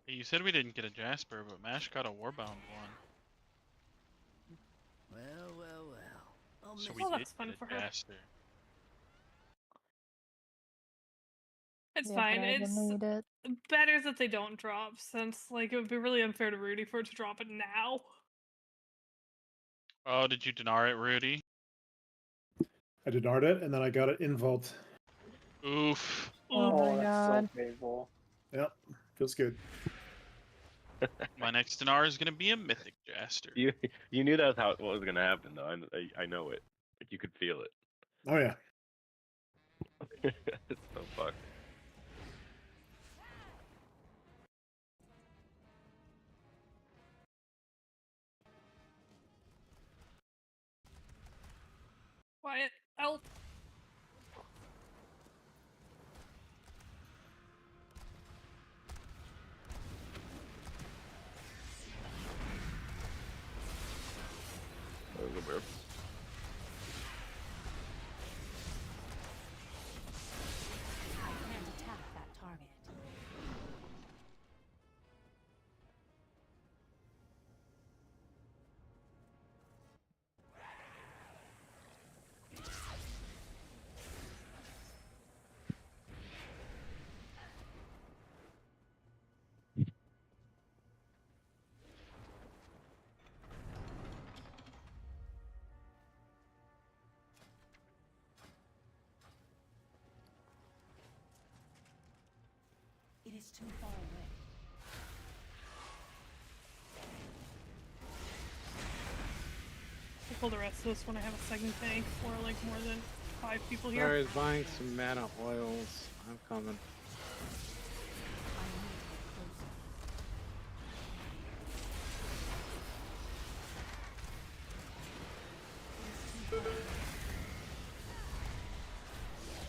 You said we didn't get a Jasper, but Mash got a Warbound one. Well. So we Oh, did that's fun get for a her. Jasper. It's Yeah, fine. but I It's didn't need it. better that they don't drop, since like it would be really unfair to Rudy for it to drop it now. Oh, did you denar it, Rudy? I denarred it, and then I got it in vault. Oof. Oh Ooh. my that's god. so painful. Yep, feels good. My next denar is gonna be a Mythic Jaster. You knew that was what was gonna happen though. I know it. Like you could feel it. Oh yeah. It's so fucked. Quiet. Help. That was a weird. I can't attack that target. It is too far away. I'll pull the rest of this when I have a second tank or like more than 5 people here. Sorry, I was buying some mana oils. I'm coming. I need to get closer.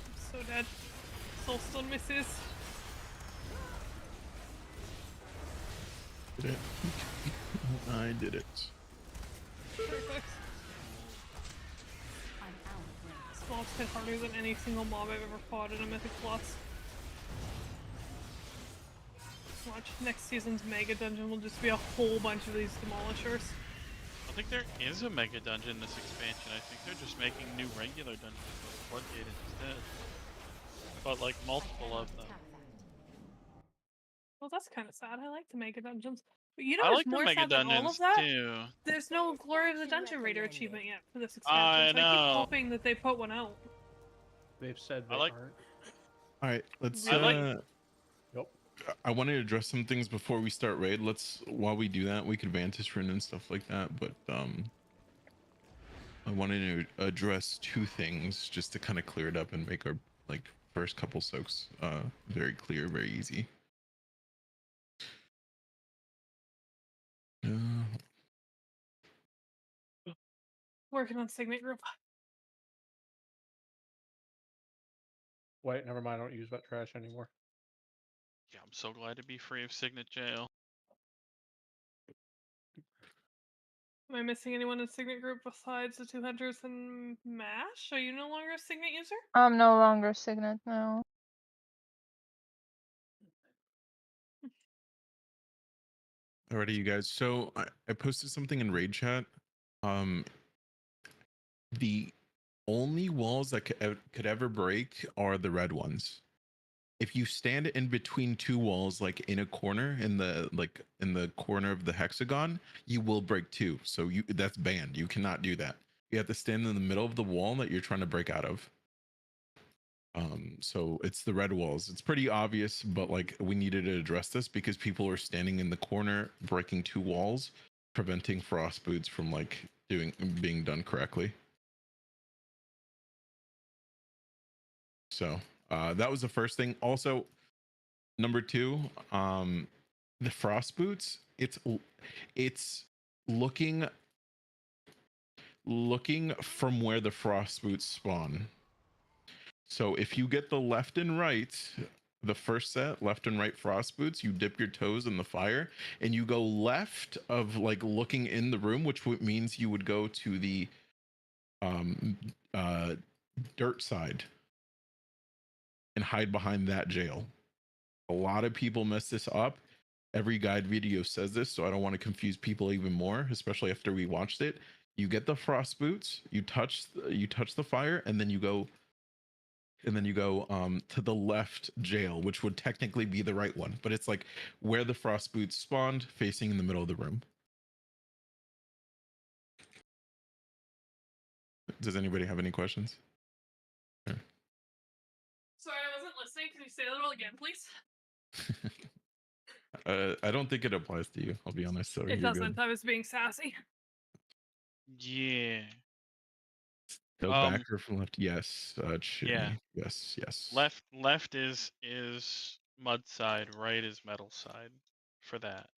I'm so dead. Soulstone misses. Did it. I did it. Perfect. I'm out of range. This mob's hit harder than any single mob I've ever fought in a Mythic Plus. Watch, next season's Mega Dungeon will just be a whole bunch of these demolishers. I think there is a Mega Dungeon in this expansion. I think they're just making new regular dungeons with Floodgate instead. But like multiple of them. Attack that. Well, that's kind of sad. I like the Mega Dungeons. But you know I what's like the more Mega sad than all Dungeons of that? too. There's no Glory of the Dungeon Raider achievement yet for this expansion, I so I keep know. hoping that they put one out. They've said I they like- aren't. All right, let's. I like- Yep. I want to address some things before we start raid. While we do that, we could Vantage Rune and stuff like that. But I wanted to address two things just to kind of clear it up and make our first couple soaks very clear, very easy. Working on Signet Group. Wait, never mind. I don't use that trash anymore. Yeah, I'm so glad to be free of Signet Jail. Am I missing anyone in Signet Group besides the 2 hunters and Mash? Are you no longer a Signet user? I'm no longer Signet now. Alrighty, you guys. So I posted something in raid chat. The only walls that could ever break are the red ones. If you stand in between two walls, like in a corner, in the corner of the hexagon, you will break two. So that's banned. You cannot do that. You have to stand in the middle of the wall that you're trying to break out of. So it's the red walls. It's pretty obvious, but like we needed to address this because people are standing in the corner, breaking two walls, preventing frost boots from being done correctly. So that was the first thing. Also, number two, the frost boots. It's looking from where the frost boots spawn. So if you get the left and right, the first set, left and right frost boots, you dip your toes in the fire and you go left of looking in the room, which means you would go to the dirt side and hide behind that jail. A lot of people mess this up Every guide video says this, so I don't want to confuse people even more, especially after we watched it. You get the frost boots, you touch the fire, and then you go to the left jail, which would technically be the right one, but it's like where the frost boots spawned, facing in the middle of the room. Does anybody have any questions? Sorry, I wasn't listening. Can you say that all again, please? I don't think it applies to you. I'll be honest. So It you're good. doesn't. I was being sassy. Yeah. Go back or from left? Yes. Shoot Yeah. me. Yes. Yes. Left is mud side, right is metal side. For that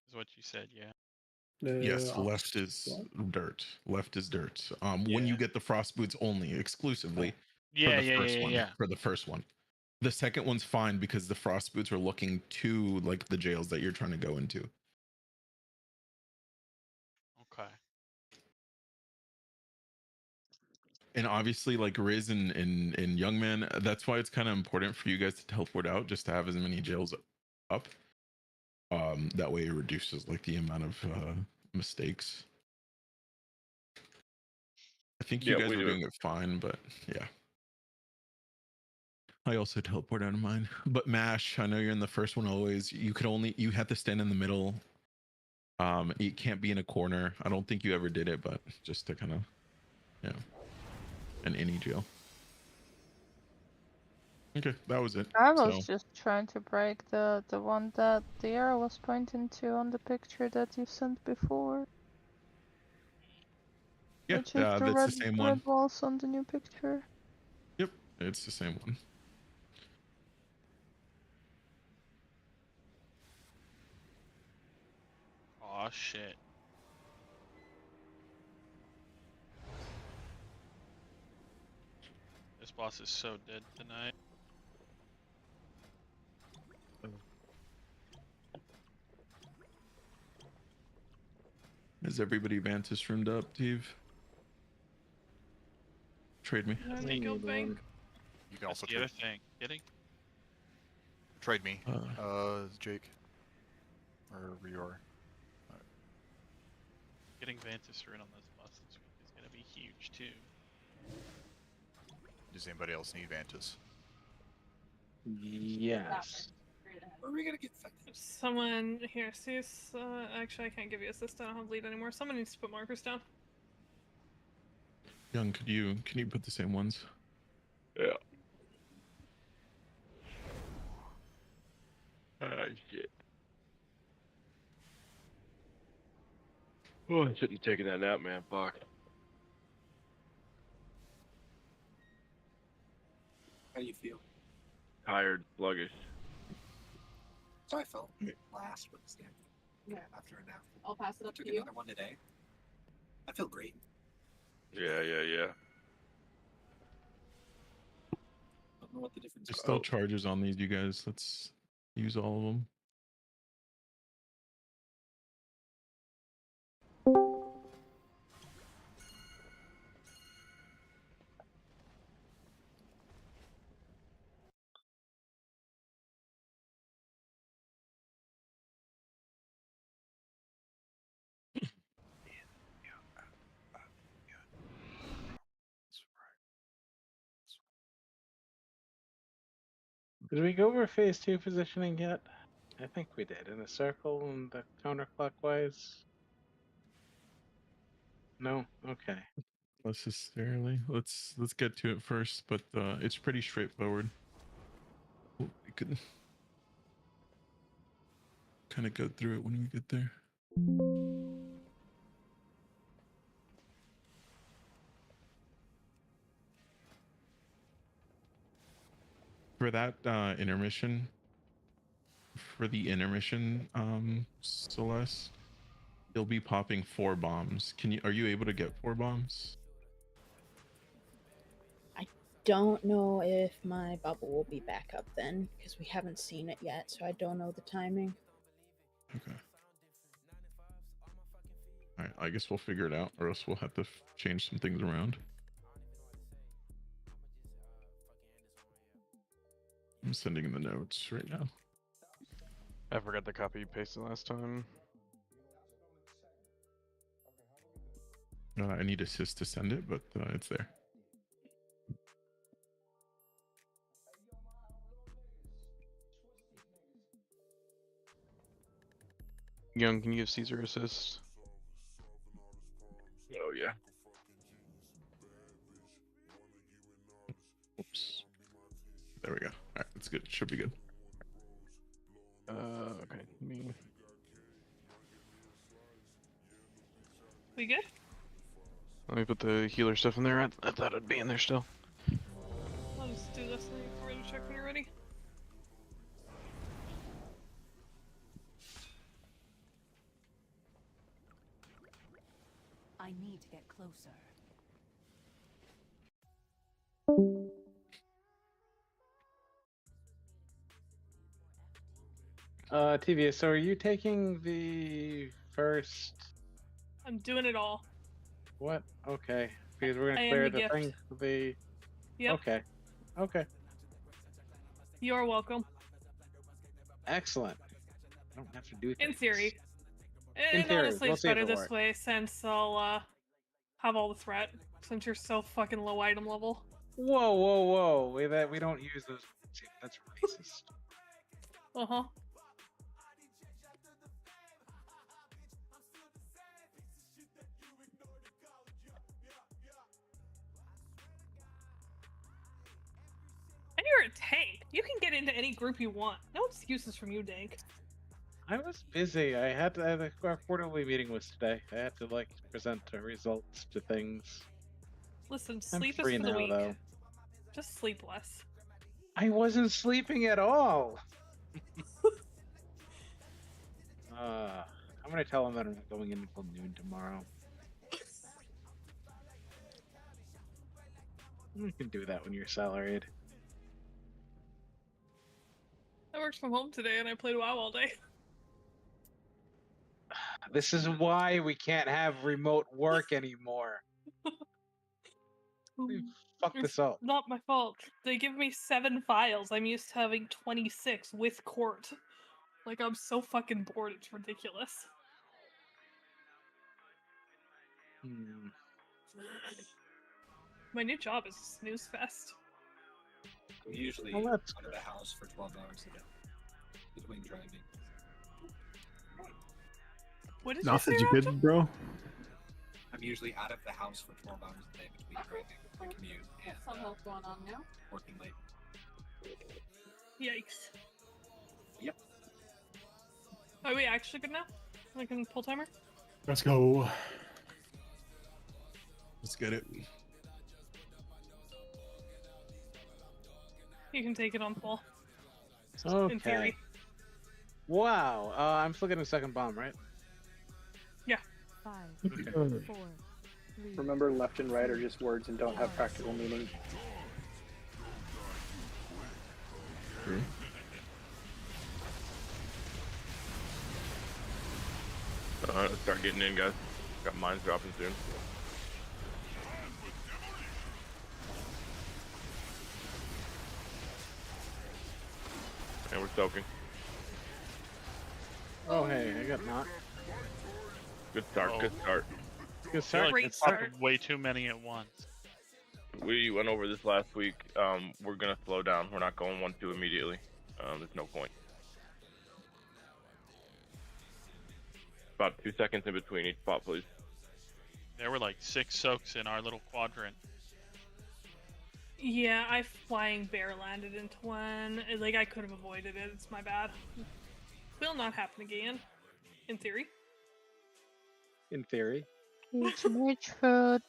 is what you said. Yeah. Yes. I'll Left is swap. dirt. Left is dirt. When you Yeah. get the frost boots only, exclusively for Yeah. the Yeah. first Yeah. one. Yeah. For the first one. The second one's fine because the frost boots are looking to like the jails that you're trying to go into. Okay. And obviously, like Riz and Young Man, that's why it's kind of important for you guys to teleport out, just to have as many jails up. That way it reduces like the amount of mistakes. I think you Yeah, guys we were do. doing it fine, but yeah. I also teleport out of mine. But Mash, I know you're in the first one always. You had to stand in the middle. It can't be in a corner. I don't think you ever did it, but just to kind of, yeah. An any jail. Okay, that was it. I was So just trying to break the one that the arrow was pointing to on the picture that you sent before. yeah, Which is the that's the red same one. walls on the new picture. Yep, it's the same one. Aw, shit. This boss is so dead tonight. Is everybody Vantis roomed up, Steve? Trade me. Let me go bank. You can That's also the other trade, thing. Kidding? trade me, Uh, Jake, or Rior. Getting Vantis rune on this boss this week is gonna be huge too. Does anybody else need Vantis? Yes. Are we gonna get Someone here, Cease. Actually, I can't give you assist. I don't have lead anymore. Someone needs to put markers down. Young, can you put the same ones? Yeah. Ah, shit. Oh, I shouldn't have taken that nap, man. Fuck. How do you feel? Tired, sluggish. So I felt last Wednesday. Yeah. After a nap. I'll pass it up Took to you. another one today. I feel great. Yeah. Don't know what the difference There's is. still charges on these, you guys. Let's use all of them. Did we go over phase 2 positioning yet? I think we did. In a circle and the counterclockwise? No? Okay. Necessarily. Let's get to it first, but it's pretty straightforward. We could kind of go through it when we get there. For that intermission, Celeste, you'll be popping 4 bombs. Are you able to get 4 bombs? I don't know if my bubble will be back up then, because we haven't seen it yet, so I don't know the timing. Okay. All right, I guess we'll figure it out, or else we'll have to change some things around. I'm sending the notes right now. I forgot the copy you pasted last time. I need assist to send it, but it's there. Young, can you give Caesar assist? Oh yeah. Oops. There we go. All right, that's good. Should be good. Okay. Me. We good? Let me put the healer stuff in there. I thought it'd be in there still. I'll just do this and we're gonna check when you're ready. I need to get closer. TVA, so are you taking the first? I'm doing it all. What? Okay. Because we're I gonna am clear the the gift. thing for the. Yep. Okay. Okay. You're welcome. Excellent. I don't have to do things. In theory. In And theory, honestly, we'll it's see if better it this works. way since I'll have all the threat. Since you're so fucking low item level. Whoa, whoa, whoa! We don't use those. That's racist. Uh-huh. And you're a tank. You can get into any group you want. No excuses from you, Dank. I was busy. I had to. Our quarterly meeting was today. I had to like present the results to things. Listen, I'm sleep is free for the now, weak. though. Just sleep less. I wasn't sleeping at all. I'm gonna tell him that I'm not going in until noon tomorrow. You can do that when you're salaried. I worked from home today and I played WoW all day. This is why we can't have remote work anymore. We fucked this up. Not my fault. They give me 7 files. I'm used to having 26 with court. Like, I'm so fucking bored, it's ridiculous. Hmm. My new job is a snooze fest. I'm usually Well, that's out of the house for 12 hours a day between driving. What did Nothing, you you say, good, bro? I'm usually out of the house for 12 hours a day between driving, my commute, and Something's going on now. working late. Yikes. Yep. Are we actually good now? I can pull timer? Let's go. Let's get it. You can take it on full. Okay. In theory. Wow. I'm still getting a second bomb, right? Yeah. 5, Okay. 4, 3. Remember, left and right are just words and don't have practical meaning. True. Let's start getting in, guys. Got mines dropping soon. And we're soaking. Oh, hey, I got knocked. Good start, good start. Good I feel start. like Great we start. popped way too many at once. We went over this last week. We're gonna slow down. We're not going 1-2 immediately. There's no point. About 2 seconds in between each spot, please. There were like 6 soaks in our little quadrant. Yeah, I flying bear landed into one. Like, I could have avoided it. It's my bad. Will not happen again. In theory. In theory. Eat some rich food.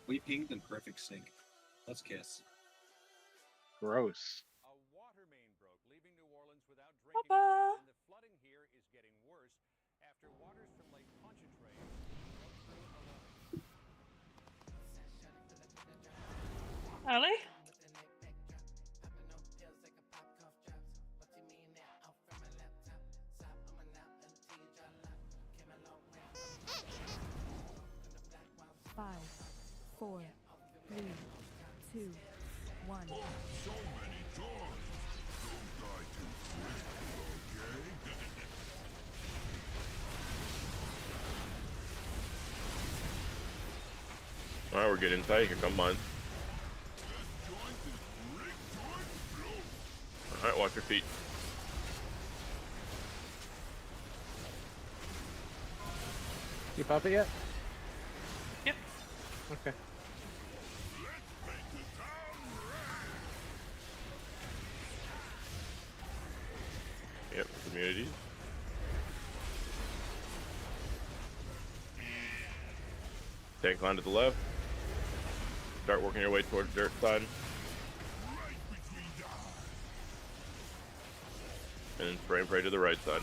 We pinged in perfect sync. Let's kiss. Gross. Papa! Allie? Five, 4, 3, 2, 1. Alright, we're getting tight. Here come mine. Alright, watch your feet. You pop it yet? Yep. Okay. Yep, communities. Tank line to the left. Start working your way towards dirt side. And then spray and pray to the right side.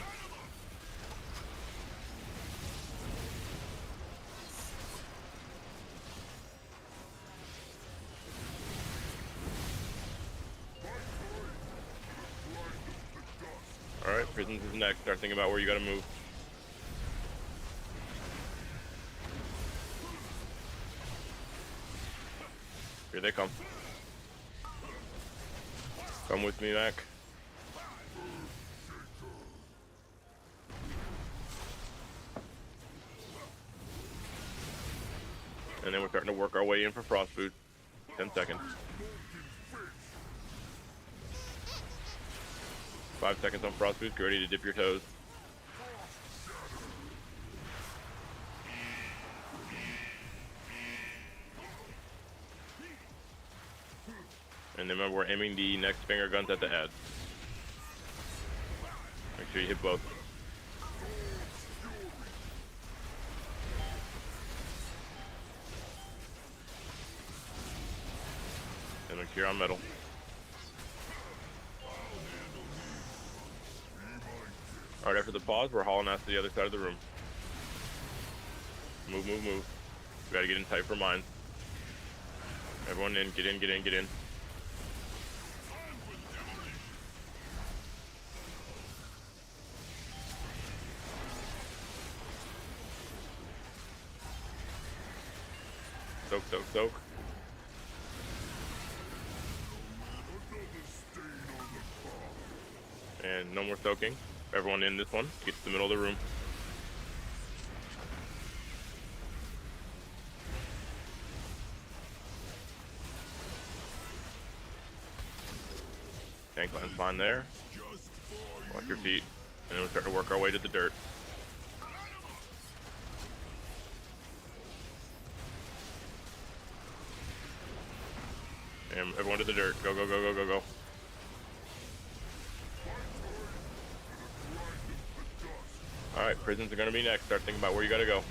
Alright, prisons is next. Start thinking about where you gotta move. Here they come. Come with me, Mac. And then we're starting to work our way in for frost boot. 10 seconds. 5 seconds on frost boots. Get ready to dip your toes. And then remember, we're aiming the next finger guns at the head. Make sure you hit both. And make sure you're on metal. Alright, after the pause, we're hauling ass to the other side of the room. Move, move, move. We gotta get in tight for mine. Everyone in, get in, get in, get in. Soak, soak, soak. And no more soaking. Everyone in this one, get to the middle of the room. Tank line's fine there. Watch your feet. And then we'll start to work our way to the dirt. And everyone to the dirt. Go, go, go, go, go, go. Alright, prisons are gonna be next. Start thinking about where you gotta go.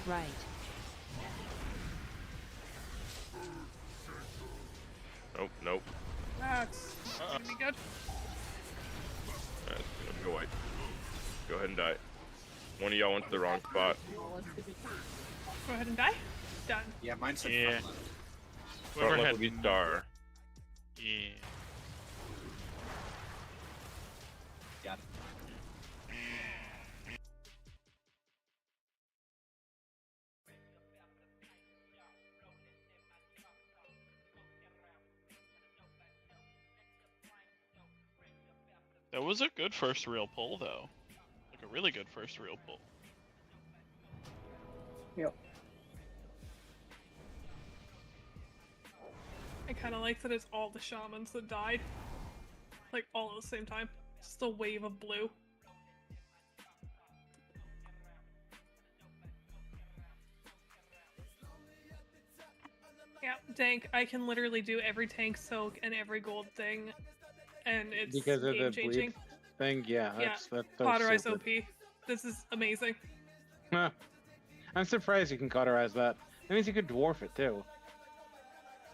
Right. Nope, nope. That's gonna be good. That's gonna be white. Go ahead and die. One of y'all went to the wrong spot. Go ahead and die. Done. Yeah, mine's said Yeah. front left. Whoever Front left had will be star. Yeah. Got it. That was a good first real pull, though. Like a really good first real pull. Yep. I kind of like that it's all the shamans that died. Like, all at the same time. Just a wave of blue. Yeah, tank. I can literally do every tank soak and every gold thing. And it's Because of the game-changing. bleed thing, yeah, that's so Cauterize stupid. OP. This is amazing. Huh. I'm surprised you can cauterize that. That means you could dwarf it too.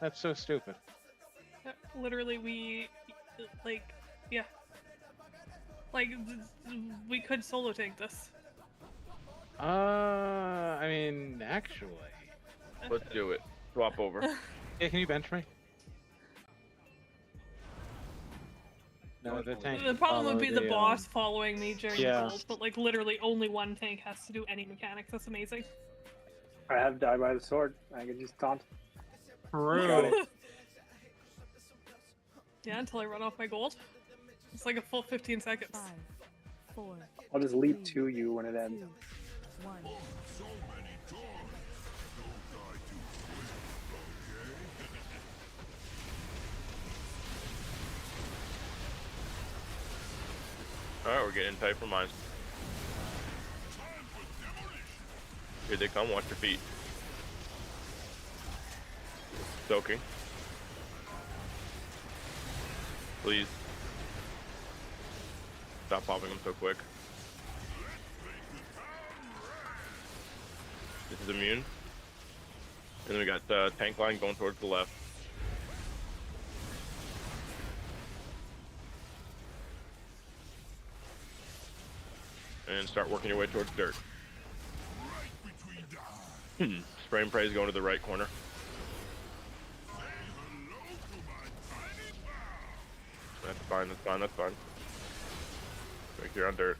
That's so stupid. Literally, we, like, yeah. Like, we could solo tank this. I mean, actually. Let's do it. Swap over. Yeah, can you bench me? No, the tank. The problem would be the boss um, following me during yeah. gold, but like literally only one tank has to do any mechanics. That's amazing. I have die by the sword. I can just taunt. True. Yeah, until I run off my gold. It's like a full 15 seconds. 5, 4, I'll just leap to you when it ends. 2, 1. Alright, we're getting tight for mines. Here they come, watch your feet. Soaking. Please. Stop popping them so quick. This is immune. And then we got tank line going towards the left. And start working your way towards dirt. Spray and pray is going to the right corner. That's fine, that's fine, that's fine. Make sure you're on dirt.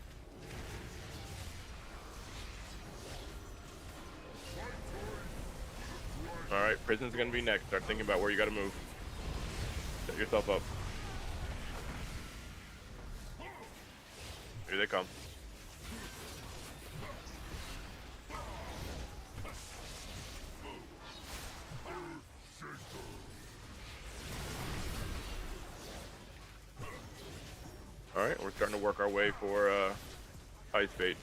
Alright, prison's gonna be next. Start thinking about where you gotta move. Set yourself up. Here they come. Alright, we're starting to work our way for ice bait.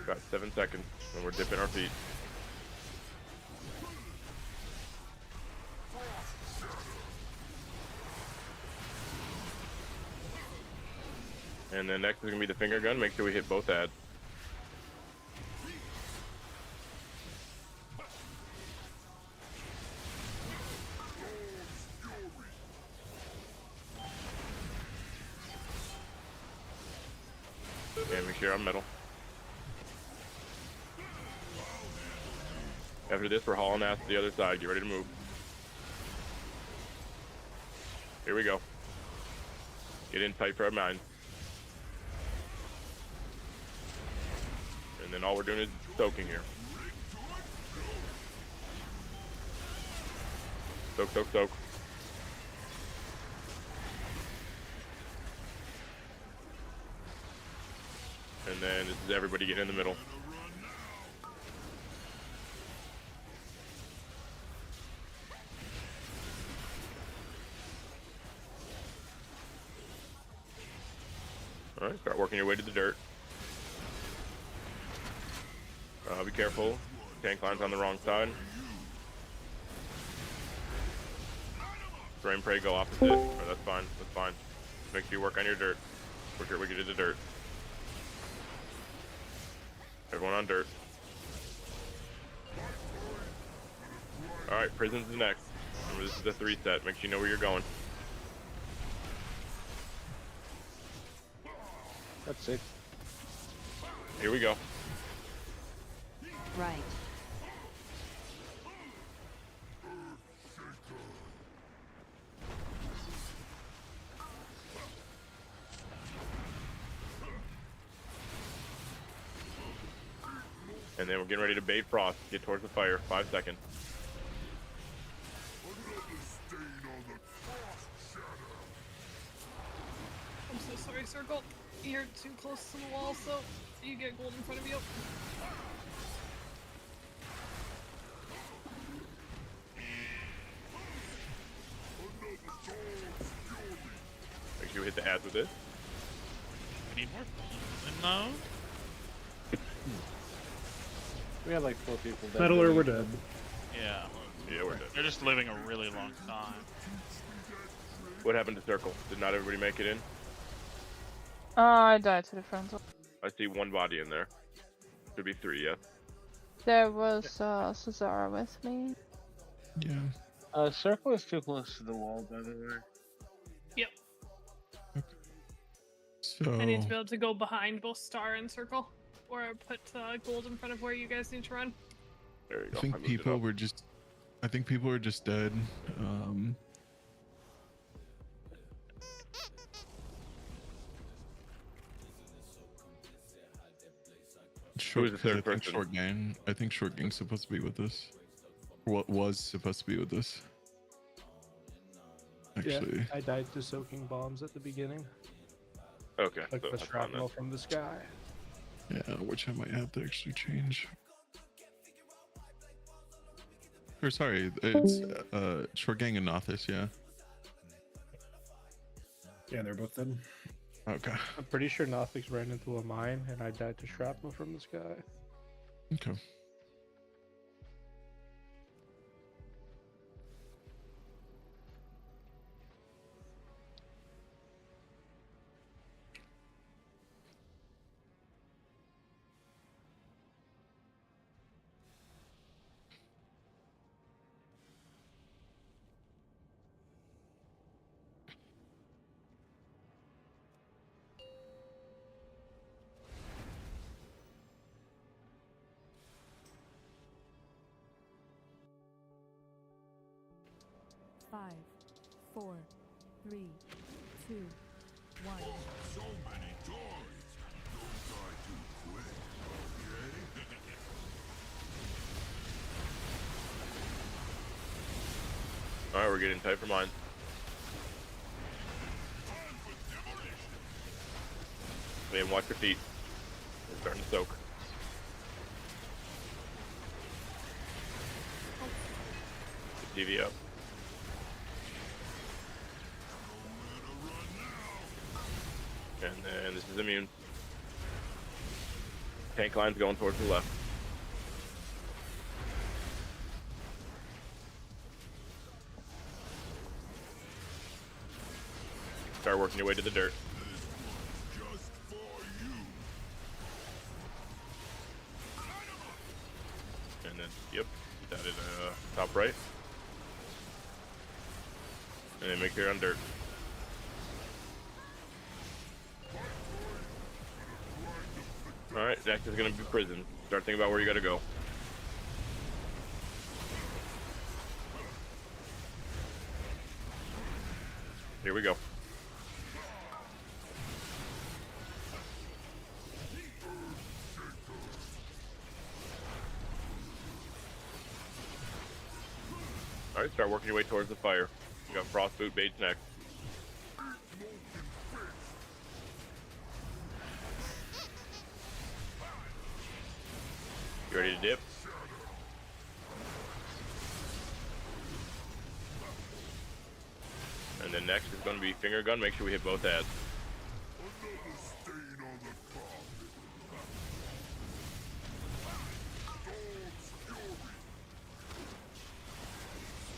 Got 7 seconds, and we're dipping our feet. And then next is going to be the finger gun. Make sure we hit both ads. And make sure I'm metal. After this, we're hauling ass to the other side. Get ready to move. Here we go. Get in tight for our mine. And then all we're doing is soaking here. Soak, soak, soak. And then this is everybody getting in the middle. Alright, start working your way to the dirt. Be careful. Tank line's on the wrong side. Spray and pray go opposite. Oh, that's fine. That's fine. Make sure you work on your dirt. Work your way to the dirt. Everyone on dirt. Alright, prison's the next. Remember, this is the 3 set. Make sure you know where you're going. That's it. Here we go. Right. And then we're getting ready to bait frost. Get towards the fire. 5 seconds. I'm so sorry, Circle. You're too close to the wall, so you get gold in front of you. Make sure you hit the ads with this. We need more people in though. We had like 4 people dead. Metal or we're dead. Yeah. Yeah, we're dead. They're just living a really long time. What happened to Circle? Did not everybody make it in? I died to the front. I see 1 body in there. Should be 3, yeah. There was Cesara with me. Yeah. Circle is too close to the wall, by the way. Yep. So I need to be able to go behind both Star and Circle, or put gold in front of where you guys need to run. There you go. I think people were just. I think people were just dead. Short, Who's the 'cause third person? Short Gang. I think Short Gang's supposed to be with us. What was supposed to be with us? Actually, Yeah, I died to soaking bombs at the beginning. Okay. Like so the that's fine shrapnel from the sky. yeah, which I might have to actually change. Or sorry, it's Short Gang and Nothis, yeah. Yeah, they're both dead. Okay. I'm pretty sure Nothix ran into a mine and I died to shrapnel from the sky. Okay. Five, 4, 3, 2, 1. So many toys. Don't die too quick, okay? Alright, we're getting tight for mine. Man, watch your feet. They're starting to soak. Get TV up. And then this is immune. Tank line's going towards the left. Start working your way to the dirt. Just for you. And then, yep, that is top right. And then make sure you're on dirt. Alright, next is gonna be prison. Start thinking about where you gotta go. Here we go. Alright, start working your way towards the fire. You got frost boot baits next. You ready to dip? And then next is going to be finger gun. Make sure we hit both ads.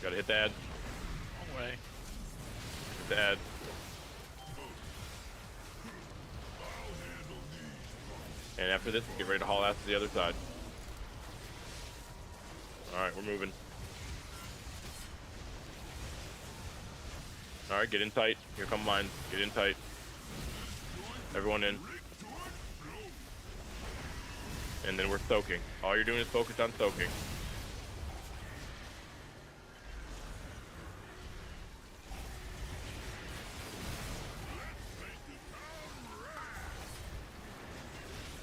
Gotta hit the ad. Wrong way. Hit the ad. And after this, get ready to haul ass to the other side. Alright, we're moving. Alright, get in tight. Here come mines. Get in tight. Everyone in. And then we're soaking. All you're doing is focus on soaking.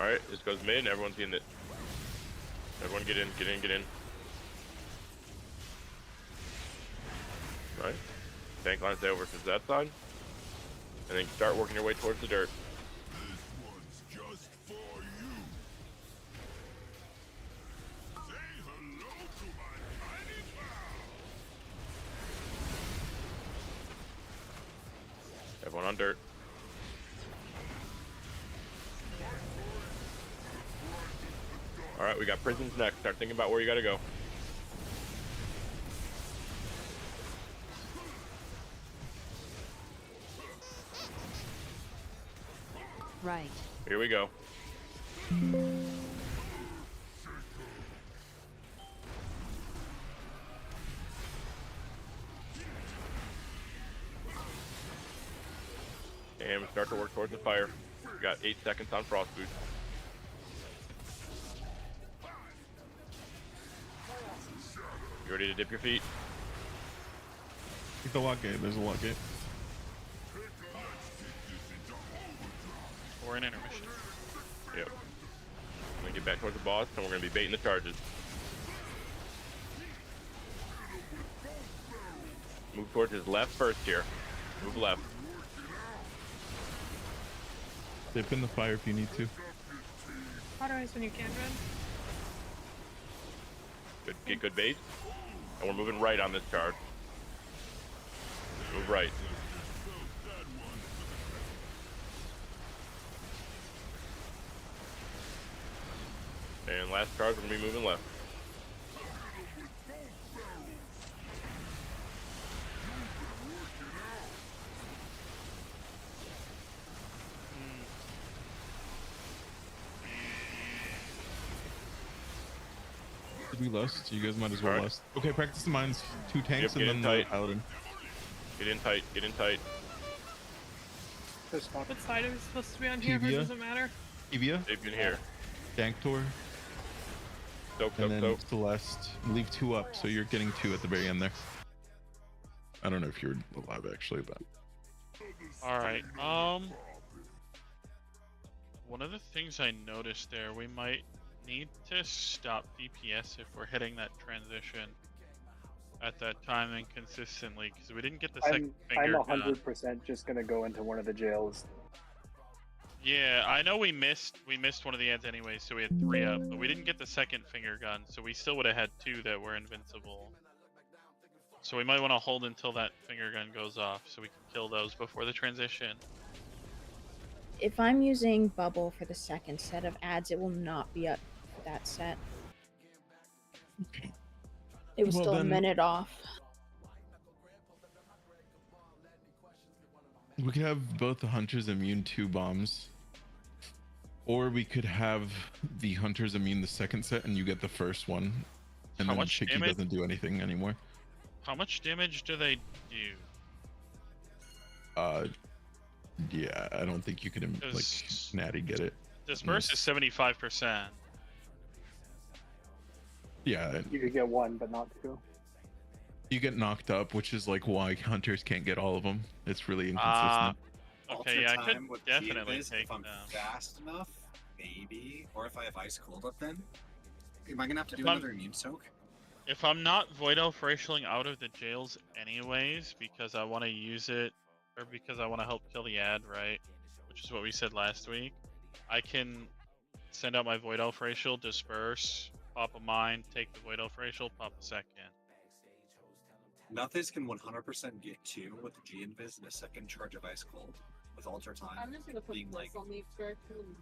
Alright, this goes mid and everyone's getting it. Everyone get in, get in, get in. Right. Tank line stay over to that side. And then start working your way towards the dirt. This one's just for you. Say hello to my tiny pal. Everyone on dirt. Alright, we got prisons next. Start thinking about where you gotta go. Right. Here we go. And we start to work towards the fire. We got 8 seconds on frost boots. You ready to dip your feet? Take the lock gate. There's a lock gate. Or an intermission. Yep. And then Get back towards the boss, and we're gonna be baiting the charges. Move towards his left first here. Move left. Dip in the fire if you need to. Auto-ice when you can, Red. Good, get good base. And we're moving right on this charge. Move right. And last charge, we're gonna be moving left. Did we lust? You guys might as well Alright. lust. Okay, practice the mines. 2 tanks Yep, get and in then the tight. paladin. Get in tight, get in tight. This one. What side are we supposed to be on here? Or Tibia. does it matter? Evia, They've been here. Danktor, Soak, and soak, then soak. Celeste. Leave 2 up, so you're getting 2 at the very end there. I don't know if you're alive actually, but All right. One of the things I noticed there, we might need to stop DPS if we're hitting that transition at that time and consistently, because we didn't get the second I'm finger gun. 100% just gonna go into one of the jails. Yeah, I know we missed one of the ads anyway, so we had 3 up, but we didn't get the second finger gun, so we still would have had 2 that were invincible. So we might want to hold until that finger gun goes off, so we can kill those before the transition. If I'm using bubble for the second set of ads, it will not be up for that set. It was Well, still a then- minute off. we could have both the hunters immune 2 bombs, or we could have the hunters immune the second set and you get the first one, and How then much Chicky damage? doesn't do anything anymore. How much damage do they do? Yeah, I don't think you could like Does- Natty get it. Disperse is 75%. Yeah, You could get 1, but not 2. you get knocked up, which is like why hunters can't get all of them. It's really Ah, inconsistent. okay, yeah, I could Time with definitely G-Invis, take if I'm them. fast enough, maybe. Or if I have ice cold up then. Am I gonna have to do If I'm- another immune soak? If I'm not Void Elf racialing out of the jails anyways, because I want to use it, or because I want to help kill the ad, right? Which is what we said last week, I can send out my Void Elf racial, disperse, pop a mine, take the Void Elf racial, pop a second. Nothing can 100% get 2 with the G-Invis and a second charge of ice cold. With alter time being like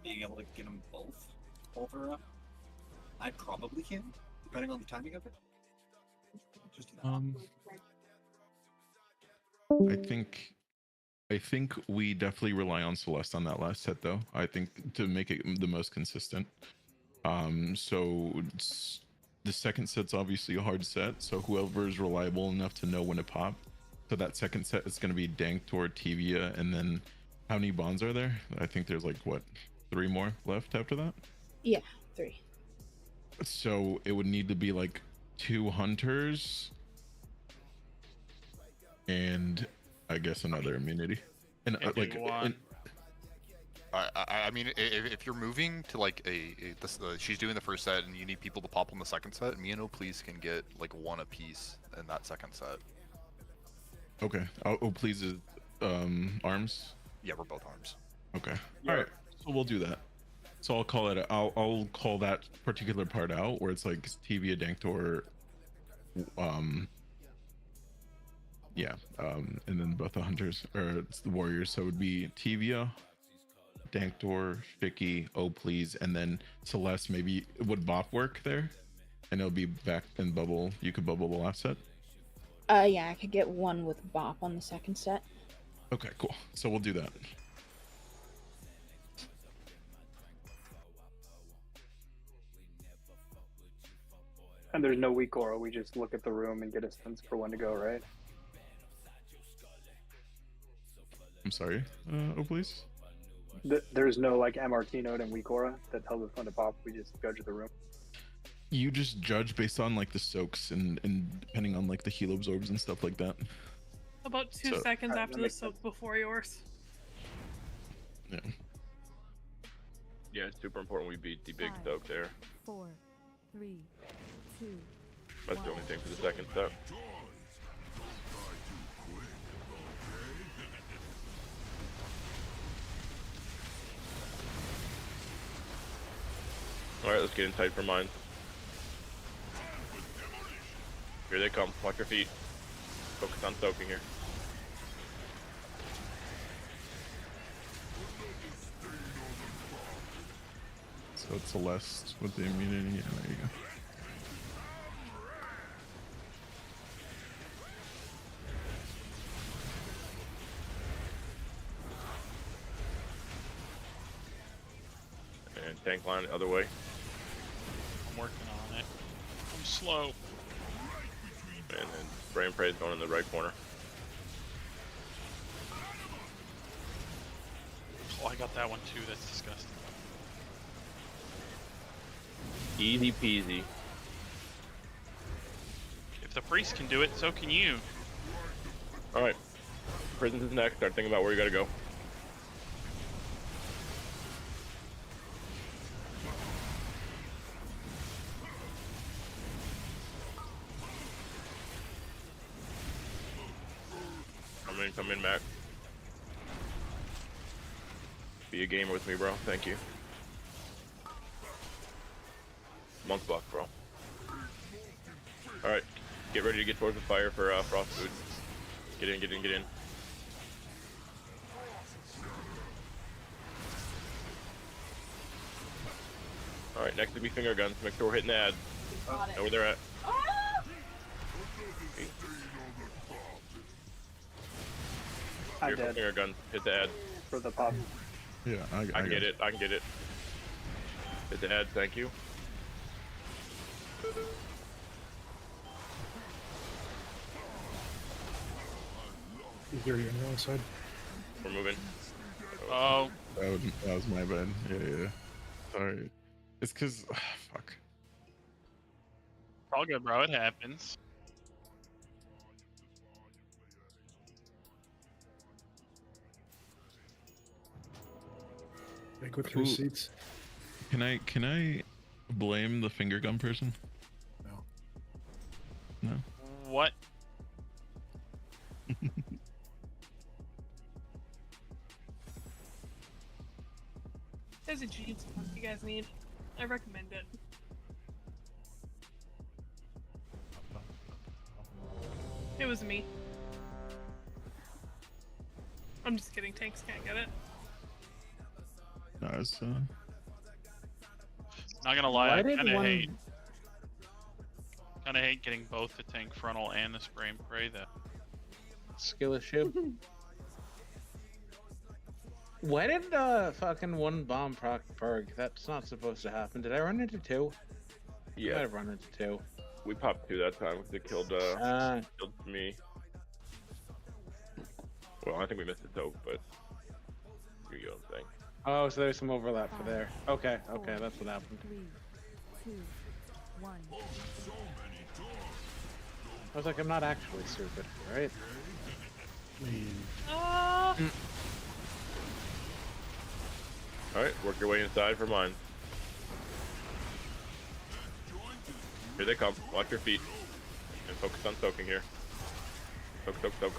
being able to get them both over up. I probably can, depending on the timing of it. Just do that. I think we definitely rely on Celeste on that last set though. I think to make it the most consistent. So the second set's obviously a hard set, so whoever is reliable enough to know when to pop. So that second set is going to be Danktor, Tevia, and then how many bonds are there? I think there's like what, 3 more left after that. Yeah, 3. So it would need to be like 2 hunters and I guess another immunity. And Maybe like one. I mean, if you're moving to like she's doing the first set and you need people to pop on the second set, me and O Please can get like 1 apiece in that second set. okay. Oh, please is arms. Yeah, we're both arms. Okay. All right. So we'll do that. So I'll call it. I'll call that particular part out where it's like Tevia, Danktor, yeah, and then both the hunters or it's the warriors. So it would be Tevia, Danktor, Shicky, Oh Please, and then Celeste. Maybe would Bop work there? And it'll be back in bubble. You could bubble the last set. Yeah, I could get 1 with Bop on the second set. Okay, cool. So we'll do that. And there's no weak aura. We just look at the room and get a sense for when to go, right? I'm sorry. Oh please. There's no like MRT node and weak aura that tells us when to pop. We just judge the room. You just judge based on like the soaks and depending on like the heal absorbs and stuff like that. About 2 So- seconds Alright, after that the makes soak sense. before yours. Yeah. Yeah, it's super important we beat the big 5, stoke there. 4, 3, 2, That's the only thing for the second step. Alright, let's get in tight for mine. Here they come. Watch your feet. Focus on soaking here. So it's Celeste with the immunity. Yeah, there you go. And tank line the other way. I'm working on it. I'm slow. And then spray and pray is going in the right corner. Oh, I got that one too. That's disgusting. Easy peasy. If the priest can do it, so can you. Alright. Prisons is next. Start thinking about where you gotta go. Come in, Mac. Be a gamer with me, bro. Thank you. Monk buck, bro. Alright. Get ready to get towards the fire for frost food. Get in, get in, get in. Alright, next to be finger guns. Make sure we're hitting the ad. Know where they're at. I'm dead. Finger gun. Hit the ad. For the pop. Yeah, I can get it. I can get it. Hit the ad. Thank you. You hear you on the wrong side. We're moving. Oh. That was my bad. Yeah. Sorry. It's cause fuck. All good, bro. It happens. Make with receipts. Can I blame the finger gun person? No. What? There's a jeans one you guys need. I recommend it. It was me. I'm just kidding, tanks can't get it. No, it's Not gonna lie, Why I did kinda one- hate getting both the tank frontal and the spray and pray though. Skill issue. Why did fucking one bomb proc Prog? That's not supposed to happen. Did I run into two? I might Yeah. have run into two. We popped 2 that time because it killed killed me. Well, I think we missed the toke, but you go thing. Oh, so there's some overlap for there. Okay, okay, that's what happened. 3, 2, 1. I was like, I'm not actually stupid, right? Alright, work your way inside for mine. Here they come. Watch your feet. And focus on soaking here. Soak, soak, soak.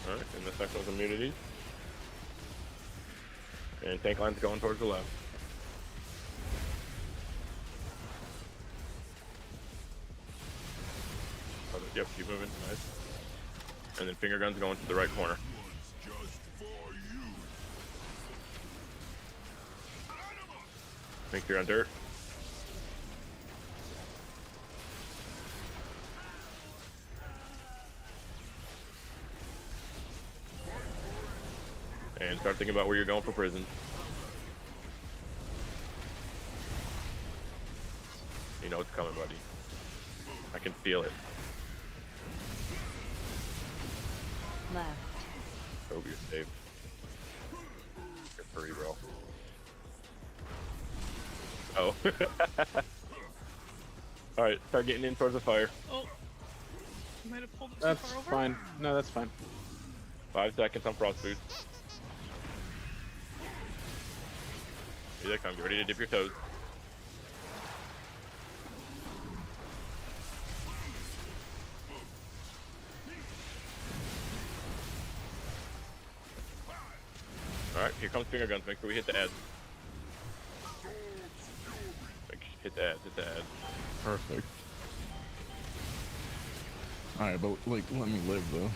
Alright, and this next one's immunity. And tank line's going towards the left. Yep, keep moving. Nice. And then finger guns going to the right corner. Make sure you're on dirt. And start thinking about where you're going for prison. You know it's coming, buddy. I can feel it. Left. Hope you're safe. You're free, bro. Oh. Alright, start getting in towards the fire. Oh. Might have pulled it too That's far over. fine. No, that's fine. 5 seconds on frost boots. Here they come. Get ready to dip your toes. Alright, here comes finger guns. Make sure we hit the ads. Hit the ads, hit the ads. Perfect. Alright, but like, let me live though.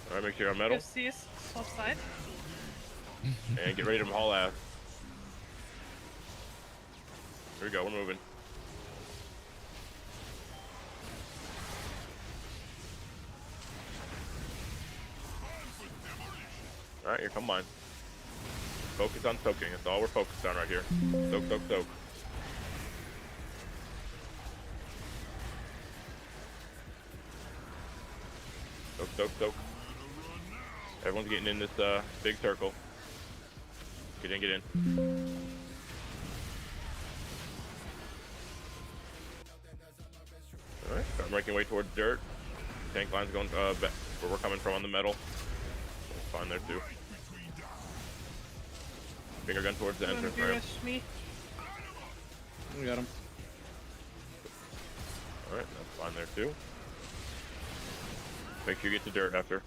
Alright, make sure you're on metal. Go see us, swap side. And get ready to haul ass. Here we go, we're moving. Alright, here come mine. Focus on soaking, that's all we're focused on right here. Soak, soak, soak. Soak, soak, soak. Everyone's getting in this big circle. Get in, get in. Alright, I'm making way towards dirt. Tank line's going back where we're coming from on the metal. It's fine there too. Finger gun towards the entrance. Right. Me. We got him. Alright, that's fine there too. Make sure you get to dirt after.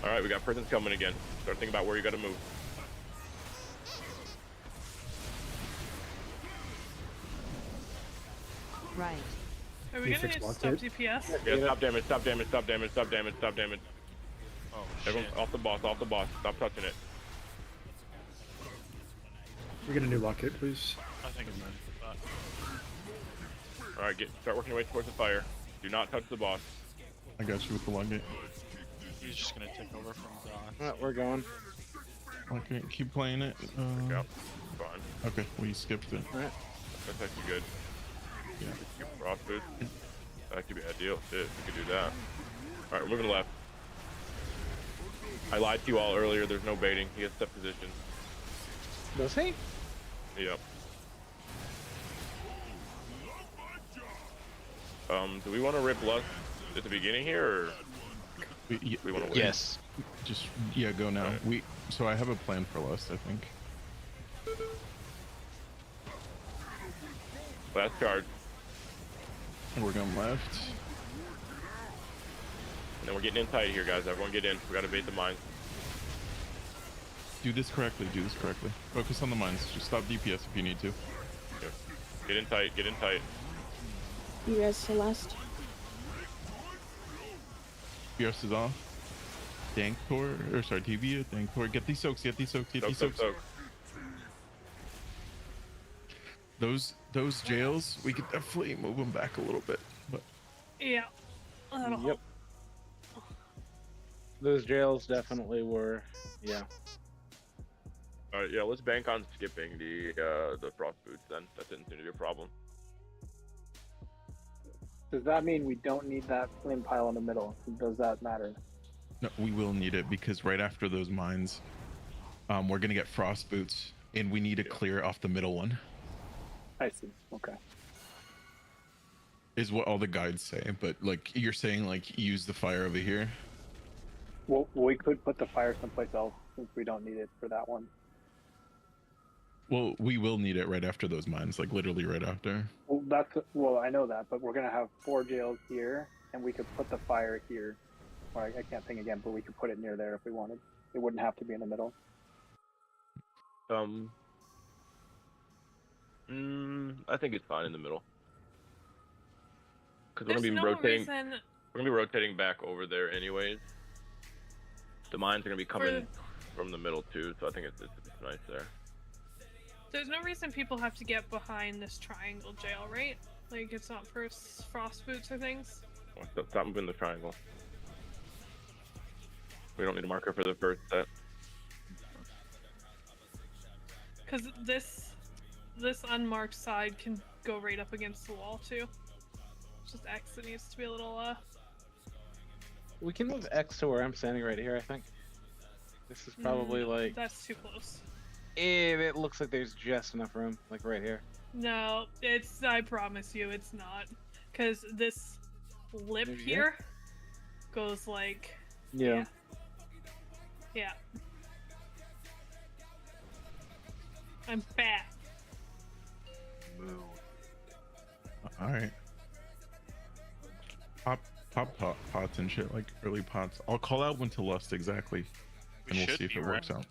Alright, we got prisons coming again. Start thinking about where you gotta move. Right. Are we gonna need to stop DPS? Yeah, stop damage, stop damage, stop damage, stop damage, stop damage. Oh Everyone, shit. off the boss, off the boss. Stop touching it. We get a new locket, please. I think it's ready for that. Alright, start working your way towards the fire. Do not touch the boss. I got you with the locket. He's just gonna take over from Don. Alright, we're going. Okay, keep playing it. Yeah, fine. Okay, we skipped it. Alright. That's actually good. Yeah. Keep frost boots. That could be ideal. Shit, we could do that. Alright, we're moving left. I lied to you all earlier. There's no baiting. He has set position. Does he? Yep. Do we want to rip Lust at the beginning here, or we want to wait? Yes. Just go now. Right. So I have a plan for Lust, I think. Last charge. We're going left. And then we're getting in tight here, guys. Everyone get in. We gotta bait the mines. Do this correctly. Do this correctly. Focus on the mines. Just stop DPS if you need to. Okay. Get in tight. Get in tight. You guys, Celeste? DPS is off. Danktor, or sorry, TV, Danktor. Get these soaks. Get these soaks. Get these soaks. Those jails, we could definitely move them back a little bit. But Yeah. That'll help. Those jails definitely were, yeah. Alright, yeah, let's bank on skipping the frost boots then. That didn't seem to be a problem. Does that mean we don't need that flame pile in the middle? Does that matter? no, we will need it because right after those mines, we're gonna get frost boots, and we need to clear off the middle one. I see. Okay. Is what all the guides say, but like you're saying, like use the fire over here. Well, we could put the fire someplace else since we don't need it for that one. Well, we will need it right after those mines, like literally right after. Well, I know that, but we're gonna have 4 jails here, and we could put the fire here. Or I can't think again, but we could put it near there if we wanted. It wouldn't have to be in the middle. I think it's fine in the middle. Because we're There's gonna be no rotating. reason We're gonna be rotating back over there anyways. The mines are gonna be coming from the middle too, so I think it's nice there. there's no reason people have to get behind this triangle jail, right? Like it's not for frost boots or things. Stop moving the triangle. We don't need a marker for the first set. Because this unmarked side can go right up against the wall too. It's just X that needs to be a little We can move X to where I'm standing right here, I think. This is probably like... That's too close. It looks like there's just enough room, like right here. No, it's. I promise you, it's not. Because this lip Maybe here goes like. Yeah. Yeah. I'm fat. Moo. All right. Pop pots and shit, like early pots. I'll call out when to lust exactly, and we'll should see if be, it works right?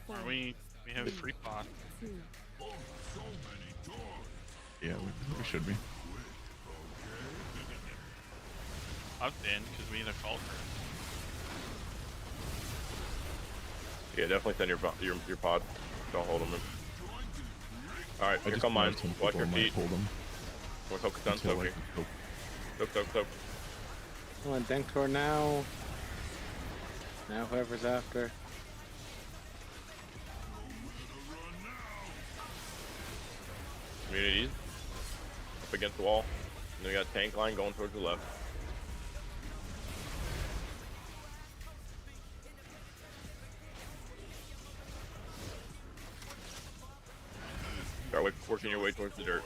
out. We have free pot. Yeah, we should be. I'm in because we need a call for Yeah, definitely send your pod. Don't hold them. All right, I here just come mine. know some Watch people your might feet. hold them We're focused on until, soaking. like, Soak. Come on, Denktor now. Now whoever's after. Communities. Up against the wall. And then we got tank line going towards the left. Start working your way towards the dirt.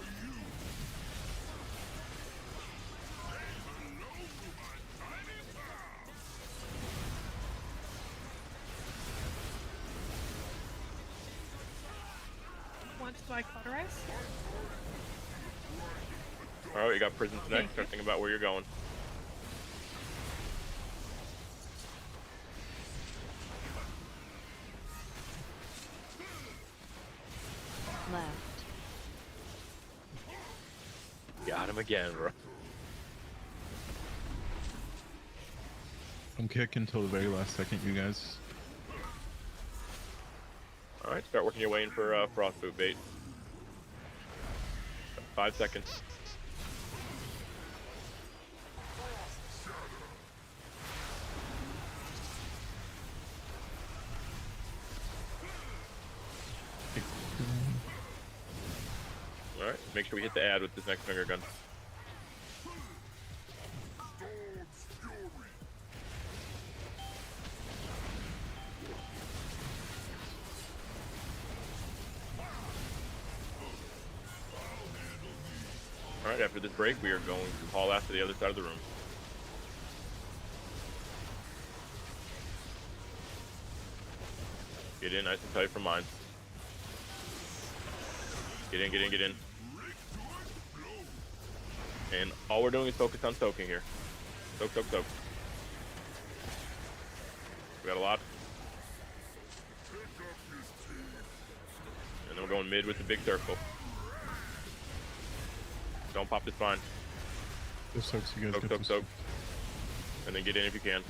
Want to buy cauterize? Alright, you got prisons next. Start thinking about where you're going. Left. Got him again, bro. I'm kicking until the very last second, you guys. Alright, start working your way in for frost boot bait. 5 seconds. Alright, make sure we hit the ad with this next finger gun. Alright, after this break, we are going to haul ass to the other side of the room. Get in nice and tight from mine. Get in. And all we're doing is focus on soaking here. Soak. We got a lot. And then we're going mid with the big circle. Don't pop this spine. This sucks, you guys. Soak. And then get in if you can.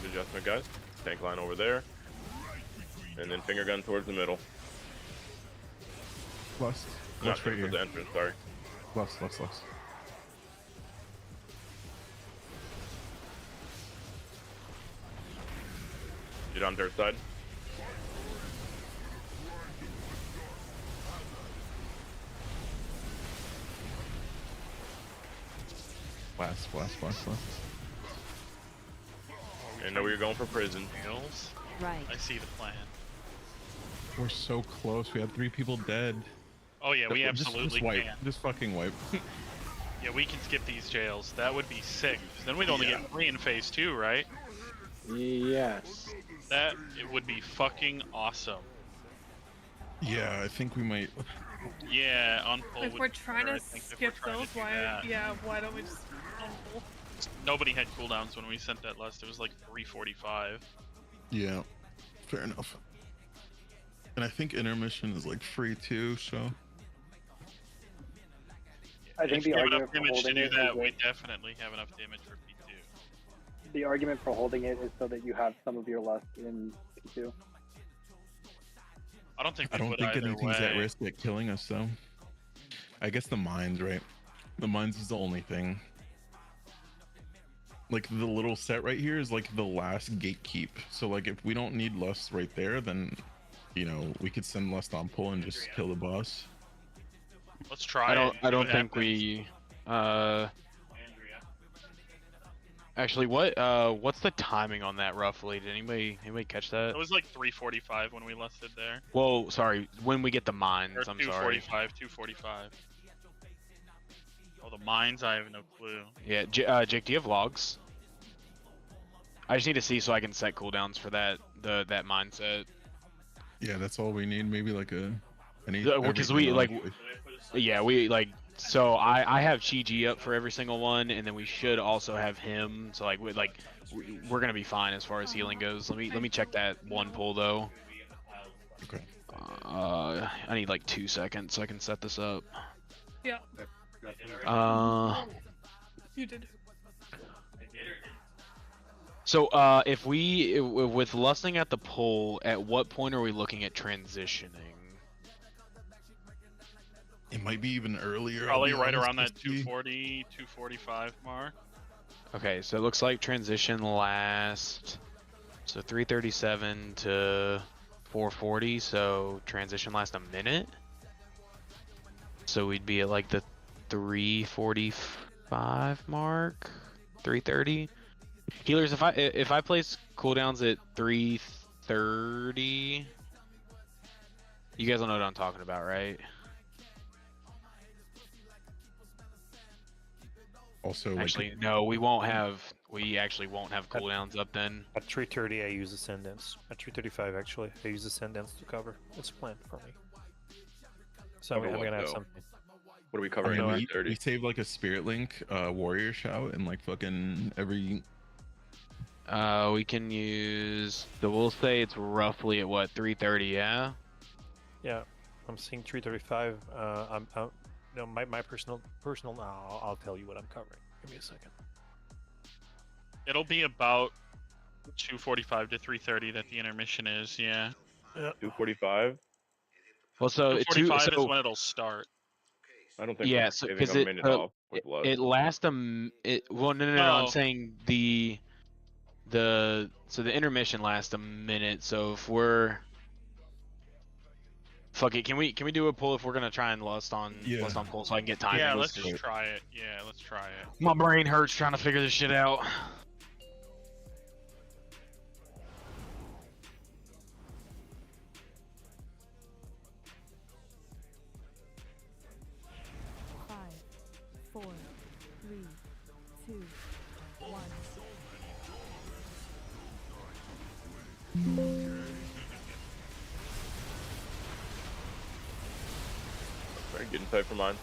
Good adjustment, guys. Tank line over there. And then finger gun towards the middle. Lust. Not Lust right for here. the entrance, sorry. Lust. Get on dirt side. Last. And now we're going for prison. Right. I see the plan. We're so close. We had 3 people dead. Oh yeah, we Just absolutely wipe. can. Just fucking wipe. Yeah, we can skip these jails. That would be sick. 'Cause then we'd only get 3 in phase 2, right? Yes. That it would be fucking awesome. Yeah, I think we might. Yeah, on pull. If would we're be trying better, to I think, if skip we're trying those, to do why? that. Yeah, why don't we just unpull? Nobody had cooldowns when we sent that last. It was like 3:45. Yeah, fair enough. And I think intermission is like free too, so. I think If the we have enough argument for damage to holding do it that, is we that definitely have enough damage for P2. the argument for holding it is so that you have some of your lust in P2. I don't think I don't would think either anything's at way. risk at killing us though. I guess the mines, right? The mines is the only thing. Like the little set right here is like the last gatekeep. So like if we don't need lust right there, then you know we could send lust on pull and just kill the boss. Let's try. I it don't. and I see don't what think happens. we. Actually, what's the timing on that roughly? Did anybody catch that? It was like 3:45 when we lusted there. Whoa, sorry. When we get the mines, Or I'm sorry. 2:45. Oh, the mines, I have no clue. Yeah, Jake, do you have logs? I just need to see so I can set cooldowns for that mindset. Yeah, that's all we need. Maybe like Because we like, yeah, we like. So I have Chi up for every single one, and then we should also have him. So we're gonna be fine as far as healing goes. Let me check that one pull though. Okay. I need like 2 seconds so I can set this up. Yeah. You did. So if with lusting at the pull, at what point are we looking at transitioning? It might be even earlier. Probably right around that 240, 245 mark. Okay, so it looks like transition lasts, so 337 to 440, so transition lasts a minute. So we'd be at like the 345 mark, 330. Healers, if I place cooldowns at 330, you guys don't know what I'm talking about, right? Also, actually, no, we won't have. We actually won't have cooldowns up then. At 330, I use Ascendance. At 335, actually, I use Ascendance to cover. It's planned for me. So I'm gonna have something. What are we covering? We save like a Spirit Link, Warrior Shout, and like fucking every. We can use. So we'll say it's roughly at what 330, yeah. Yeah, I'm seeing 335. No, my personal. I'll tell you what I'm covering. Give me a second. It'll be about 245 to 330 that the intermission is. Yeah. 245. Well, so 245 is when it'll start. I don't think. Yeah, so because it lasts well, no. I'm saying the intermission lasts a minute. So if we're fuck it, can we do a pull if we're gonna try and lust on pull so I can get time? Yeah, let's just try it. Yeah, let's try it. My brain hurts trying to figure this shit out. Alright, getting tight for mine.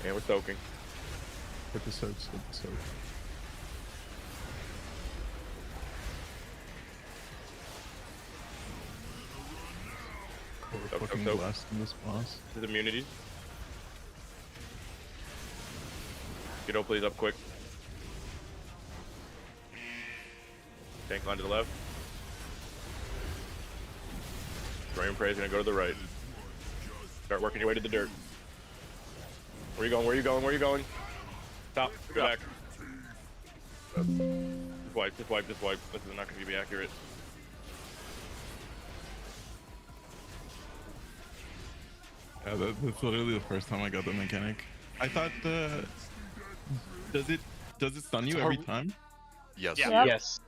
And we're soaking. Hit the soaks, hit the soak. We're fucking blasting this boss. His immunities. Kiddo, please up quick. Tank line to the left. Drain Prey is gonna go to the right. Start working your way to the dirt. Where you going? Where you going? Where you going? Stop. Go back. Just wipe. Just wipe. Just wipe. This is not gonna be accurate. Yeah, that's literally the first time I got the mechanic. I thought does it stun you every time? Yes. Yeah. Yes.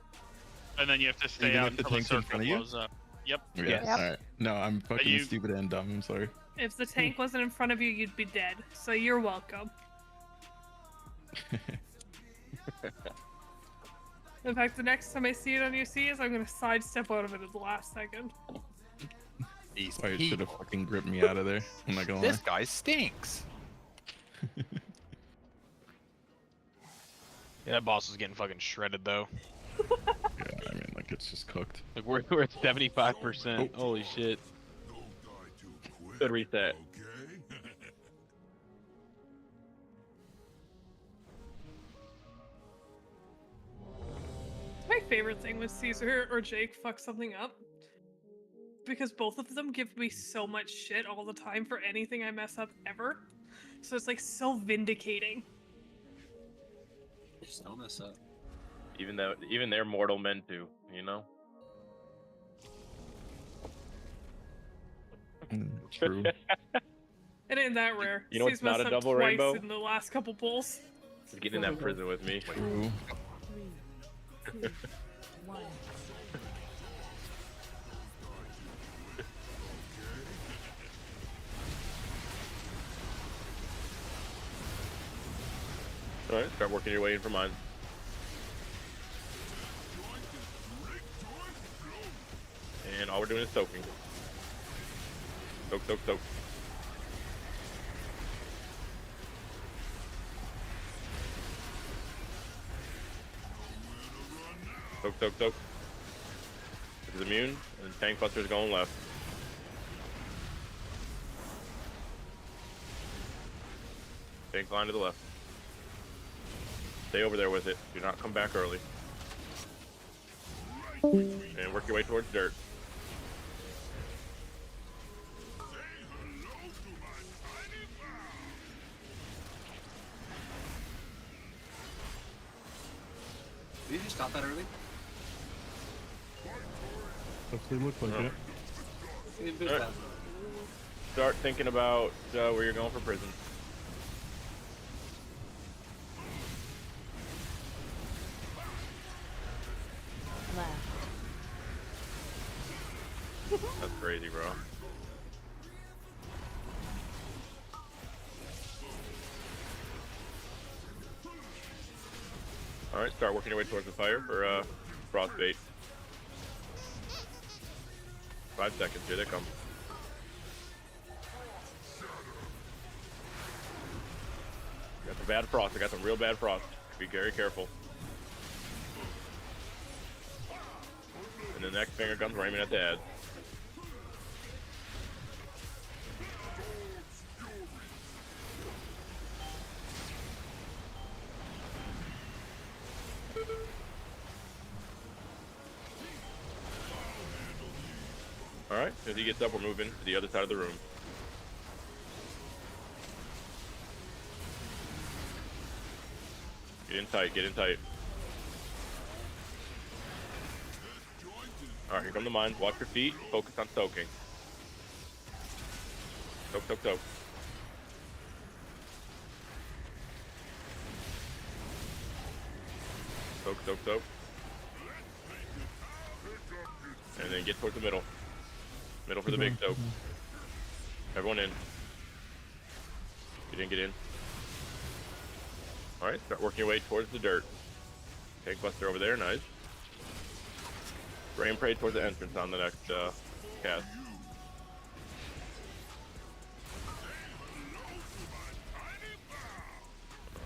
And then you have to stay Even out if the until the tank's in circle front of you? blows up. Yep. Yeah. Yes. Alright. No, I'm fucking stupid and dumb. I'm sorry. If the tank wasn't in front of you, you'd be dead. So you're welcome. In fact, the next time I see it on UCs, I'm gonna sidestep out of it at the last second. Sorry, it should have fucking gripped me out of there. I'm not gonna lie. This guy stinks. Yeah, that boss is getting fucking shredded though. Yeah, I mean, like it's just cooked. Like we're at 75%. Holy shit. Good reset. My favorite thing was Caesar or Jake fuck something up. Because both of them give me so much shit all the time for anything I mess up ever. So it's like so vindicating. Just don't mess up. Even they're mortal men too, you know? True. It ain't that rare. You know what's Steve's messed not a up double twice rainbow? in the last couple pulls. Get in that prison with me. True. 3, 2, 1. Alright, start working your way in for mine. And all we're doing is soaking. Soak, soak, soak. Soak, soak, soak. This is immune, and Tank Buster's going left. Tank line to the left. Stay over there with it. Do not come back early. And work your way towards dirt. Did you just stop that early? Hopefully look like No. it. You didn't boost Alright. that. Start thinking about where you're going for prison. Left. That's crazy, bro. Alright, start working your way towards the fire for frostbait. 5 seconds, here they come. Got some bad frost, I got some real bad frost. Be very careful. And the next finger comes ramming at the head. Alright, as he gets up, we're moving to the other side of the room. Get in tight, get in tight. Alright, here come the mines. Watch your feet. Focus on soaking. Soak, soak, soak. Soak, soak, soak. And then get towards the middle. Middle for the big soak. Everyone in. Get in, get in. Alright, start working your way towards the dirt. Tank Buster over there, nice. Spray and pray towards the entrance on the next cast.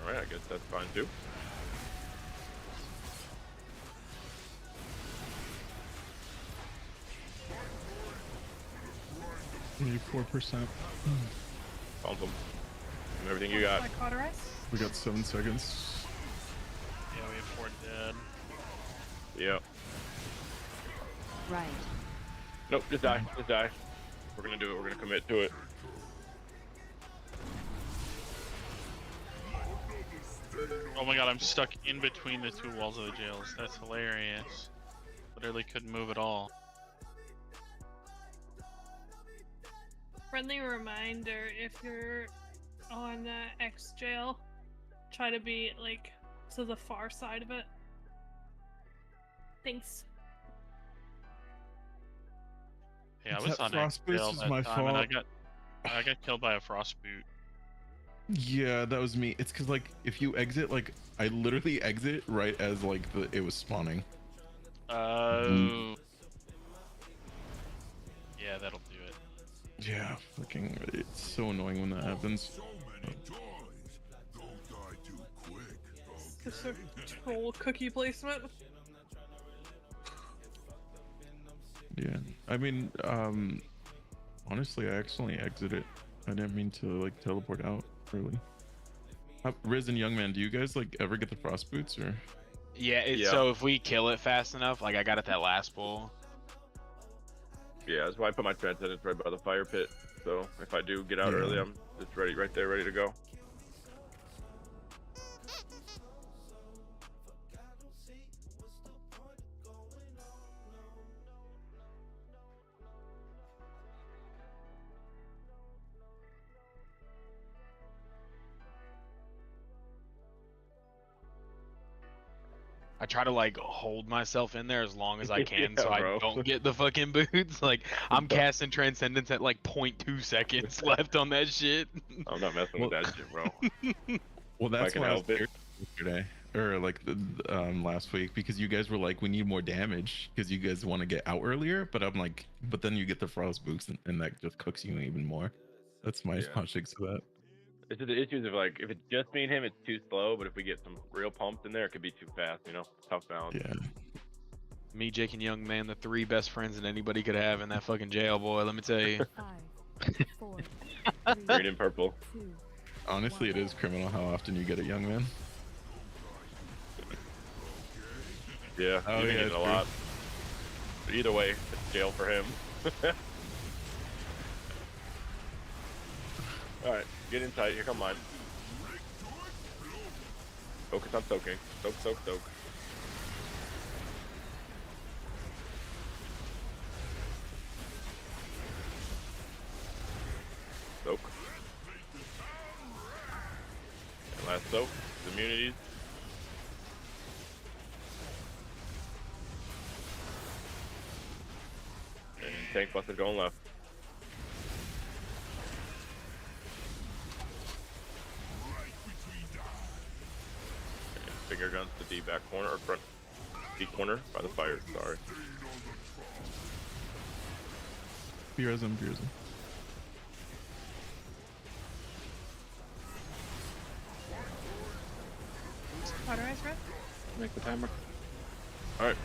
Alright, I guess that's fine too. Maybe 4%. Pump them. Everything you got. I cauterize. We got 7 seconds. Yeah, we have 4 dead. Yep. Right. Nope, just die. Just die. We're gonna do it. We're gonna commit to it. Oh my god, I'm stuck in between the 2 walls of the jails. That's hilarious. Literally couldn't move at all. Friendly reminder, if you're on X jail, try to be like to the far side of it. Thanks. Yeah, I was on X jail that time, and I got killed by a frost boot. Yeah, that was me. It's because like if you exit, like I literally exit right as like it was spawning. Oh. Yeah, that'll do it. Yeah, fucking, it's so annoying when that happens. Just a troll cookie placement. Yeah, I mean, honestly, I accidentally exited. I didn't mean to like teleport out early. Riz and Young Man, do you guys like ever get the frost boots or? Yeah, Yeah. So if we kill it fast enough, like I got it that last pull. Yeah, that's why I put my transcendence right by the fire pit. So if I do get out Yeah. early, I'm just ready, right there, ready to go. I try to like hold myself in there as long as I can Yeah, so I bro. don't get the fucking boots. Like I'm casting Transcendence at like 0.2 seconds left on that shit. I'm not messing with that shit, bro. Well, I that's can why I was help it. scared yesterday, or like the last week, because you guys were like, we need more damage because you guys want to get out earlier. But I'm like, but then you get the frost boots, and that just cooks you even more. That's my logic to that. It's the issues of like if it's just me and him, it's too slow. But if we get some real pumps in there, it could be too fast. You know, tough balance. Yeah. Me, Jake, and Young Man, the 3 best friends that anybody could have in that fucking jail, boy. Let me tell you. 5, 4, 3, Green and purple. 2. Honestly, it is criminal how often you get it, young man. Yeah, Oh, you've been yeah, getting a true. lot. But either way, it's jail for him. Alright, get in tight. Here come mine. Focus on soaking. Soak, soak, soak. Soak. And last soak is immunities. And tank buster going left. And finger guns to D back corner or front D corner by the fire. Sorry. Beerism. Cauterize red? Make the timer. Alright.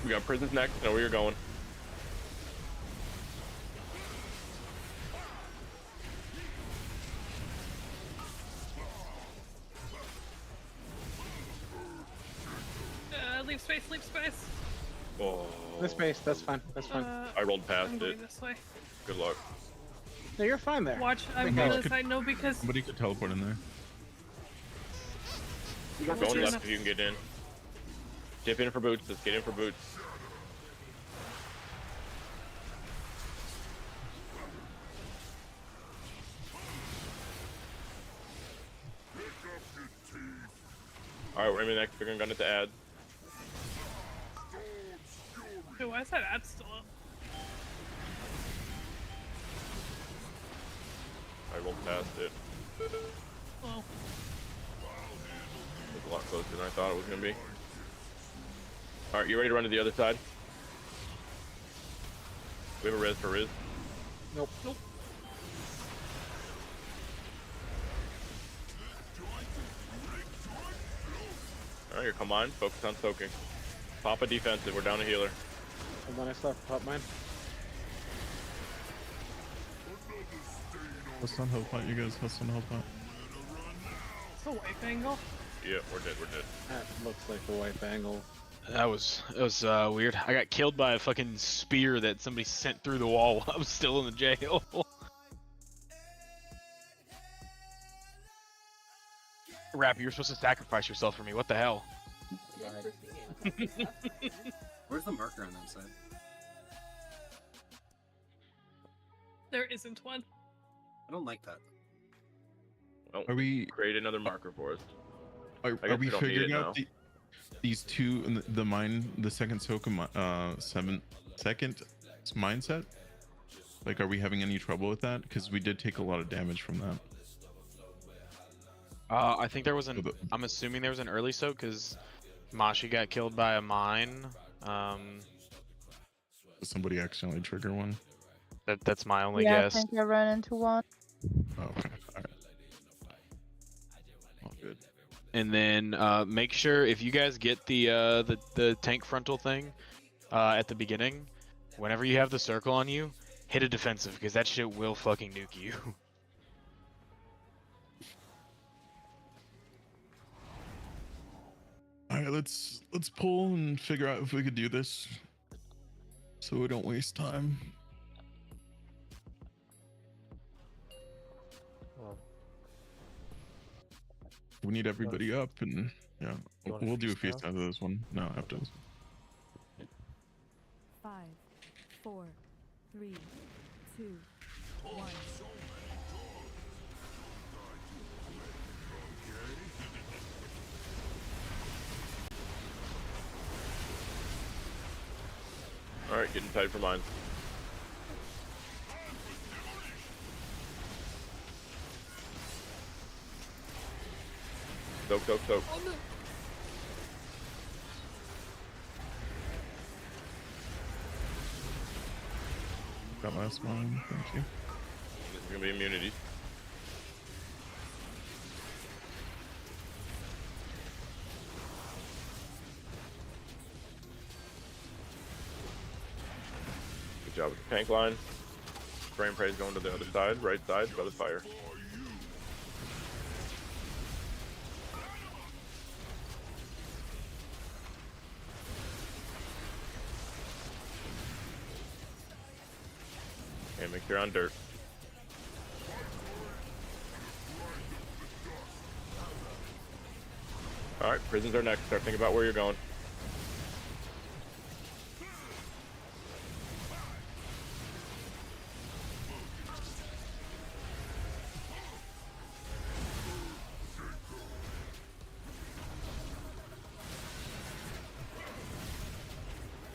We got prisons next. Know where you're going. Leave space, leave space. Oh. This space, that's fine. That's fine. I rolled past I'm going it. this way. Good luck. No, you're fine there. Watch, I'm Okay. going this side. No, because Somebody could teleport in there. You're going left if you can get in. Dip in for boots. Let's get in for boots. Alright, we're aiming next. Finger gun at the ad. Wait, why is that ad still up? I rolled past it. Oh. It was a lot closer than I thought it was going to be. Alright, you ready to run to the other side? We have a res for Riz. Nope. Alright, here, come on. Focus on soaking. Pop a defensive. We're down a healer. Hold on, I still have to pop mine. Hustle on health point, you guys. Hustle on health point. It's a wipe angle. Yeah, we're dead. We're dead. That looks like a wipe angle. That was weird. I got killed by a fucking spear that somebody sent through the wall while I was still in the jail. Rap, you were supposed to sacrifice yourself for me. What the hell? Where's the marker on that side? There isn't one. I don't like that. Well, Are we create another marker for us? Are guess we we don't need figuring it out these two, the mine, the second soak, second mindset? Like, are we having any trouble with that? Because we did take a lot of damage from that. I think there was an. I'm assuming there was an early soak because Mashi got killed by a mine. Did somebody accidentally trigger one? That's my only Yeah, guess. I think I ran into one. Oh, okay. All right. All good. And then make sure if you guys get the tank frontal thing at the beginning, whenever you have the circle on you, hit a defensive because that shit will fucking nuke you. All right, let's pull and figure out if we could do this, so we don't waste time. We need everybody up, and yeah, we'll do a feast after this one. No, after this. 5, 4, 3, 2, 1. tight for mine. Soak, soak, soak. Got last one. Thank you. This is gonna be immunity. Good job with the tank line. Frame praise going to the other side, right side, by the fire. And make sure you're on dirt. Alright, prisons are next. Start thinking about where you're going.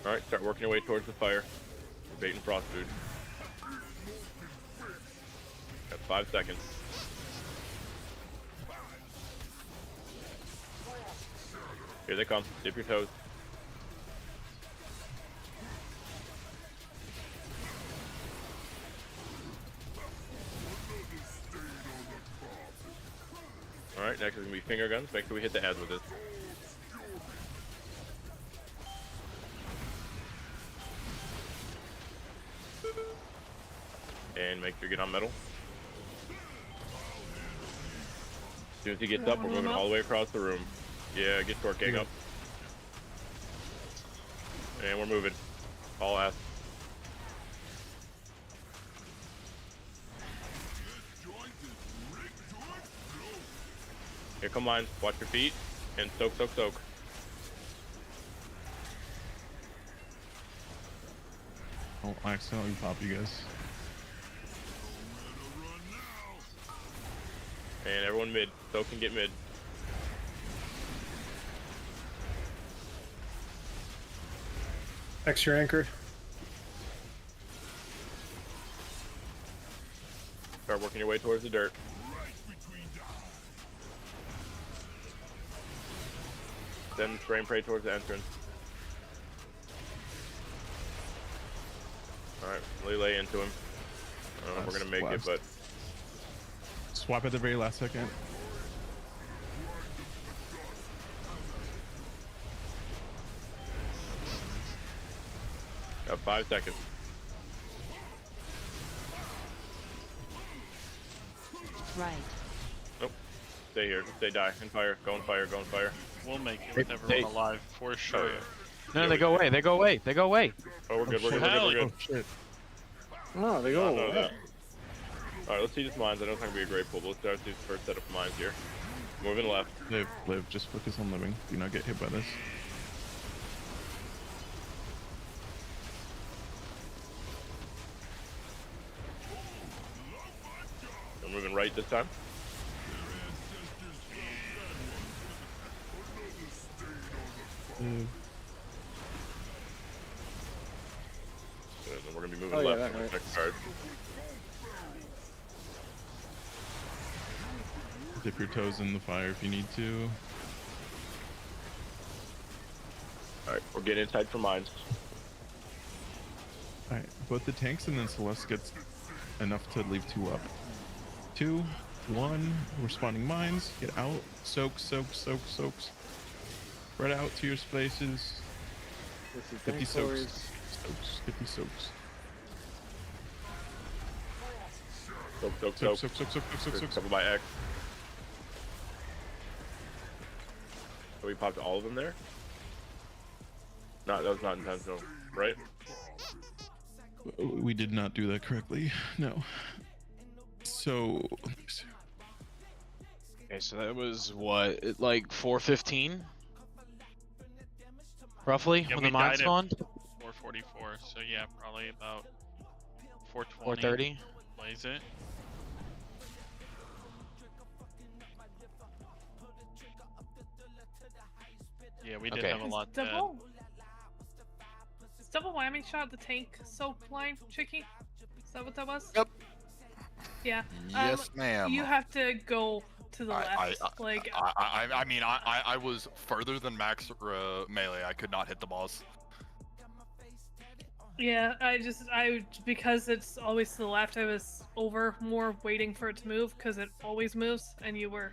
Alright, start working your way towards the fire. Bait and frost food. Got 5 seconds. Here they come. Dip your toes. Alright, next is gonna be finger guns. Make sure we hit the head with it. And make sure you get on metal. As soon as he gets up, we're moving all the way across the room. Yeah, get Torque Gang up. And we're moving. All ass. Here come lines. Watch your feet. And soak, soak, soak. I'll accidentally pop you guys. And everyone mid. Soak and get mid. Extra anchor. Start working your way towards the dirt. Then spray and pray towards the entrance. Alright, lay into him. I don't know if we're gonna make it, but Swap at the very last second. got 5 seconds. Right. Nope. Stay here. Stay die. And fire. Go and fire. Go and fire. We'll make it with everyone alive for sure. Oh, yeah. No, they go away. They go away. They go away. Oh, we're good. We're good. We're good. We're good. Oh, shit. No, they go away. Alright, let's see this mines. I know it's not gonna be a great pool, but let's start this first set of mines here. Moving left. Live. Just focus on living. Do not get hit by this. We're moving right this time. Live. Good, then we're gonna be moving left for the next card. Dip your toes in the fire if you need to. Alright, we're getting inside for mines. Alright, both the tanks and then Celeste gets enough to leave 2 up. 2, 1, we're spawning mines. Get out. Soak, soak, soak, soaks. Spread out to your spaces. Get these soaks. Get these soaks. Soak, soak, Soak, soak. soak, soak, soak, soak, soak. Cover by X. So we popped all of them there? No, that was not intentional, right? We did not do that correctly. No. So, let me see. Okay, so that was what, like 4:15, roughly, Yeah, when we the mine died at spawned. 4:44. So yeah, probably about 4:20. 4:30. Blaze it. Yeah, we did Okay. have a lot dead. double whammy shot the tank soap line, Chicky? Is that what that was? Yep. Yeah. Yes, ma'am. You have to go to the left. I mean, I was further than max melee. I could not hit the boss. Yeah, because it's always to the left, I was over more waiting for it to move, because it always moves, and you were...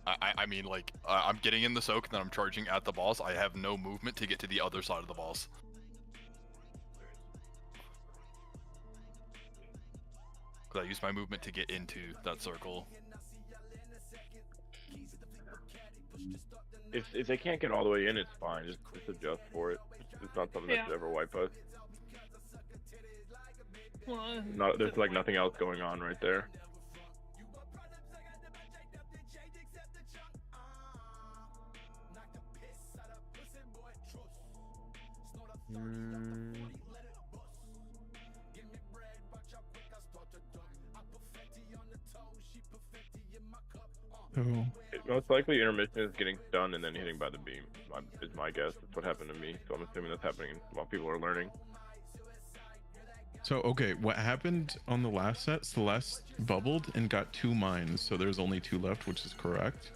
I mean, like, I'm getting in the soak, and then I'm charging at the boss. I have no movement to get to the other side of the boss. Because I used my movement to get into that circle. If they can't get all the way in, it's fine. Just adjust for it. It's not something that should ever wipe us. Well, There's like nothing else going on right there. Oh. Most likely intermission is getting stunned and then hitting by the beam. Is my guess. That's what happened to me. So I'm assuming that's happening while people are learning. So, okay, what happened on the last set? Celeste bubbled and got 2 mines, so there's only 2 left, which is correct.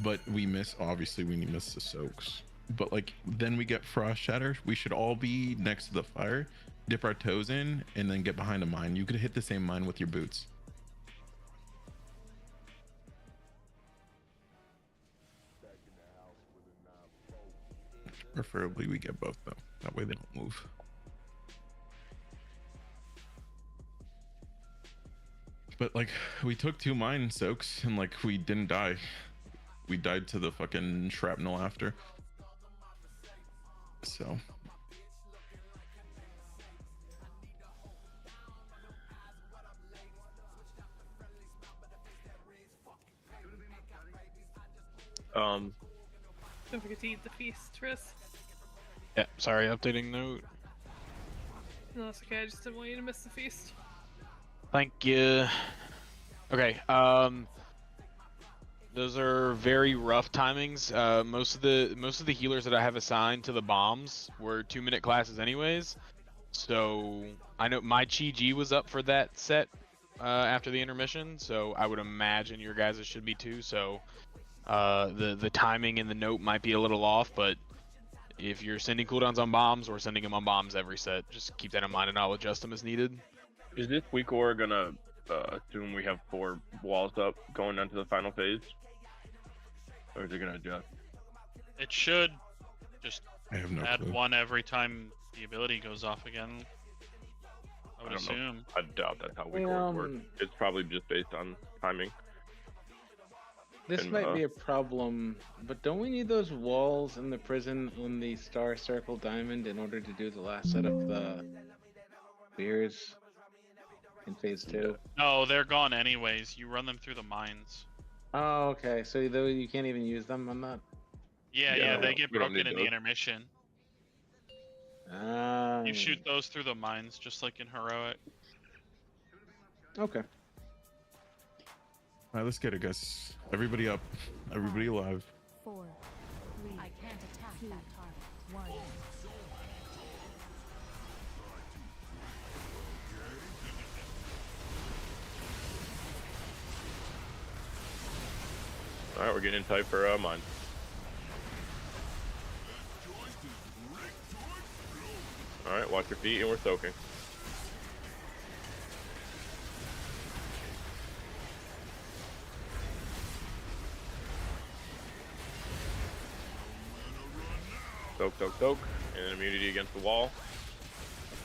But we obviously we missed the soaks. But like, then we get Frost Shatter. We should all be next to the fire, dip our toes in, and then get behind a mine. You could hit the same mine with your boots. Preferably we get both though. That way they don't move. But like, we took 2 mine soaks and like we didn't die. We died to the fucking shrapnel after. So. Don't forget to eat the feast, Riss. Yeah, sorry, updating note. No, that's okay. I just didn't want you to miss the feast. Thank you. Okay, those are very rough timings. Most of the healers that I have assigned to the bombs were 2-minute classes anyways. So I know my Chi-G was up for that set after the intermission, so I would imagine your guys' should be too. So the timing in the note might be a little off, but if you're sending cooldowns on bombs, we're sending them on bombs every set. Just keep that in mind and I'll adjust them as needed. Is this week or gonna assume we have 4 walls up going down to the final phase? Or is it gonna adjust? It should just I have no add clue. 1 every time the ability goes off again. I would assume. I doubt that's how week orgs work. It's probably just based on timing. This might be a problem, but don't we need those walls in the prison on the star circle diamond in order to do the last set of the beers in phase 2? No, they're gone anyways. You run them through the mines. Oh, okay. So though you can't even use them on that? Yeah, they get we don't broken need in the those. intermission. You shoot those through the mines, just like in Heroic. Okay. Alright, let's get it, guys. Everybody up. Everybody alive. 4, 3, I can't attack 2, that target. 1. Alright, we're getting in tight for mine. Alright, watch your feet and we're soaking. Soak, and immunity against the wall.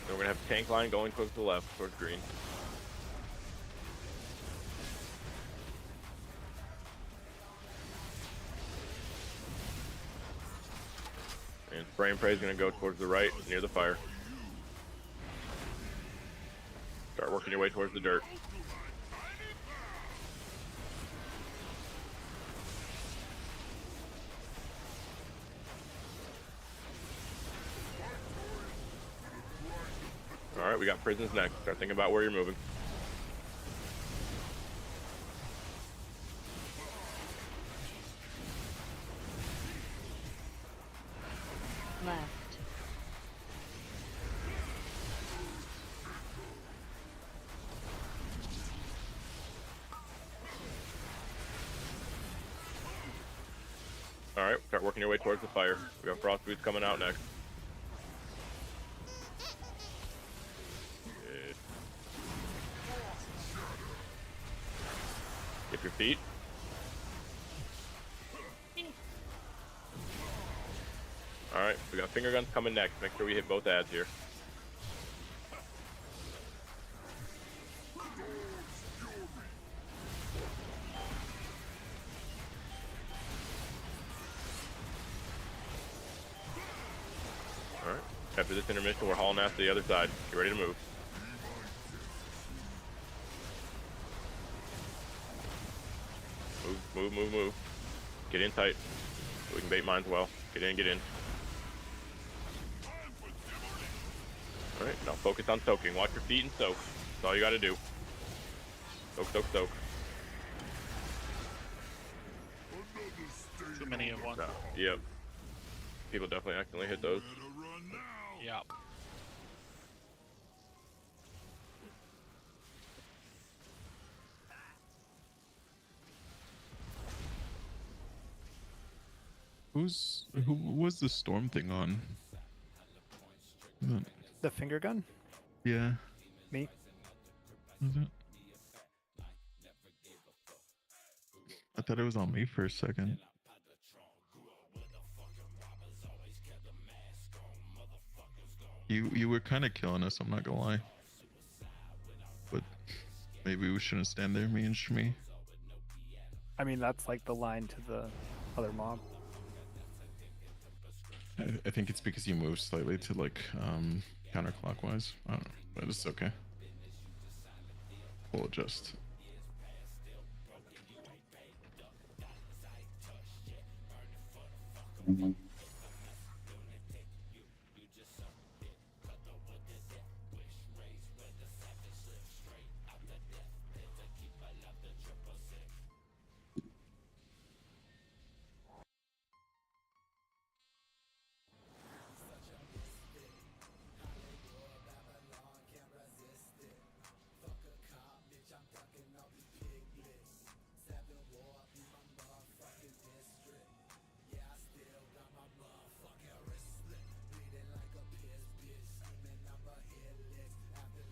Then we're gonna have a tank line going towards the left, towards green. And spray and pray is gonna go towards the right, near the fire. Start working your way towards the dirt. Alright, we got prisons next. Start thinking about where you're moving. Left. Alright, start working your way towards the fire. We got frost boots coming out next. Good. Get your feet. Alright, we got finger guns coming next. Make sure we hit both ads here. Alright, after this intermission, we're hauling ass to the other side. Get ready to move. Move. Get in tight. So we can bait mines well. Get in. Alright, now focus on soaking. Watch your feet and soak. That's all you gotta do. Soak. Too many of one. No, yep. People definitely accidentally hit those. Yeah. Who was the storm thing on? The finger gun? Yeah. Me. Was it? I thought it was on me for a second. You were kind of killing us, I'm not gonna lie. But maybe we shouldn't stand there, me and Shmi. I mean, that's like the line to the other mob. I think it's because you moved slightly to like counterclockwise. I don't know, but it's okay. We'll adjust.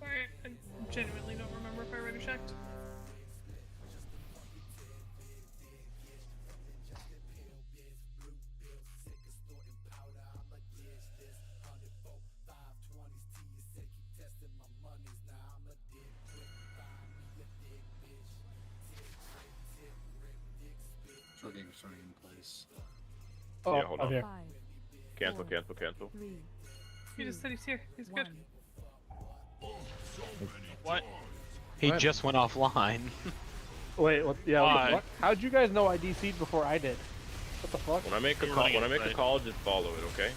Sorry, I genuinely don't remember if I already checked. Starting in place. Oh, yeah, hold on. here. Cancel. He just said he's here. He's good. What? He just went offline. Wait, what? Yeah, Why? what? How'd you guys know I DC'd before I did? What the fuck? When I make a You're call, running when I make a inside. call, just follow it, okay?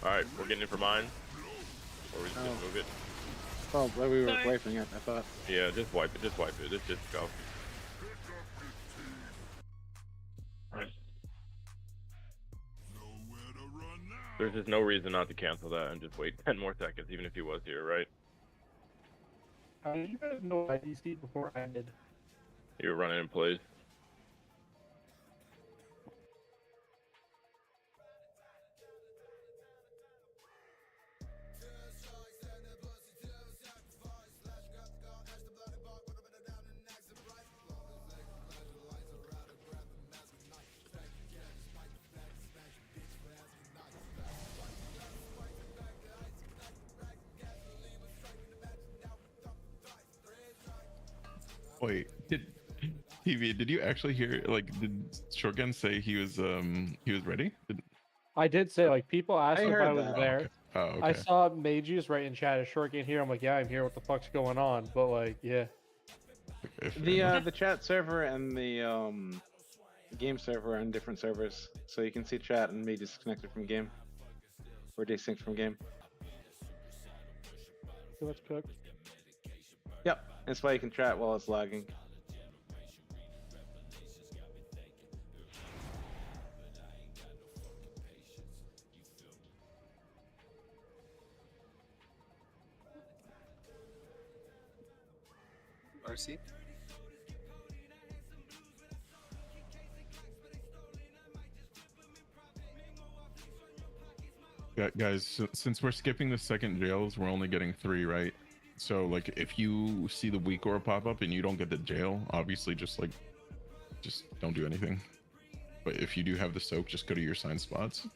All right, we're getting in for mine. Or we just move it. Oh, well, we were Sorry. wiping it, I thought. Yeah, just wipe it. Just go. There's just no reason not to cancel that and just wait 10 more seconds, even if he was here, right? How did you guys know I DC'd before I did? You were running in plays. Wait, did TV? Did you actually hear? Like, did Shotgun say he was ready? I did say, like, people asked I if heard I was that. there. Oh, okay. I saw Mages right in chat. Short game here. I'm like, yeah, I'm here. What the fuck's going on? But like, yeah. Okay, The chat server and the game server are on different servers, so you can see chat and me disconnected from game, or desynced from game. So let's cook. Yep, that's why you can chat while it's lagging. RC? Guys, since we're skipping the second jails, we're only getting 3, right? So like, if you see the weak aura pop up and you don't get the jail, obviously just don't do anything. But if you do have the soak, just go to your assigned spots.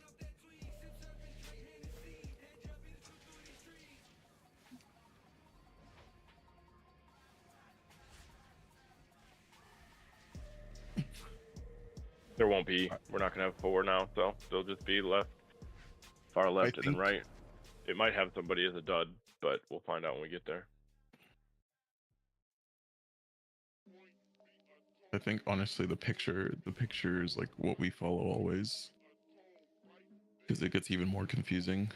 There won't be. We're not gonna have 4 now, so they'll just be left, far left, and then right. It might have somebody as a dud, but we'll find out when we get there. I think honestly, the picture is like what we follow always, because it gets even more confusing.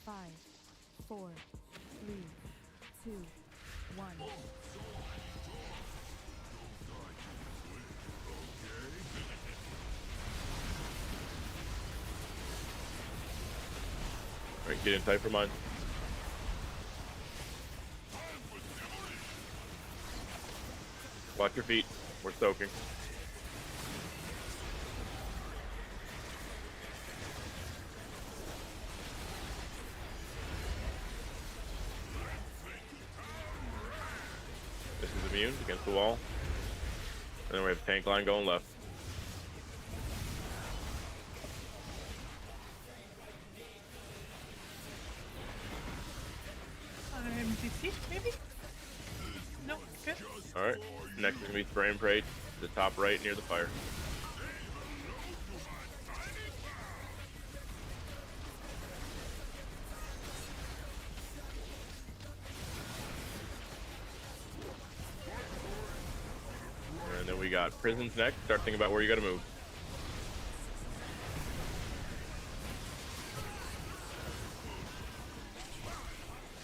Five, 4, 3, 2, 1. Alright, get in tight for mine. Watch your feet. We're soaking. This is immune against the wall. And then we have a tank line going left. I'm DC, maybe? No, good. Alright, next is going to be spray and pray, the top right near the fire. And then we got prisons next. Start thinking about where you got to move.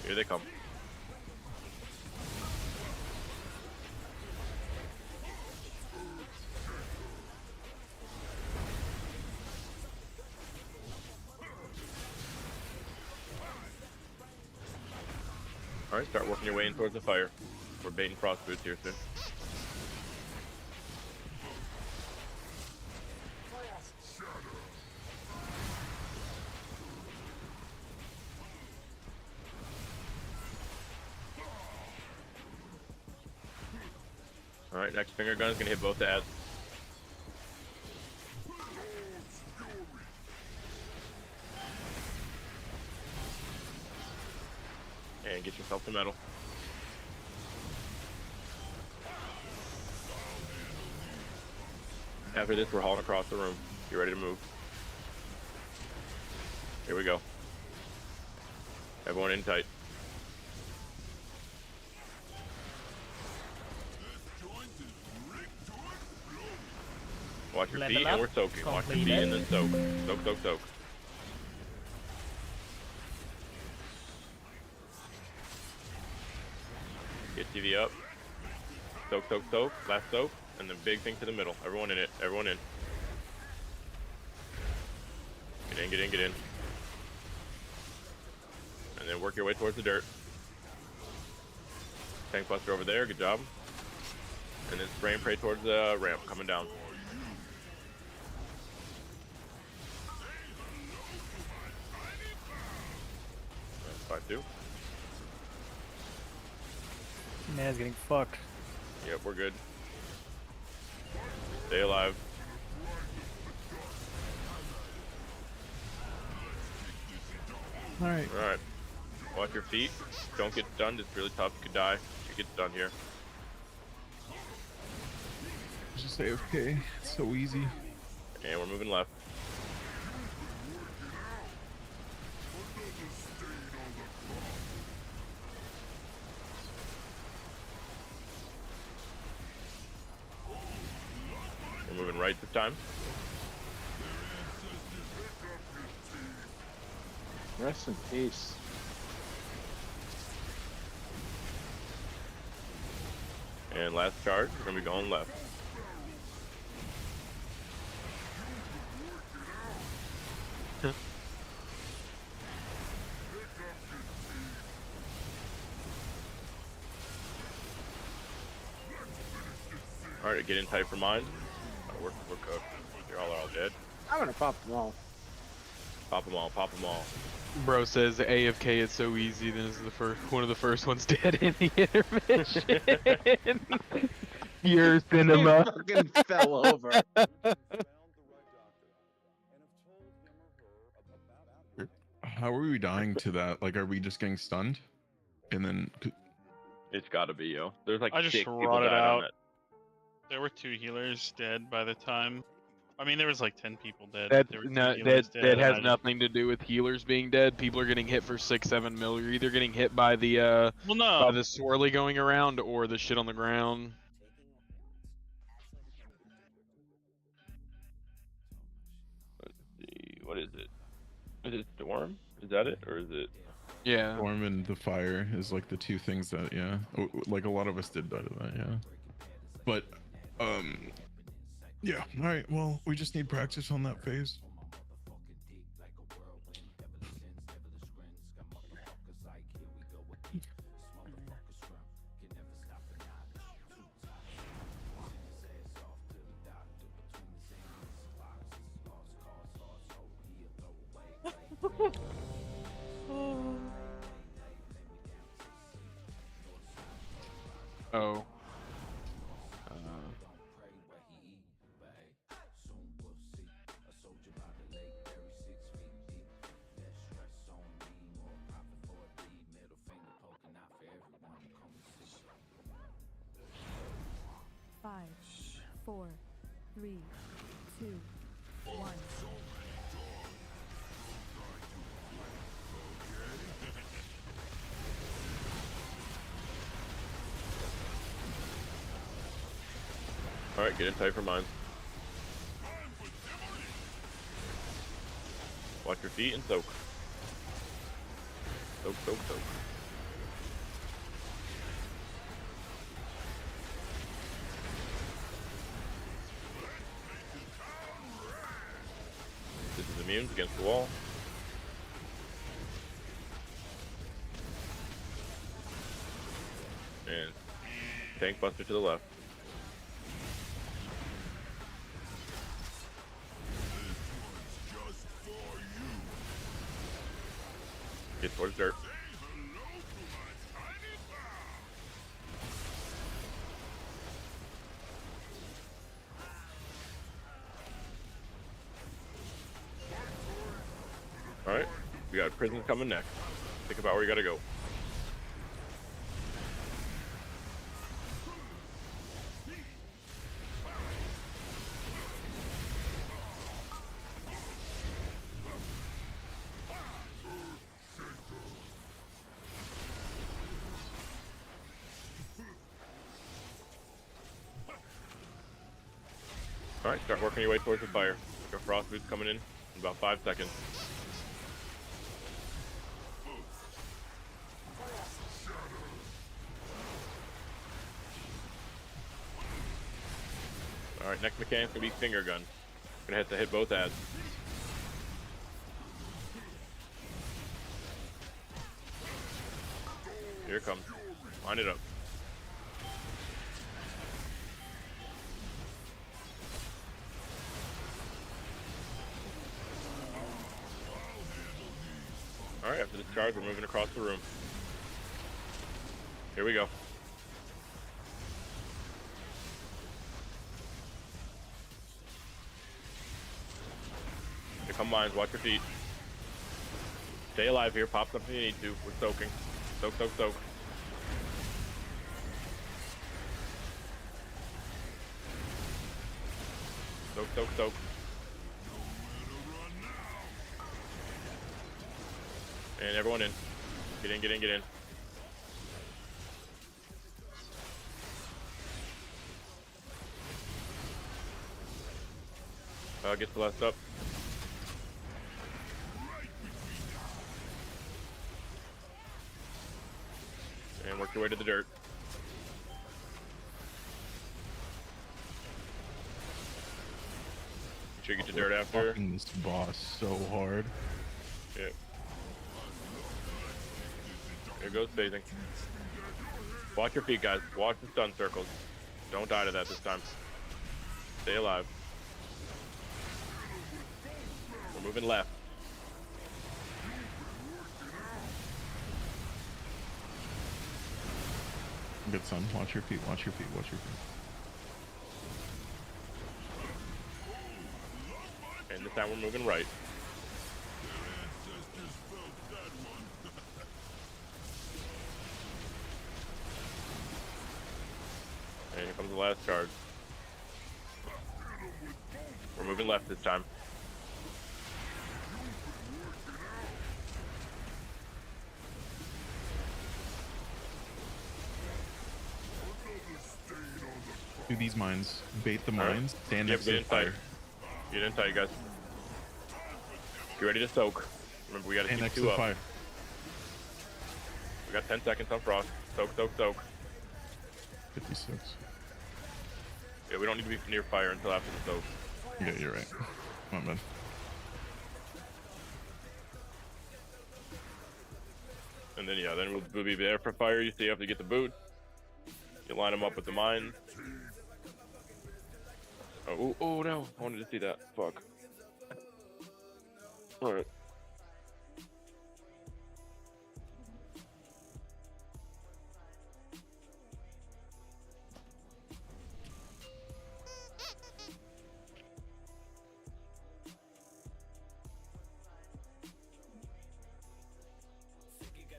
Here they come. Alright, start working your way in towards the fire. We're baiting frost boots here soon. Alright, next finger gun is going to hit both the ads. And get yourself to metal. After this, we're hauling across the room. Get ready to move. Here we go. Everyone in tight. Watch your feet and we're soaking. Watch your feet and then soak. Soak, soak, soak. Get TV up. Soak, soak, soak. Last soak. And the big thing to the middle. Everyone in it. Everyone in. Get in, get in, get in. And then work your way towards the dirt. Tank buster over there. Good job. And then spray and pray towards the ramp coming down. That's 5-2. Man's getting fucked. Yep, we're good. Stay alive. Alright. Alright. Watch your feet. Don't get stunned. It's really tough. You could die. You get stunned here. Just AFK. It's so easy. And we're moving left. We're moving right this time. Rest in peace. And last charge, we're gonna be going left. Alright, get in tight for mine. We're cooked. They're all dead. I'm gonna pop them all. Pop them all, pop them all. Bro says AFK is so easy, then is the one of the first ones dead in the intermission. Your cinema. He fucking fell over. How are we dying to that? Like, are we just getting stunned? And then It's gotta be, yo. There's like I just 6 people rotted died on out. that. There were 2 healers dead by the time. I mean, there was like 10 people dead. That but there were 2 no, healers that dead, and has I just- nothing to do with healers being dead. People are getting hit for 6-7 mil. You're either getting hit by the Well, no. by the swirly going around or the shit on the ground. Let's see, what is it? Is it Storm? Is that it, or is it? Yeah. Storm and the fire is like the 2 things that, yeah. Like a lot of us did die to that, yeah. But, yeah. All right. Well, we just need practice on that phase. Oh. Five, 4, 3, 2, 1. Alright, get in tight for mine. Watch your feet and soak. Soak, soak, soak. This is immune against the wall. And tank buster to the left. Get towards dirt. Alright, we got prison coming next. Think about where you gotta go. Alright, start working your way towards the fire. Your frost boots coming in about 5 seconds. Alright, next mechanic's gonna be finger gun. Gonna have to hit both ads. Here it comes. Line it up. Alright, after this charge, we're moving across the room. Here we go. Here come lines, watch your feet. Stay alive here, pop something you need to. We're soaking. Soak, soak, soak. Soak, soak, soak. And everyone in. Get in, get in, get in. Get the last up. And work your way to the dirt. sure you get your dirt after. Fucking this boss so hard. Yeah. Here goes phasing. Watch your feet, guys. Watch the stun circles. Don't die to that this time. Stay alive. We're moving left. Good son. Watch your feet. Watch your feet. Watch your feet. And this time we're moving right. And here comes the last charge. We're moving left this time. Do these mines. Bait the mines. Stand Yep, next to get the inside. fire. Get inside, you guys. Get ready to soak. Remember, we gotta Stand keep next to two the up. fire. We got 10 seconds on frost. Soak, soak, soak. 56. Yeah, we don't need to be near fire until after the soak. Yeah, you're right. Come on, man. And then, yeah, then we'll be there for fire. You see, you have to get the boot. You line them up with the mine. Oh no, I wanted to see that. Fuck. Alright.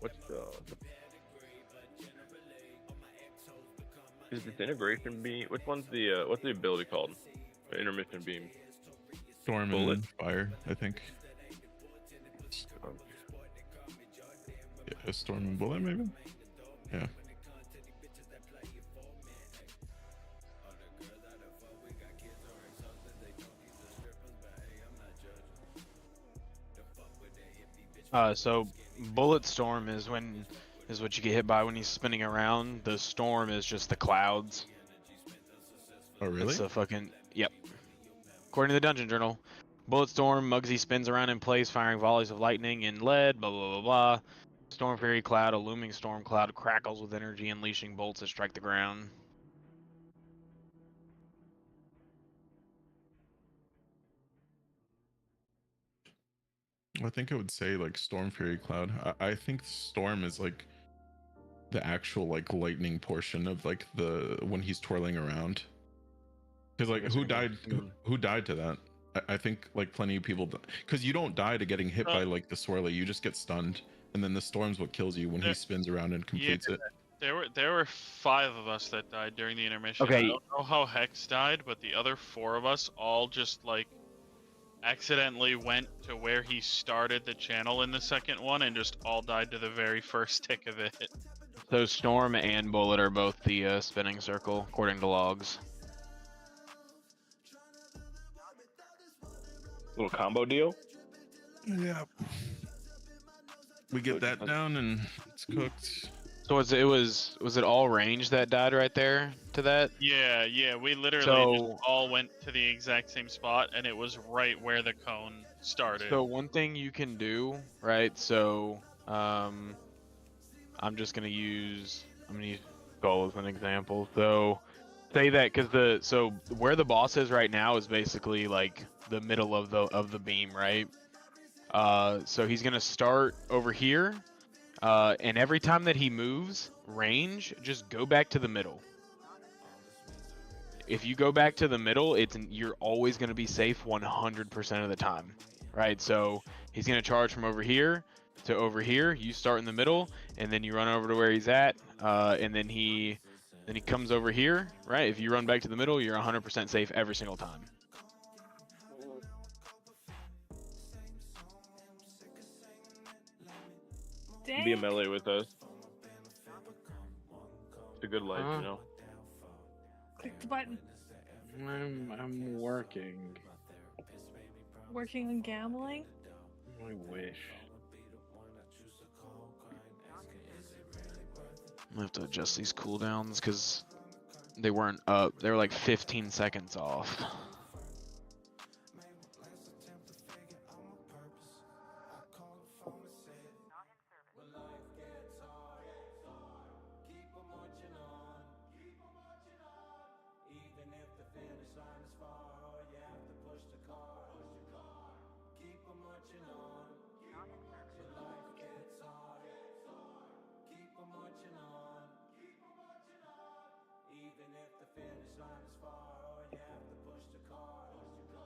What's is disintegration beam? Which one's the what's the ability called? The intermission beam. Storm Bullet. and fire, I think. Yeah, a storm and bullet, maybe? Yeah. So bullet storm is what you get hit by when he's spinning around. The storm is just the clouds. Oh really? It's a fucking yep. According to the dungeon journal, bullet storm, Mugzee spins around in place, firing volleys of lightning and lead. Blah blah blah blah. Storm Fury Cloud, a looming storm cloud, crackles with energy, unleashing bolts that strike the ground. I think I would say like Storm Fury Cloud. I think Storm is like the actual like lightning portion of like the when he's twirling around. Because like who died to that? I think like plenty of people because you don't die to getting hit by like the swirly, you just get stunned, and then the storm's what kills you when he spins around and completes it. There were 5 of us that died during the intermission. Okay. I don't know how Hex died, but the other 4 of us all just like accidentally went to where he started the channel in the second one and just all died to the very first tick of it. So storm and bullet are both the spinning circle, according to logs. Little combo deal. Yeah. We get that down and it's cooked. So was it all range that died right there to that? Yeah, we literally just all went to the exact same spot, and it was right where the cone started. So one thing you can do, right? So I'm gonna use Skull as an example. So say that because so where the boss is right now is basically like the middle of the beam, right? So he's gonna start over here. And every time that he moves range, just go back to the middle. If you go back to the middle, you're always going to be safe 100% of the time, right? So he's going to charge from over here to over here. You start in the middle, and then you run over to where he's at, and then he comes over here, right? If you run back to the middle, you're 100% safe every single time. Dang. Be a melee with us. It's a good life, you know. Click the button. I'm working. Working on gambling? I wish. I have to adjust these cooldowns because they weren't up. They were like 15 seconds off.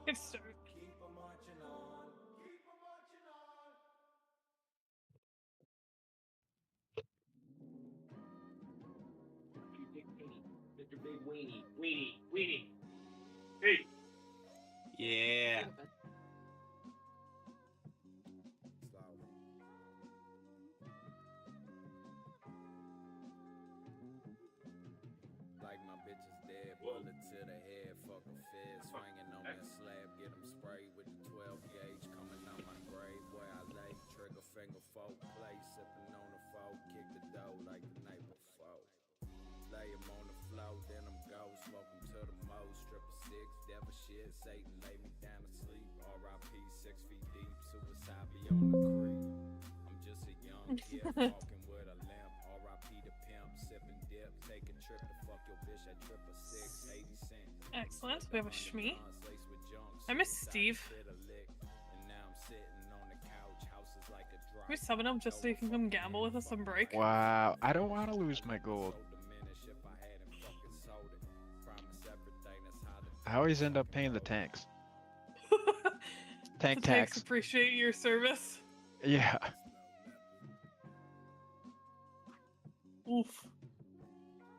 Good start. Mr. Big Weenie. Weenie. Hey. Yeah. Like my bitches dead, bullet to the head, fuck a fed, swinging on that slab, get them sprayed with the 12 gauge, coming on my grave, boy I lay, trigger finger folk, play, sipping on the folk, kick the dough like the night before. Lay him on the floor, then I'm go, smoke him to the most, strip a six, devil shit, Satan lay me down to sleep, R.I.P. 6 feet deep, suicide be on the creek. I'm just a young kid, walking with a limp, R.I.P. the pimp, sipping dip, take a trip to fuck your bitch, I trip a 6, 80 cents. Excellent. We have a Shmi. I miss Steve. Can we summon him just so you can come gamble with us on break? Wow, I don't want to lose my gold. I always end up paying the tanks. Tank The tanks tax. appreciate your service. Yeah. Oof.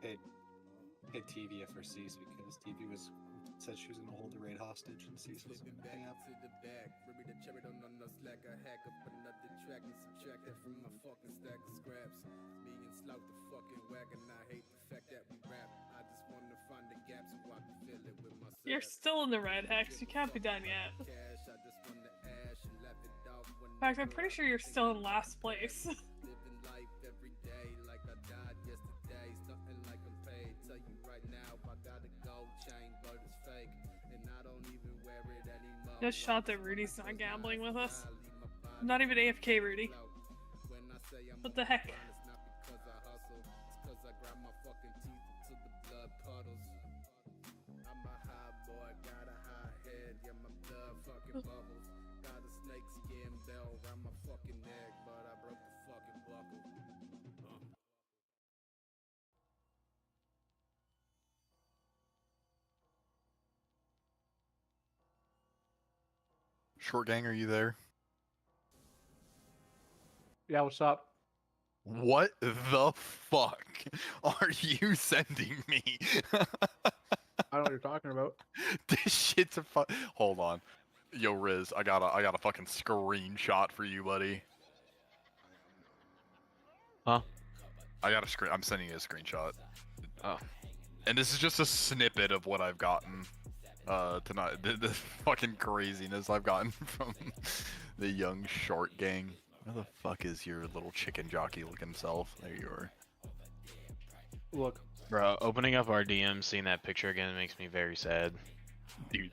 Hey TV for Cease because TV said she was gonna hold the raid hostage and Cease was gonna hang up. You're still in the red, Hex. You can't be done yet. In fact, I'm pretty sure you're still in last place. Just shot that Rudy's not gambling with us. Not even AFK Rudy. What the heck? Short gang, are you there? Yeah, what's up? What the fuck are you sending me? I don't know what you're talking about. This shit's a Hold on. Yo, Riz, I got a fucking screenshot for you, buddy. Huh? I got a screen. I'm sending you a screenshot. Oh. And this is just a snippet of what I've gotten tonight. The fucking craziness I've gotten from the young short gang. Where the fuck is your little chicken jockey looking self? There you are. Look. Bro, opening up our DM, seeing that picture again makes me very sad. Dude,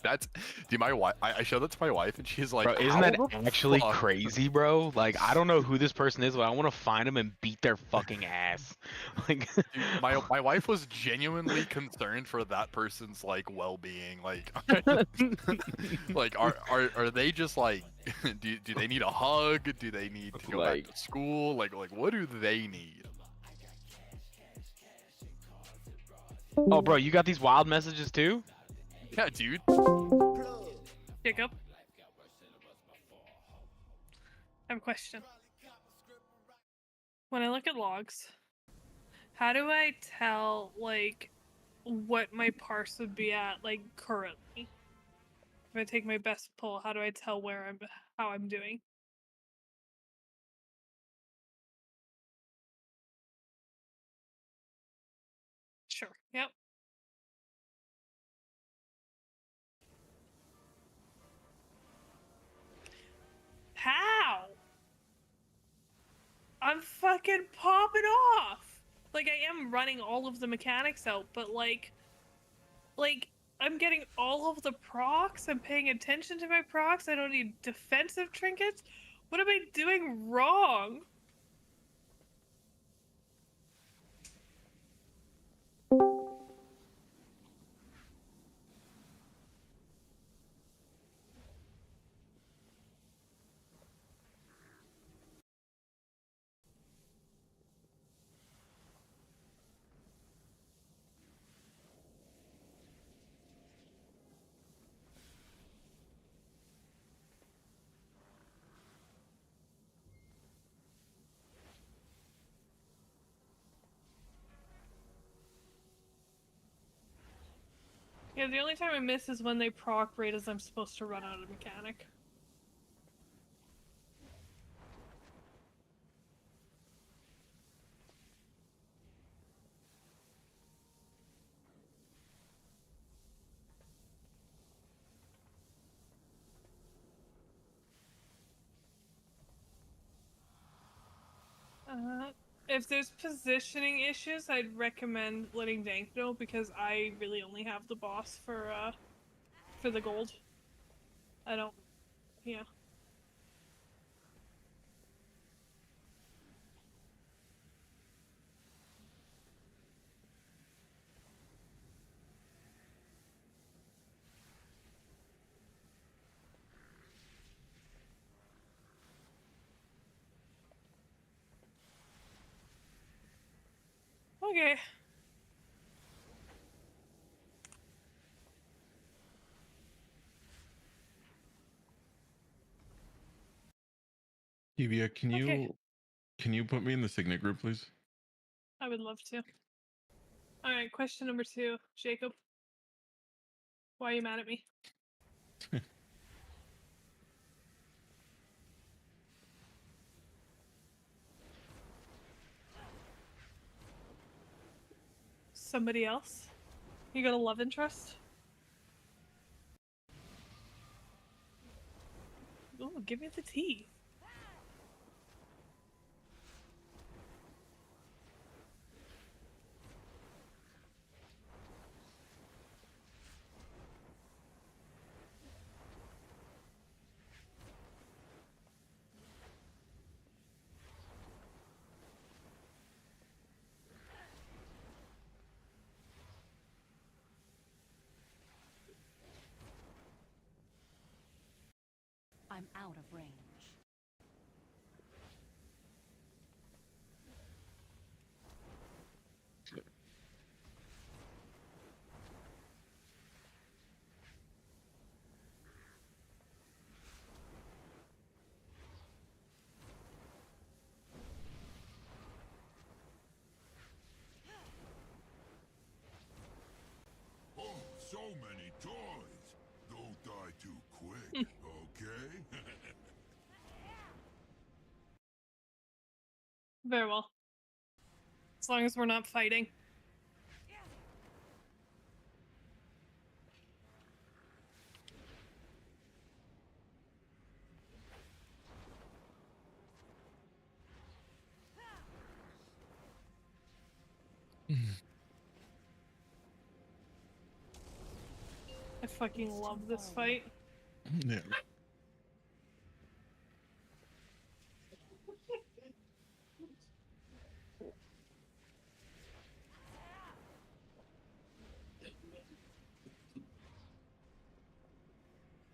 my wife. I showed that to my wife, and she's like, Bro, isn't "How that the actually fuck?" crazy, bro? Like, I don't know who this person is, but I want to find them and beat their fucking ass. Like, Dude, my wife was genuinely concerned for that person's like well-being. Like, like are they just like, do they need a hug? Do they need to go back to school? Like what do they need? oh, bro, you got these wild messages too? Yeah, dude. Jacob. I have a question. When I look at logs, how do I tell, like, what my parse would be at, like, currently? If I take my best pull, how do I tell how I'm doing? Sure, yep. How? I'm fucking popping off! Like, I am running all of the mechanics out, but like, I'm getting all of the procs, I'm paying attention to my procs, I don't need defensive trinkets? What am I doing wrong? Yeah, the only time I miss is when they proc right as I'm supposed to run out of mechanic. If there's positioning issues, I'd recommend letting Dank know because I really only have the boss for the gold. I don't. Yeah. Okay. Evia, can Okay. you put me in the Signet group, please? I would love to. Alright, question number 2. Jacob. Why are you mad at me? Somebody else? You got a love interest? Ooh, give me the tea. I'm out of range. Oh, so many toys. Don't die too quick, okay? Very well. As long as we're not fighting. I fucking love this fight. Yeah.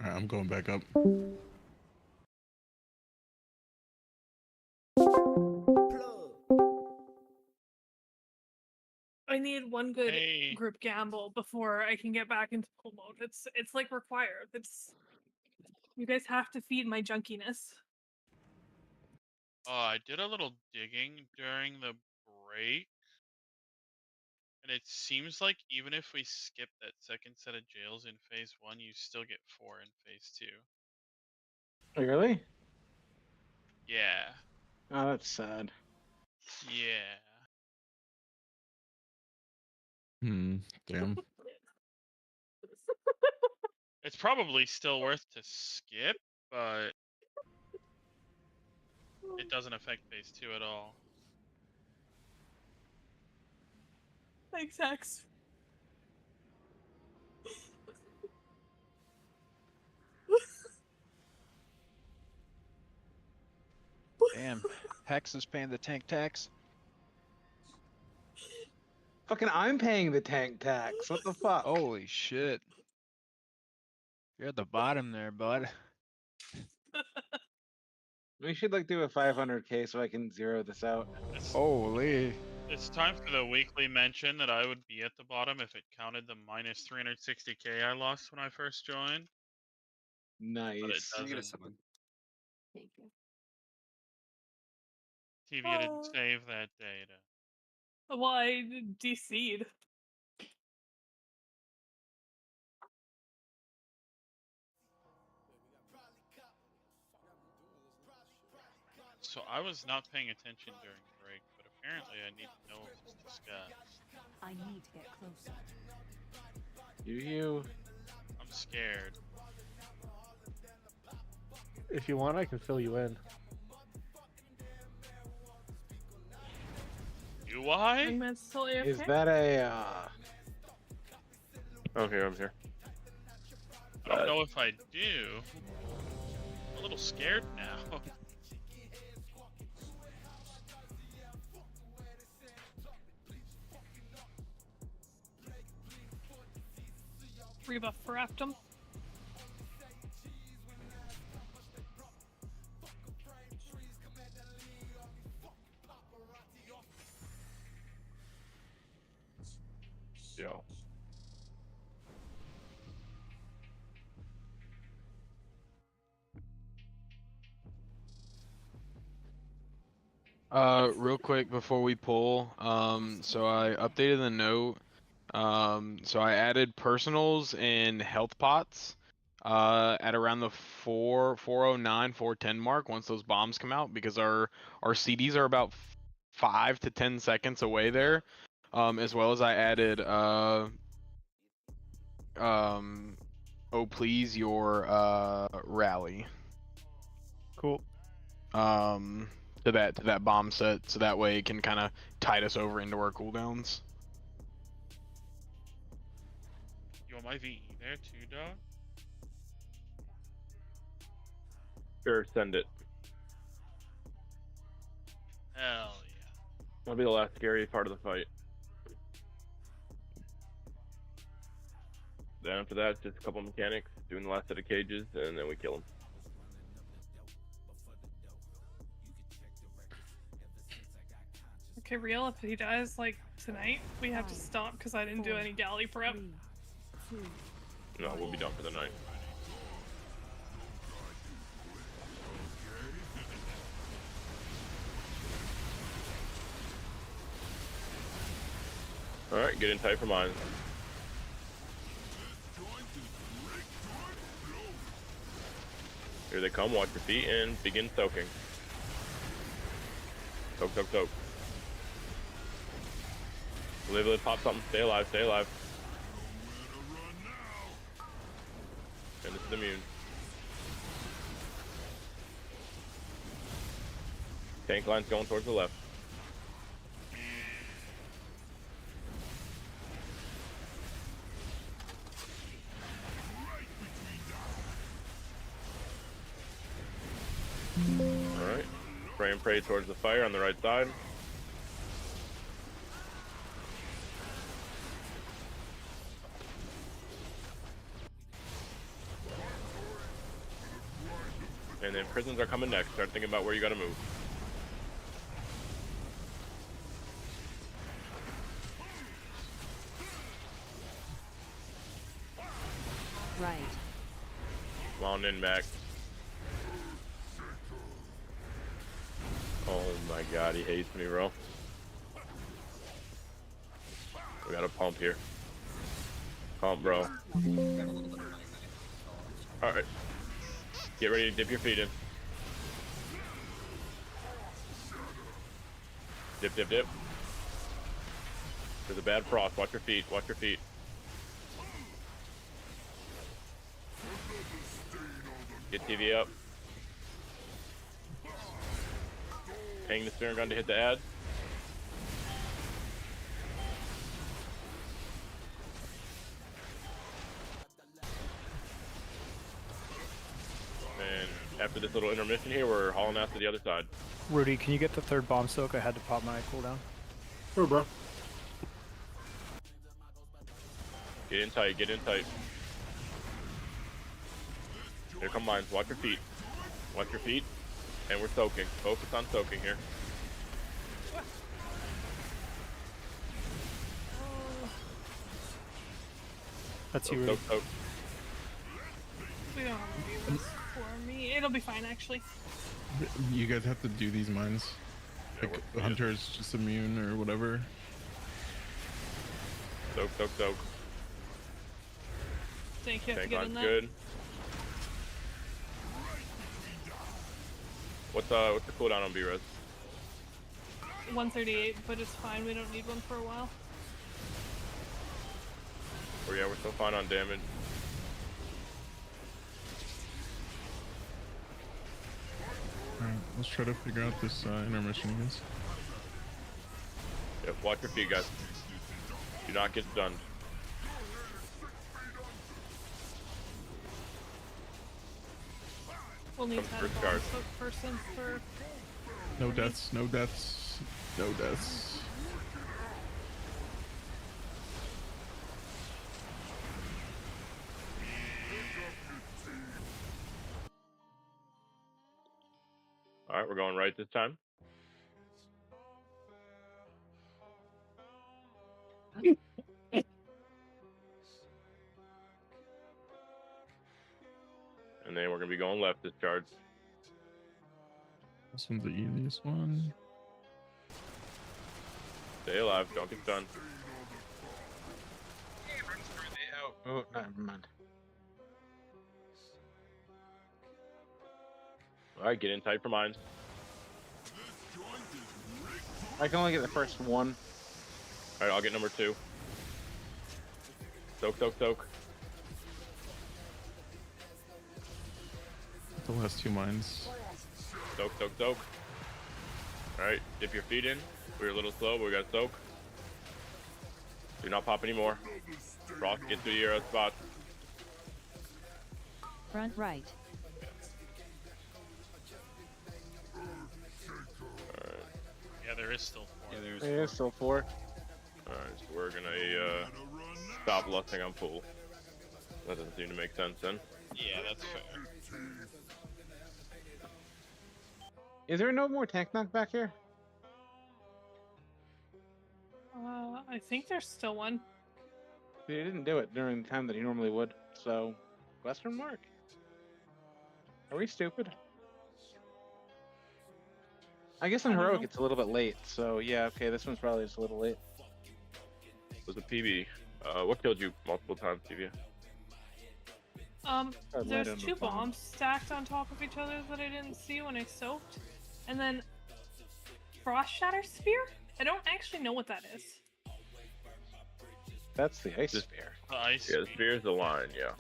All right, I'm going back up. I need one good Hey. group gamble before I can get back into full mode. It's like required. You guys have to feed my junkiness. I did a little digging during the break, and it seems like even if we skip that second set of jails in phase 1, you still get 4 in phase 2. Really? Yeah. Oh, that's sad. Yeah. Damn. It's probably still worth to skip, but it doesn't affect phase 2 at all. Thanks, Hex. Damn, Hex is paying the tank tax. Fucking, I'm paying the tank tax. What the fuck? Holy shit. You're at the bottom there, bud. We should like do a 500k so I can zero this out. Holy. It's time for the weekly mention that I would be at the bottom if it counted the minus 360k I lost when I first joined. But it Nice. doesn't. Thank you. TV didn't save that data. Well, I DC'd. So I was not paying attention during break, but apparently I need to know what was discussed. I need to get closer. You. I'm scared. If you want, I can fill you in. Do I? Is that a? I'm here. I don't know if I do. I'm a little scared now. Rebuff for Aptum. Yo. Real quick before we pull, so I updated the note. So I added personals and health pots, at around the 409, 410 mark once those bombs come out, because our CDs are about 5 to 10 seconds away there. As well as I added, oh please your rally. Cool. To that bomb set, so that way it can kind of tide us over into our cooldowns. You want my VE there too, dog? Sure, send it. Hell yeah. That'll be the last scary part of the fight. Then after that, it's just a couple mechanics doing the last set of cages, and then we kill them. Okay, real. If he dies like tonight, we have to stop because I didn't do any galley prep. No, we'll be done for the night. Alright, get in tight for mine. Here they come, watch your feet, and begin soaking. Soak. Live, pop something, stay alive. And this is immune. Tank line's going towards the left. Alright. Pray and pray towards the fire on the right side. And then prisons are coming next. Start thinking about where you gotta move. Right. Come on in, Mac. Oh my god, he hates me, bro. We got a pump here. Pump, bro. Alright. Get ready to dip your feet in. Dip. There's a bad frost. Watch your feet. Get TV up. Hang the spear gun to hit the ad. And after this little intermission here, we're hauling out to the other side. Rudy, can you get the third bomb soak? I had to pop my cooldown. Sure, bro. Get in tight. Here come mines. Watch your feet. And we're soaking. Focus on soaking here. That's you, Rudy. Soak. We don't have to do this for me. It'll be fine, actually. You guys have to do these mines. Like Hunter's just immune or whatever. Soak. Think you have to Tank get line's in that. good. What's the cooldown on B-Res? 138, but it's fine. We don't need one for a while. Oh yeah, we're still fine on damage. Alright, let's try to figure out this intermission again. Yep, watch your feet, guys. Do not get stunned. We'll need Come to first have guard. a person for. No deaths, no deaths, no deaths. Alright, we're going right this time. And then we're gonna be going left this charge. This one's the easiest one. Stay alive, don't get stunned. Oh, never mind. Alright, get in tight for mines. I can only get the first one. Alright, I'll get number 2. Soak, soak, soak. The last 2 mines. Soak, soak, soak. Alright, dip your feet in. We're a little slow, but we gotta soak. Do not pop anymore. Frost, get through your spot. Front right. Alright. Yeah, there is still 4. Yeah, there is still 4. Alright, so we're gonna stop lusting on pool. That doesn't seem to make sense then. Yeah, that's fair. Is there no more tank knock back here? I think there's still one. He didn't do it during the time that he normally would. So, question mark. Are we stupid? I guess in I don't heroic know. it's a little bit late. So yeah, okay, this one's probably just a little late. It was a PB. What killed you multiple times, TV? There's on the 2 bomb. bombs stacked on top of each other that I didn't see when I soaked. And then Frost Shatter Spear? I don't actually know what that is. That's the ice spear. The ice. Yeah, the spear's the line, yeah.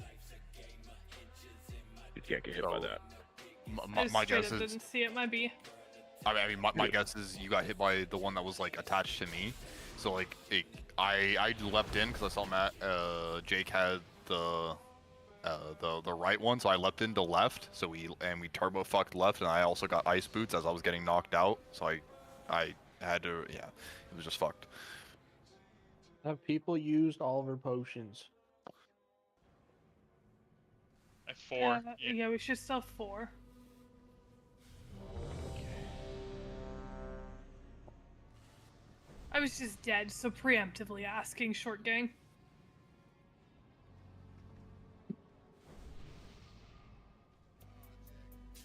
You can't get hit by that. I just My straight guess up is, didn't see it. Might be. I mean, my guess is you got hit by the one that was like attached to me. So like, I leapt in because I saw Matt, Jake had the right one, so I leapt into left. So we turbo fucked left, and I also got ice boots as I was getting knocked out. So I had to, yeah, it was just fucked. Have people used all of their potions? At 4. Yeah, we should still have 4. I was just dead, so preemptively asking, short gang.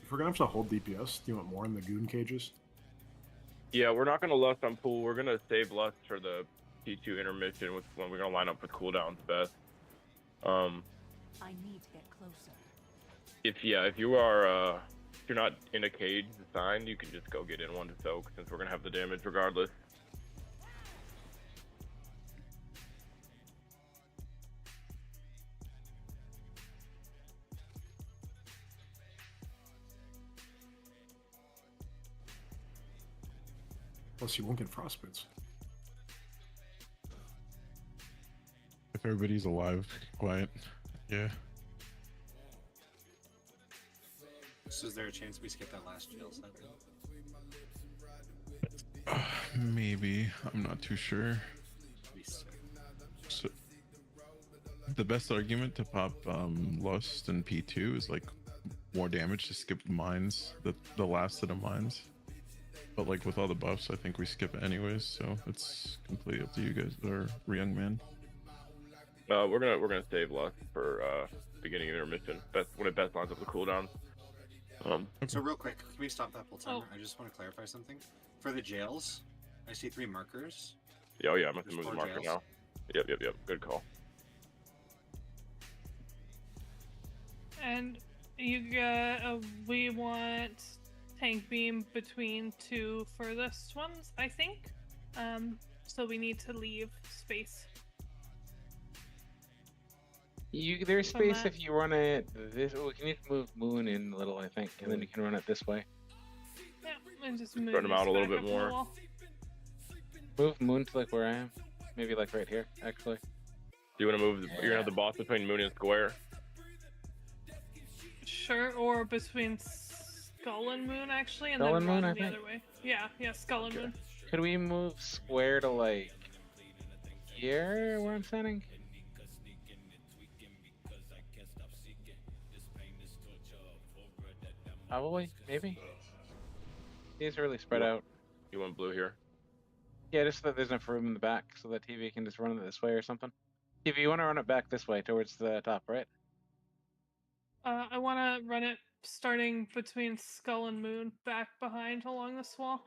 If we're gonna have to hold DPS, do you want more in the goon cages? Yeah, we're not gonna lust on pool. We're gonna save lust for the T2 intermission, with when we're gonna line up with cooldowns best. I need to get closer. If you are if you're not in a cage assigned, you can just go get in one to soak, since we're gonna have the damage regardless. Plus, you won't get frostbites. If everybody's alive, quiet. Yeah. So is there a chance we skip that last jail side? Maybe. I'm not too sure. So, the best argument to pop Lust and P2 is like more damage to skip the mines, the last of the mines. But like with all the buffs, I think we skip it anyways, so it's completely up to you guys, or young man. We're gonna save lust for beginning of intermission. Best when it best lines up the cooldown. So real quick, can we stop that whole timer? I just want to clarify something. For the jails, I see 3 markers. Oh yeah, I'm gonna There's move the 4 marker jails. now. Yep. Good call. And you got, we want tank beam between two furthest ones, I think. So we need to leave space. There's From space that. if you run it this. We can need to move Moon in a little, I think, and then you can run it this way. Yeah, and just Spread move them out this a little back bit up on the more. wall. Move Moon to like where I am, maybe like right here, actually. Do you want to move? You're gonna have the boss between Moon and Square. Sure, or between Skull and Moon actually, and Skull then and run Moon, I the think. other way. Yeah, Skull and Moon. Could we move Square to like here where I'm standing? Probably, maybe. These are really spread out. You want blue here? Yeah, just so that there's enough room in the back so that TV can just run it this way or something. TV, you want to run it back this way towards the top, right? I want to run it starting between Skull and Moon, back behind along this wall.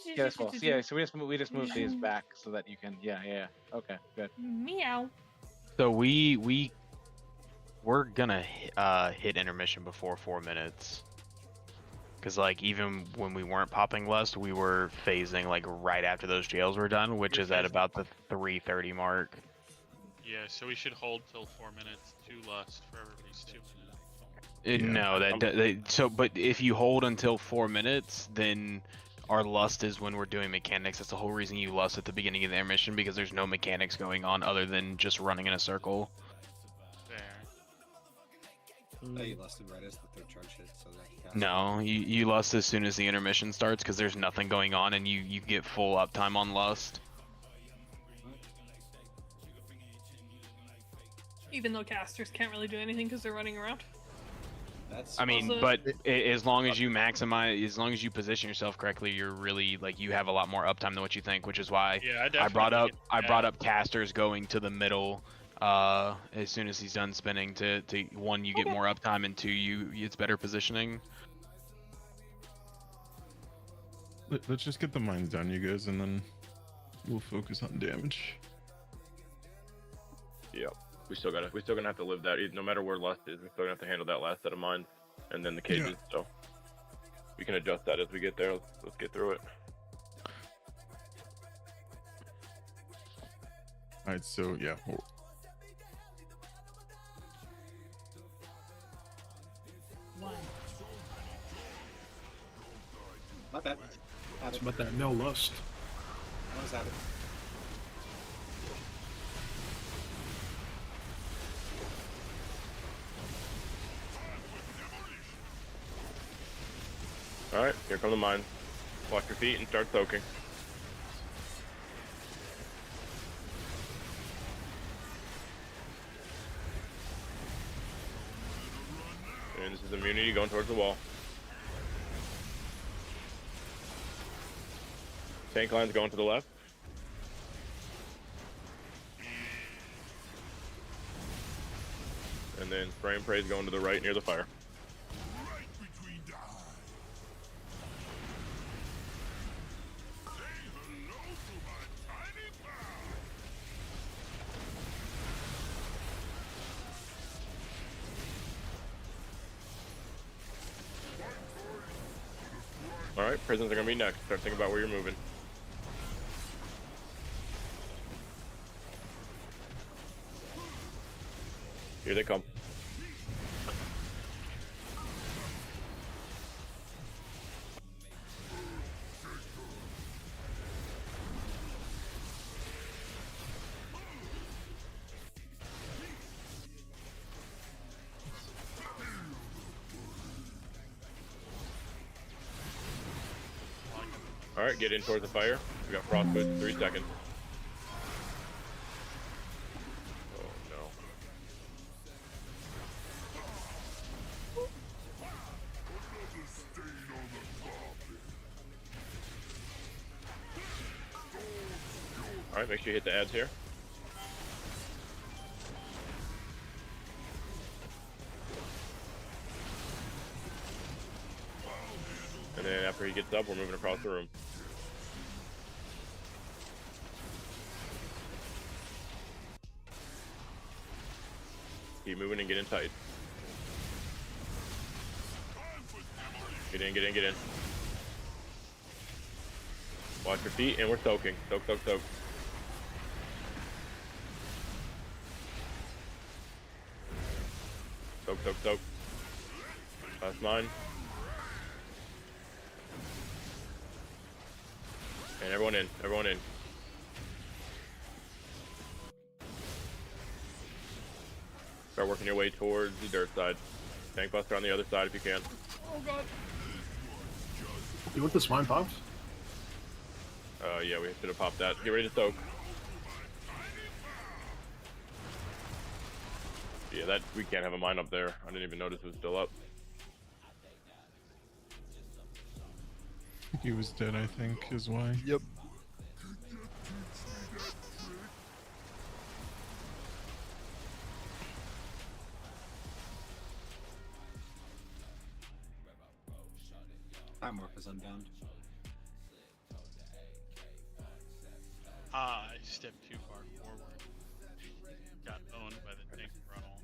Yeah, this wall. So, yeah, so we just move these back so that you can. Yeah. Okay, good. Meow. So we're gonna hit intermission before 4 minutes. Cause like even when we weren't popping lust, we were phasing like right after those jails were done, which is at about the 3:30 mark. Yeah, so we should hold till 4 minutes to lust for everybody's 2 minutes. No, but if you hold until 4 minutes, then our lust is when we're doing mechanics. That's the whole reason you lust at the beginning of the intermission, because there's no mechanics going on other than just running in a circle. Fair. Oh, you lusted right as the third charge hit, so that counts. No, you lust as soon as the intermission starts because there's nothing going on and you get full uptime on lust. Even though casters can't really do anything because they're running around. I mean, Also- but as long as you maximize, as long as you position yourself correctly, you're really like you have a lot more uptime than what you think, which is why Yeah, I brought up casters going to the middle as soon as he's done spinning to one, you get more uptime, and two, it's better positioning. Let's just get the mines down, you guys, and then we'll focus on damage. Yep. We're still gonna have to live that. No matter where lust is, we're still gonna have to handle that last set of mines, and then the cages. Yeah. So we can adjust that as we get there. Let's get through it. All right, so yeah. My bad. It's about that no lust. What was that? All right, here come the mines. Watch your feet and start soaking. And this is immunity going towards the wall. Tank line's going to the left. And then spray and pray's going to the right near the fire. Alright, prisons are gonna be next. Start thinking about where you're moving. Here they come. Alright, get in towards the fire. We got frost boots in 3 seconds. Oh no. Alright, make sure you hit the ads here. And then after he gets up, we're moving across the room. Keep moving and getting tight. Get in, get in, get in. Watch your feet, and we're soaking. Soak, soak, soak. Soak, soak, soak. Last mine. And everyone in, everyone in. Start working your way towards the dirt side. Tank buster on the other side if you can. Oh god. You want the swine pops? Yeah, we should have popped that. Get ready to soak. Yeah, that we can't have a mine up there. I didn't even notice it was still up. He was dead, I think, is why. Yep. Time warp is unbound. Ah, I stepped too far forward. Got owned by the tank frontal.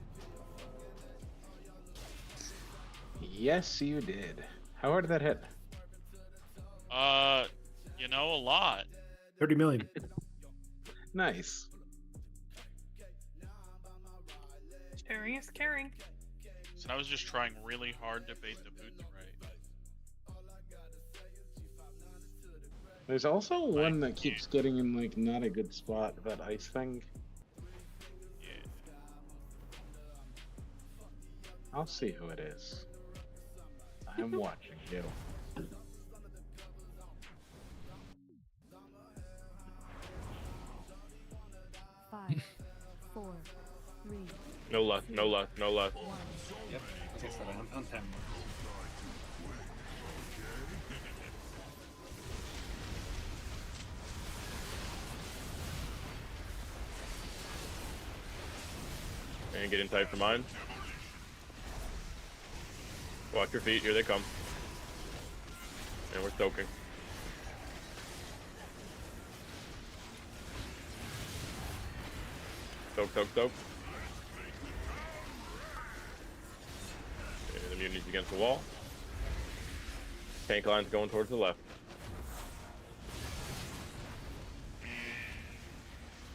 Yes, you did. How hard did that hit? You know, a lot. 30 million. Nice. Sharing is caring. So I was just trying really hard to bait the boots right. There's also one that keeps getting in like not a good spot, that ice thing. Yeah. I'll see who it is. I'm watching you. 5, 4, 3. No luck, no luck, no luck. Yep, as I said, on time. And get in tight for mine. Watch your feet, here they come. And we're soaking. Soak, soak, soak. And immunity's against the wall. Tank line's going towards the left.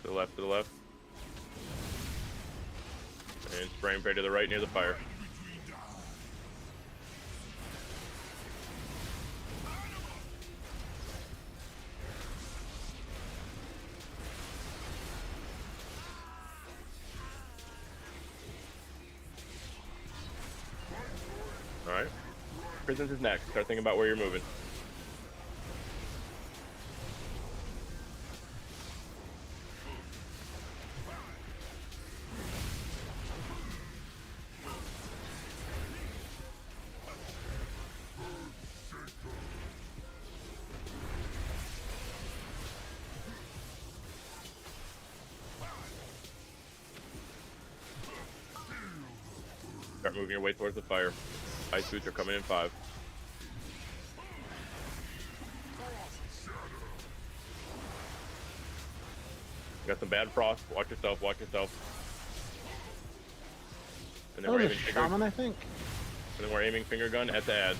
To the left, to the left. And spray and pray to the right near the fire. Alright. Prisons is next. Start thinking about where you're moving. Start moving your way towards the fire. Ice boots are coming in 5. Got some bad frost. Watch yourself, watch yourself. And then Oh, we're the aiming shaman, I think. And then we're aiming finger gun at the ads.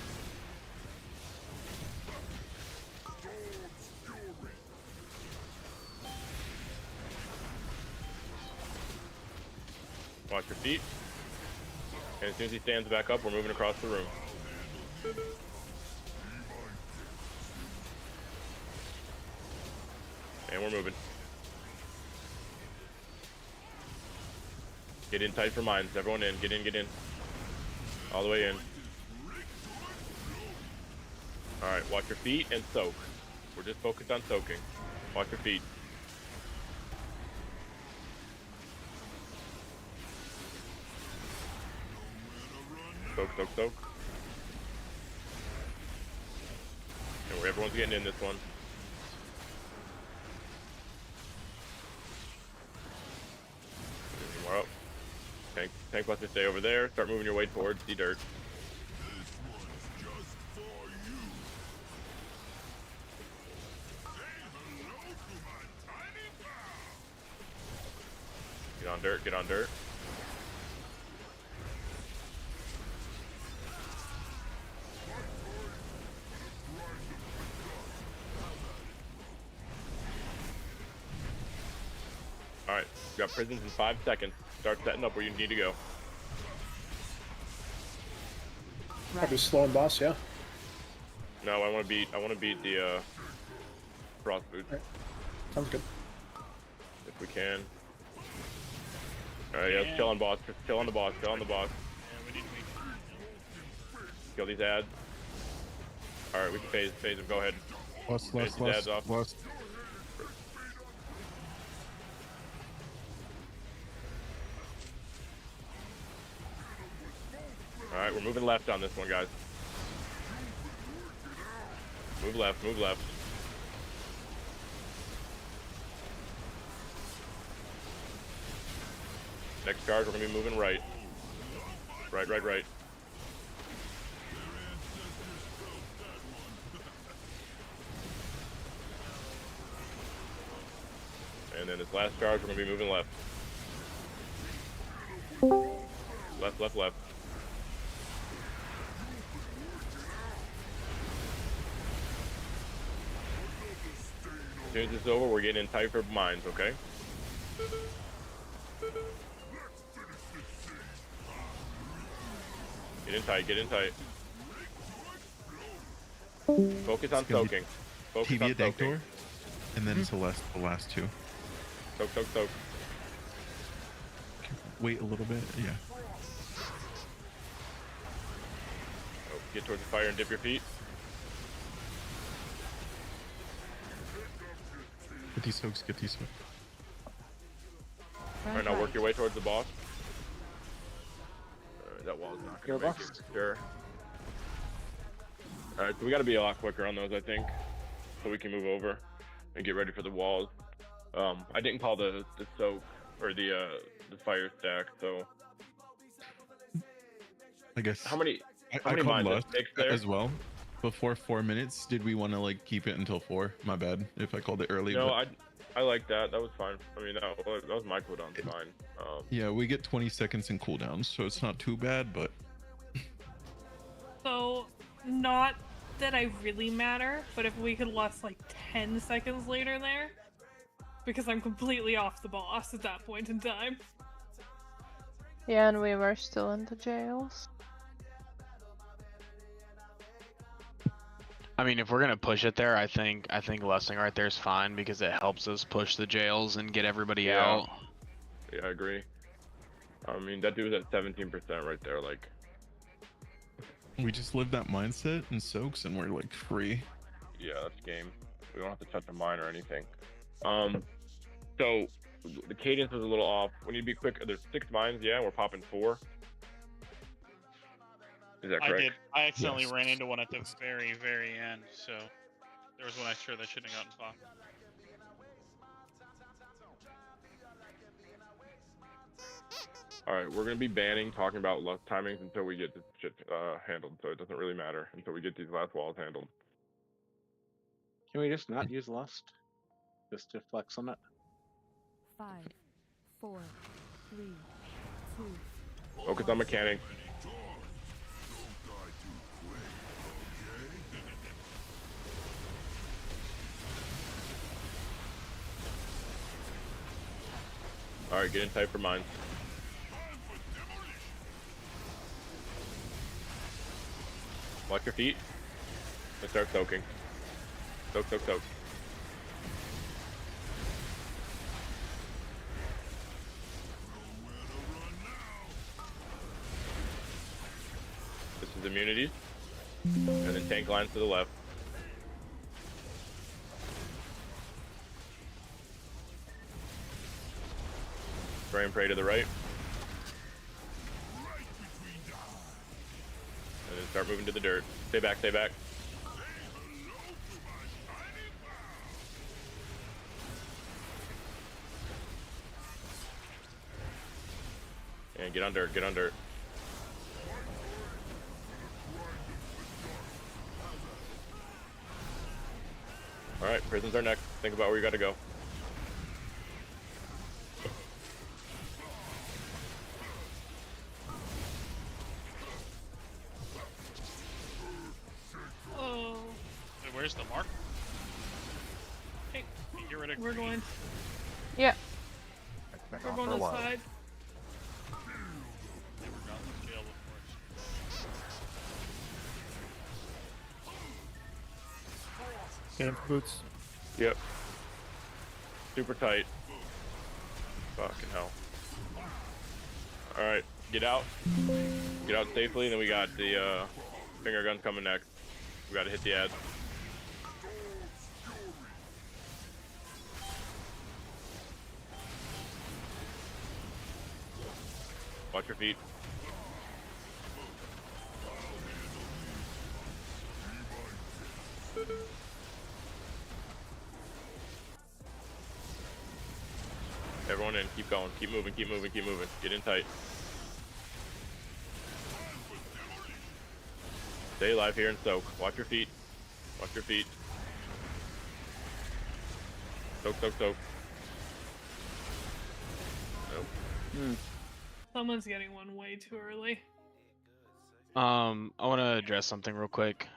Watch your feet. And as soon as he stands back up, we're moving across the room. And we're moving. Get in tight for mines. Everyone in. Get in, get in. All the way in. Alright, watch your feet and soak. We're just focused on soaking. Watch your feet. Soak, soak, soak. And where everyone's getting in this one. We're up. Tank buster, stay over there. Start moving your way towards the dirt. Get on dirt, get on dirt. got prisons in 5 seconds. Start setting up where you need to go. Probably slow and boss, yeah. No, I want to beat the frost boots. Right. Sounds good. If we can. Alright, yeah, let's chill on boss. Just chill on the boss. Chill on the boss. Yeah, we need to Kill these ads. Alright, we can phase them. Go ahead. Plus. Alright, we're moving left on this one, guys. Move left. Next charge, we're gonna be moving right. Right. And then this last charge, we're gonna be moving left. Left. As soon as it's over, we're getting in tight for mines, okay? Get in tight. Focus on soaking. Focus on Tibia soaking. Danktor, and then Celeste, the last two. Soak. Wait a little bit, yeah. Oh, get towards the fire and dip your feet. Get these soaks. Alright, now work your way towards the boss. That wall's not gonna make it, sure. Alright, so we gotta be a lot quicker on those, I think. So we can move over and get ready for the walls. I didn't call the soak or the fire stack, so I guess how many I mines? called 6 there? as well. Before 4 minutes, did we want to like keep it until 4? My bad if I called it early. No, but... I like that. That was fine. I mean, that was my cooldown. Fine. Yeah, we get 20 seconds in cooldowns, so it's not too bad, but... So, not that I really matter, but if we could last like 10 seconds later there, because I'm completely off the boss at that point in time. Yeah, and we were still in the jails. I mean, if we're gonna push it there, I think Lessing right there is fine because it helps us push the jails and get everybody out. Yeah, I agree. I mean, that dude was at 17% right there. Like, we just live that mindset and soaks, and we're like free. Yeah, that's game. We don't have to touch a mine or anything. So the cadence was a little off. We need to be quick. There's 6 mines. Yeah, we're popping 4. Is that correct? I accidentally ran into one at the very, very end, so there was one extra that shouldn't have gotten popped. Alright, we're going to be talking about luck timings until we get this shit handled, so it doesn't really matter until we get these last walls handled. Can we just not use lust? Just to flex on it? 5, 4, 3, 2. Focus on mechanics. Alright, get in tight for mine. Watch your feet. Let's start soaking. Soak. This is immunities. And then tank lines to the left. Spray and pray to the right. And then start moving to the dirt. Stay back. And get on dirt. Alright, prisons are next. Think about where you gotta go. Oh. Wait, where's the mark? Hey, get rid of we're green. going. Yeah. Alright, We're Not going for a to the while. side. Never gotten this jail before. Get him for boots. Yep. Super tight. Fucking hell. Alright, get out. Get out safely, and then we got the finger guns coming next. We gotta hit the ad. Watch your feet. Everyone in, keep going, keep moving, keep moving, keep moving. Get in tight. Stay alive here and soak. Watch your feet. Watch your feet. Soak, soak, soak. Nope. Someone's getting one way too early. I want to address something real quick.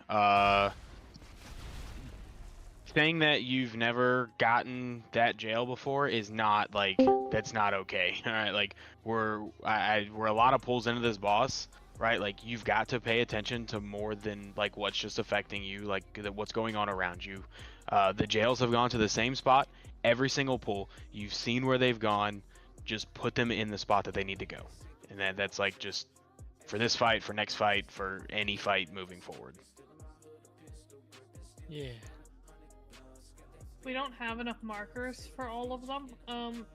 Saying that you've never gotten that jail before is not like that's not okay. All right, like we're a lot of pulls into this boss, right? Like you've got to pay attention to more than like what's just affecting you, like what's going on around you. The jails have gone to the same spot every single pull. You've seen where they've gone. Just put them in the spot that they need to go, and that's like just for this fight, for next fight, for any fight moving forward. Yeah. We don't have enough markers for all of them,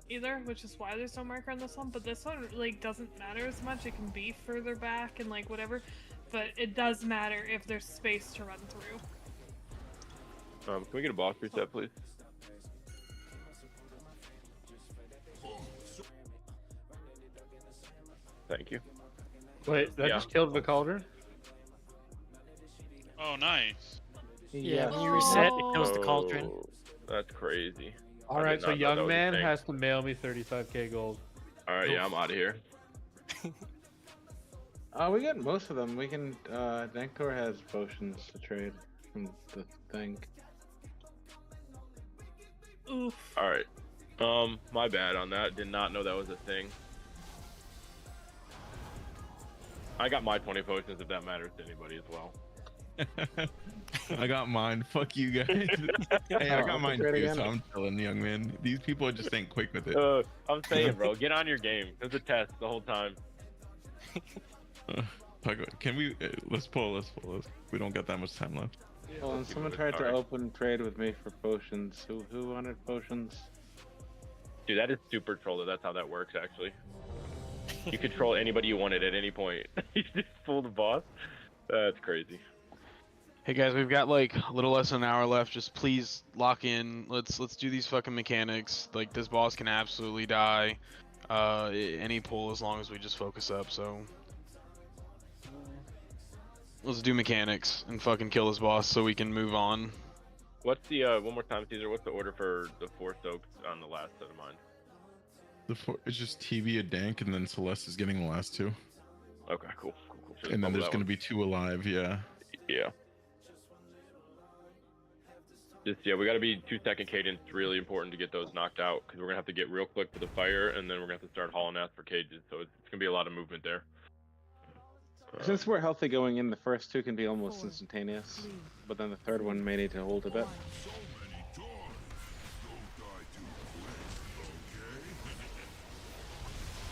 either, which is why there's no marker on this one, but this one, like, doesn't matter as much. It can be further back and, like, whatever, but it does matter if there's space to run through. Can we get a boss reset, please? Thank you. Wait, that just killed the cauldron? Oh, nice. Yeah, when you reset, it kills the cauldron. Oh, that's crazy. Alright, so young man has to mail me 35k gold. Alright, yeah, I'm out of here. We got most of them. We can, Danktor has potions to trade from the thing. Oof. Alright. My bad on that. Did not know that was a thing. I got my 20 potions if that matters to anybody as well. I got mine. Fuck you guys. Hey, I got mine too, so I'm chilling, young man. These people just ain't quick with it. I'm saying, bro, get on your game. It was a test the whole time. Can we? Let's pull. We don't got that much time left. Well, and someone tried to open trade with me for potions. Who wanted potions? Dude, that is super troll. That's how that works, actually. You could troll anybody you wanted at any point. You just fool the boss. That's crazy. Hey guys, we've got like a little less than an hour left. Just please lock in. Let's do these fucking mechanics. Like this boss can absolutely die. Any pull as long as we just focus up. So let's do mechanics and fucking kill this boss so we can move on. What's the one more time, Caesar? What's the order for the 4 soaks on the last set of mine? It's just TV, a dank, and then Celeste is getting the last 2. Okay, cool. And then there's gonna be 2 alive. Yeah. Yeah. Yeah, we gotta be 2-second cadence. Really important to get those knocked out because we're gonna have to get real quick to the fire, and then we're gonna have to start hauling ass for cages. So it's gonna be a lot of movement there. Since we're healthy going in, the first 2 can be almost instantaneous, but then the third one may need to hold a bit.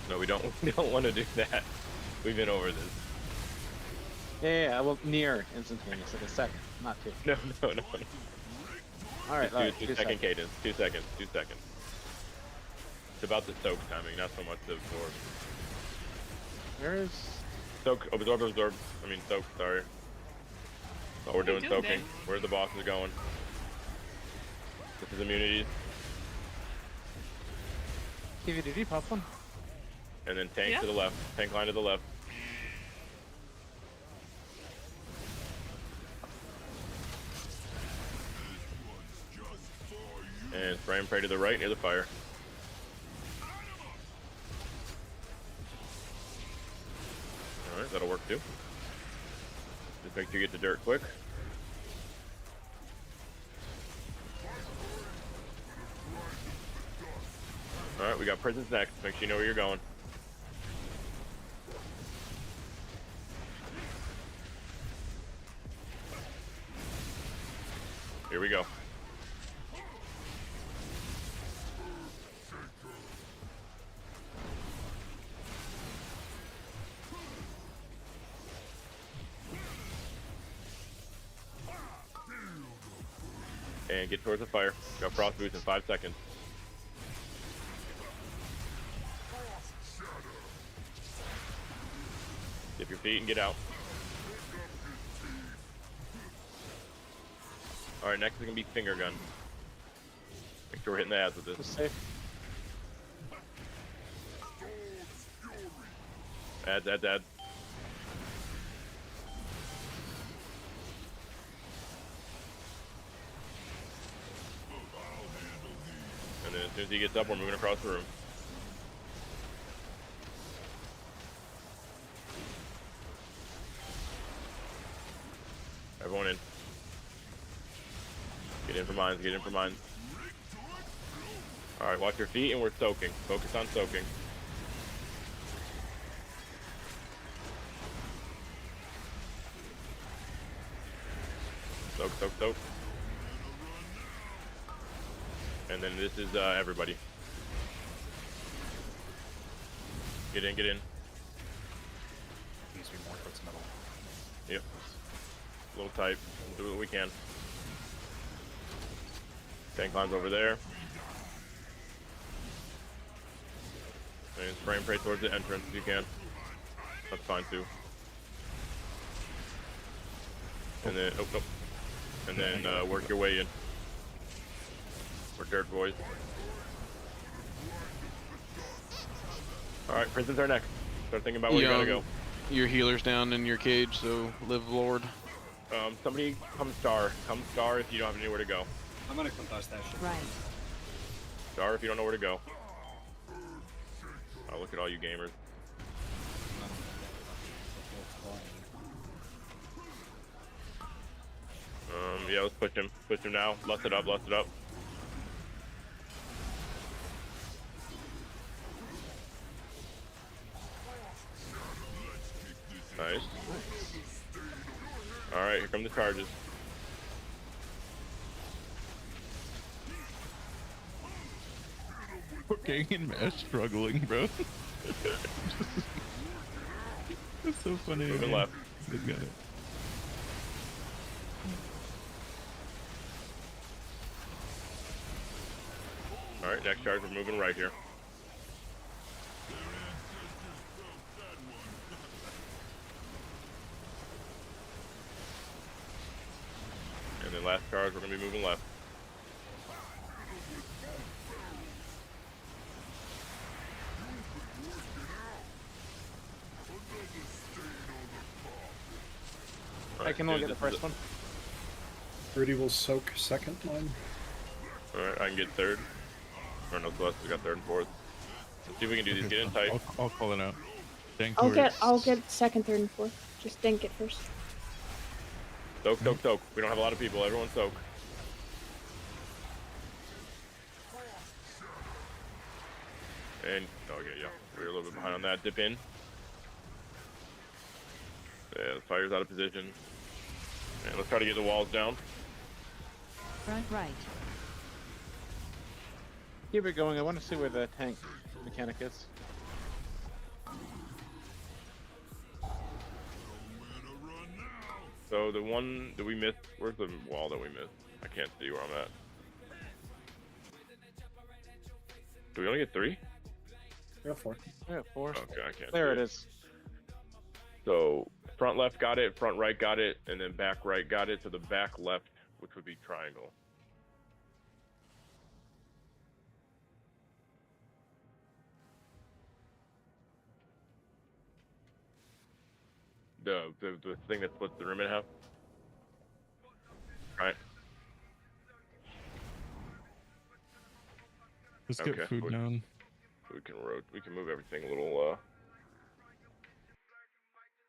No, we don't. We don't want to do that. We've been over this. Yeah, well, near instantaneous, like a second, not 2. No. Alright, Just 2-second cadence. 2 seconds. 2 seconds. It's about the soak timing, not so much the absorb. Where is soak? Absorb. I mean soak. Sorry. Oh, we're doing soaking. Where the bosses going? This is immunities. TVDD, pop one. And then tank to the left. Tank line to the left. And spray and pray to the right near the fire. Alright, that'll work too. Just make sure you get the dirt quick. All right, we got prisons next. Make sure you know where you're going. Here we go. And get towards the fire. Got frost boots in 5 seconds. Dip your feet and get out. Alright, next is gonna be finger gun. Make sure we're hitting the ads with this. Safe. Ads. And then as soon as he gets up, we're moving across the room. Everyone in. Get in for mines, get in for mines. Alright, watch your feet and we're soaking. Focus on soaking. Soak. And then this is everybody. Get in. Needs to be more towards the middle. Yep. A little tight. We'll do what we can. Tank line's over there. And spray and pray towards the entrance if you can. That's fine too. And then, nope. And then work your way in. We're dirt boys. Alright, prisons are next. Start thinking about where you gotta go. Your healer's down in your cage, so live Lord. Somebody come star. Come star if you don't have anywhere to go. I'm gonna combust that shit. Right. Star if you don't know where to go. Oh, look at all you gamers. Yeah, let's push him. Push him now. Lust it up. Nice. Alright, here come the charges. We're getting in mass struggling, bro. That's so funny. Moving left. They got it. Alright, next charge, we're moving right here. And then last charge, we're going to be moving left. I can only get the first one. Rudy will soak second line. Alright, I can get third. Or no, Celeste got third and fourth. Let's see if we can do these. Get in tight. I'll call it out. I'll get second, third, and fourth. Just dink it first. Soak. We don't have a lot of people. Everyone soak. And, okay, yeah. We're a little bit behind on that. Dip in. Yeah, the fire's out of position. And let's try to get the walls down. Front right. Keep it going. I want to see where the tank mechanic is. So the one that we missed, where's the wall that we missed? I can't see where I'm at. Do we only get 3? I got 4. I got 4. Okay, I can't There see it is. So front left got it, front right got it, and then back right got it. So the back left, which would be triangle. The thing that splits the room in half. Right. Let's get food down. We can move everything a little.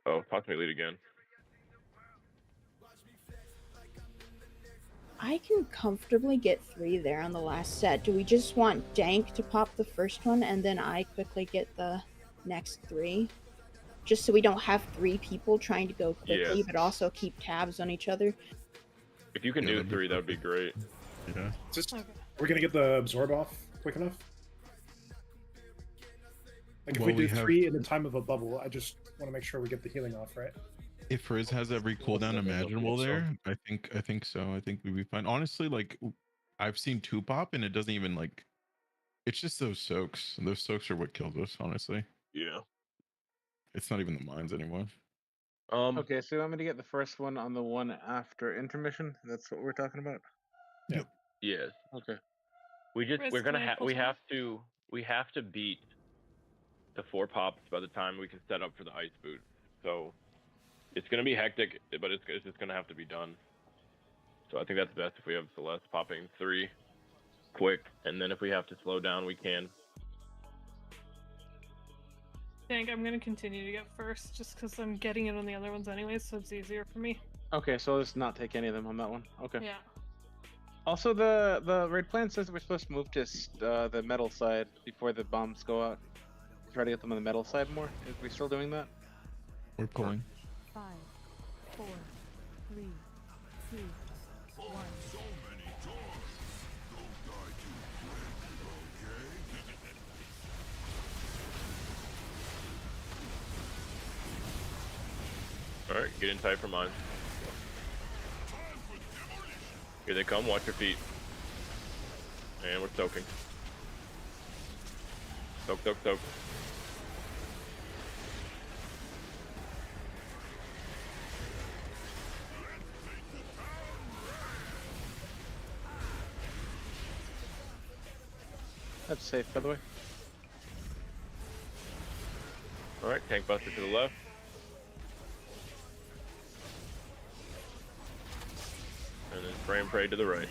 Oh, possibly lead again. I can comfortably get 3 there on the last set. Do we just want Dank to pop the first one and then I quickly get the next 3? Just so we don't have 3 people trying to go quickly, Yes. but also keep tabs on each other. If you can do 3, that would be great. Yeah. Just, we're gonna get the absorb off quick enough. Like if Well, we do we have- 3 in the time of a bubble, I just want to make sure we get the healing off, right? If Frizz has every cooldown imaginable so. there, I think so. I think we'd be fine. Honestly, like I've seen 2 pop and it doesn't even like. It's just those soaks. Those soaks are what kills us. Honestly, Yeah. it's not even the mines anymore. Okay, so you want me to get the first one on the one after intermission? That's what we're talking about? Yeah. Yes. Okay. Risk We're gonna my we full-time. have to beat the 4 pops by the time we can set up for the ice boot. So it's gonna be hectic, but it's just gonna have to be done. So I think that's best if we have Celeste popping 3 quick, and then if we have to slow down, we can. Dank, I'm gonna continue to get first just because I'm getting it on the other ones anyways, so it's easier for me. Okay, so let's not take any of them on that one. Okay. Yeah. Also, the raid plan says that we're supposed to move to the metal side before the bombs go out. Try to get them on the metal side more. Is we still doing that? We're pulling. 5, 4, 3, 2, 1. So many doors. Don't die too quick, okay? All right, get in tight for mine. Here they come. Watch your feet. And we're soaking. Soak, soak, soak. That's safe, by the way. All right, tank buster to the left. And then spray and pray to the right.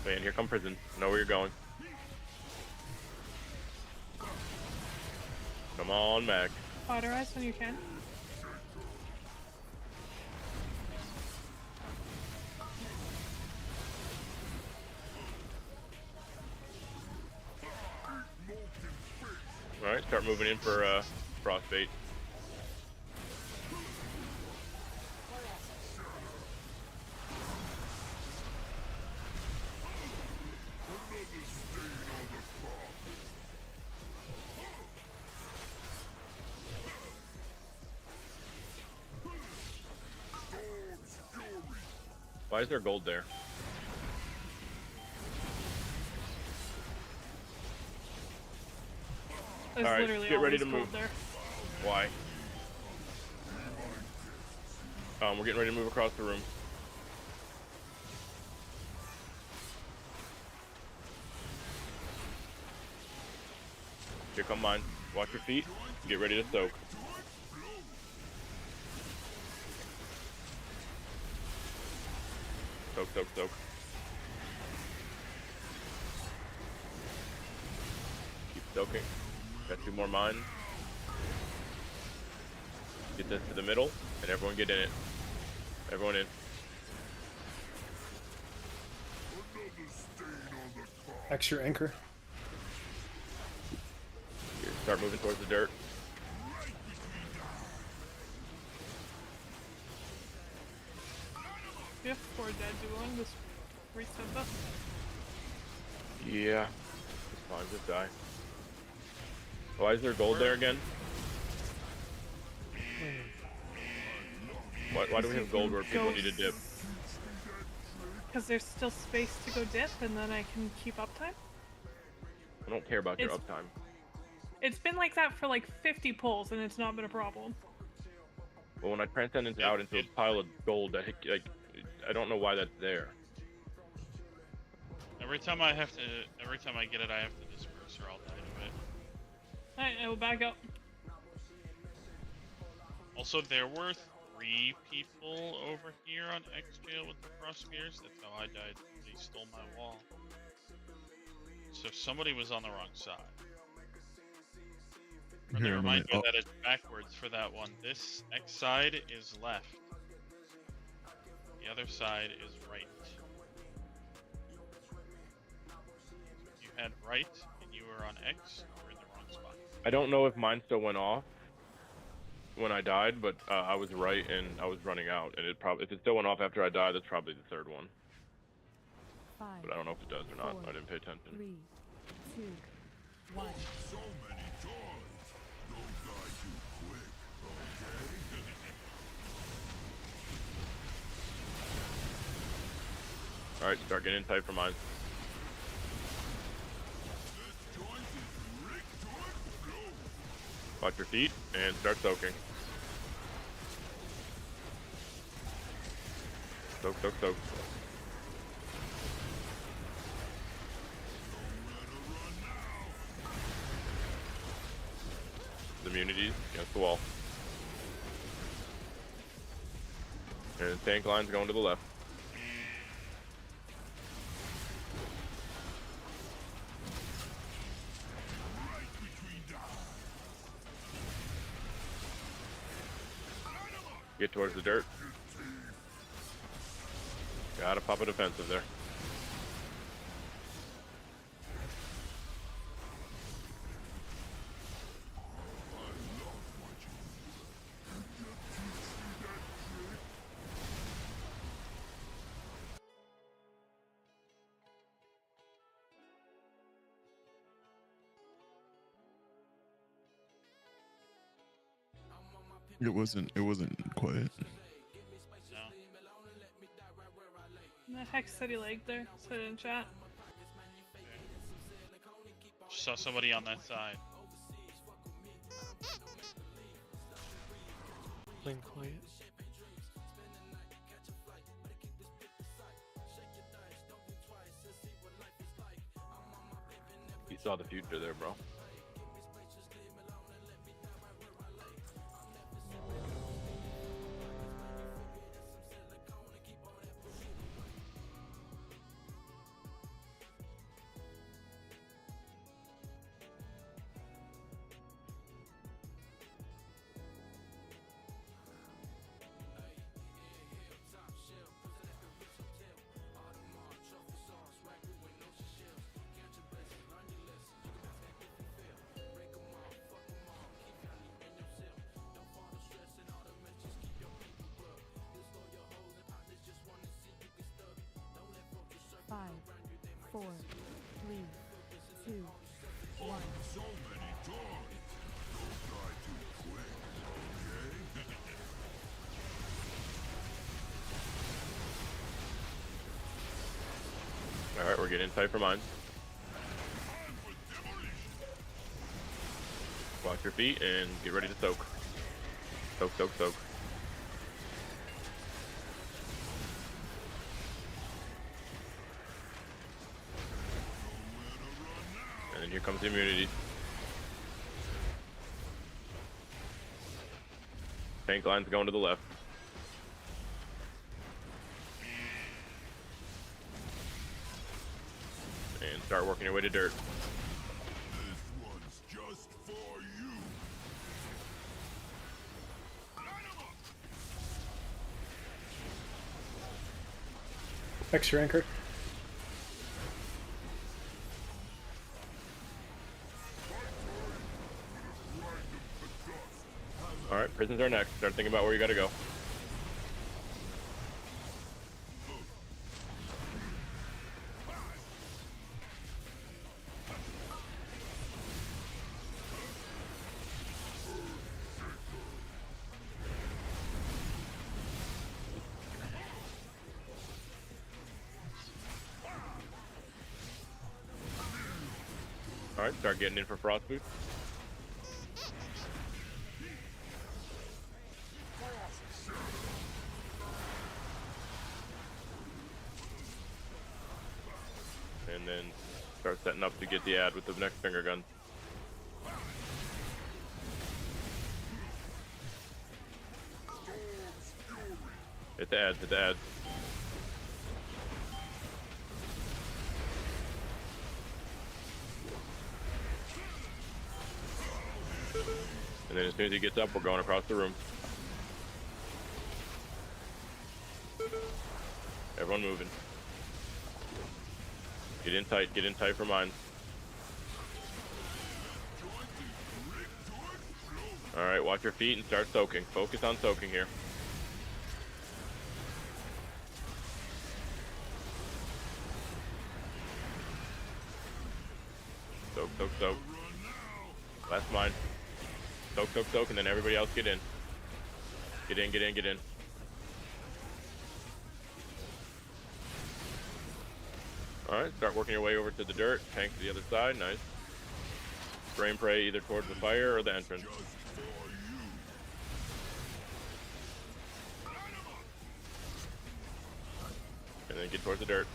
Man, here come prison. Know where you're going. Come on, Mac. Cauterize when you can. All right, start moving in for frostbait. Why is there gold there? There's All right, literally get ready always to gold move. there. Why? We're getting ready to move across the room. Here come mine. Watch your feet. Get ready to soak. Soak, soak, soak. Keep soaking. Got 2 more mines. Get this to the middle, and everyone get in it. Everyone in. X your anchor. Here, start moving towards the dirt. We have 4 dead. Do we want to just reset this? Yeah. It's fine, just die. Why is there gold there again? Why do we have gold where people need to dip? Because there's still space to go dip, and then I can keep uptime. I don't care about your It's- uptime. It's been like that for like 50 pulls, and it's not been a problem. But when I transcend into out into a pile of gold, I don't know why that's there. Every time I get it, I have to disperse or I'll die to it. Alright, I will back up. Also, there were 3 people over here on X jail with the frost spears. That's how I died. They stole my wall. So somebody was on the wrong side. Let me Here, remind you that it's backwards for that one. This X side is left. The other side is right. If you had right and you were on X, you were in the wrong spot. I don't know if mine still went off when I died, but I was right and I was running out, and if it still went off after I died, that's probably the third one. 5, But I don't know if it does or not. 4, I didn't pay attention. 3, 2, 1. So many toys. Don't die too quick, okay? All right, start getting in tight for mine. Watch your feet and start soaking. Soak, soak, soak. Immunities against the wall. And tank line's going to the left. Get towards the dirt. Gotta pop a defensive there. It wasn't quiet. The Hex said he liked there, so in chat. Saw somebody on that side. Plain quiet. You saw the future there, bro. Five, 4, 3, 2, 1. So many toys. Don't die too quick, okay? All right, we're getting tight for mine. Watch your feet and get ready to soak. Soak, soak, soak. And then here comes the immunity. Tank line's going to the left. And start working your way to dirt. This one's just for you. Extra anchor. Alright, prisons are next. Start thinking about where you gotta go. Alright, start getting in for frost boots. And then start setting up to get the ad with the next finger gun. Hit the ads, hit the ads. And then as soon as he gets up, we're going across the room. Everyone moving. Get in tight for mine. Alright, watch your feet and start soaking. Focus on soaking here. Soak, soak, soak. Last mine. Soak, soak, soak, and then everybody else get in. Get in, get in, get in. Alright, start working your way over to the dirt. Tank to the other side, nice. Spray and pray either towards the fire or the entrance. And then get towards the dirt.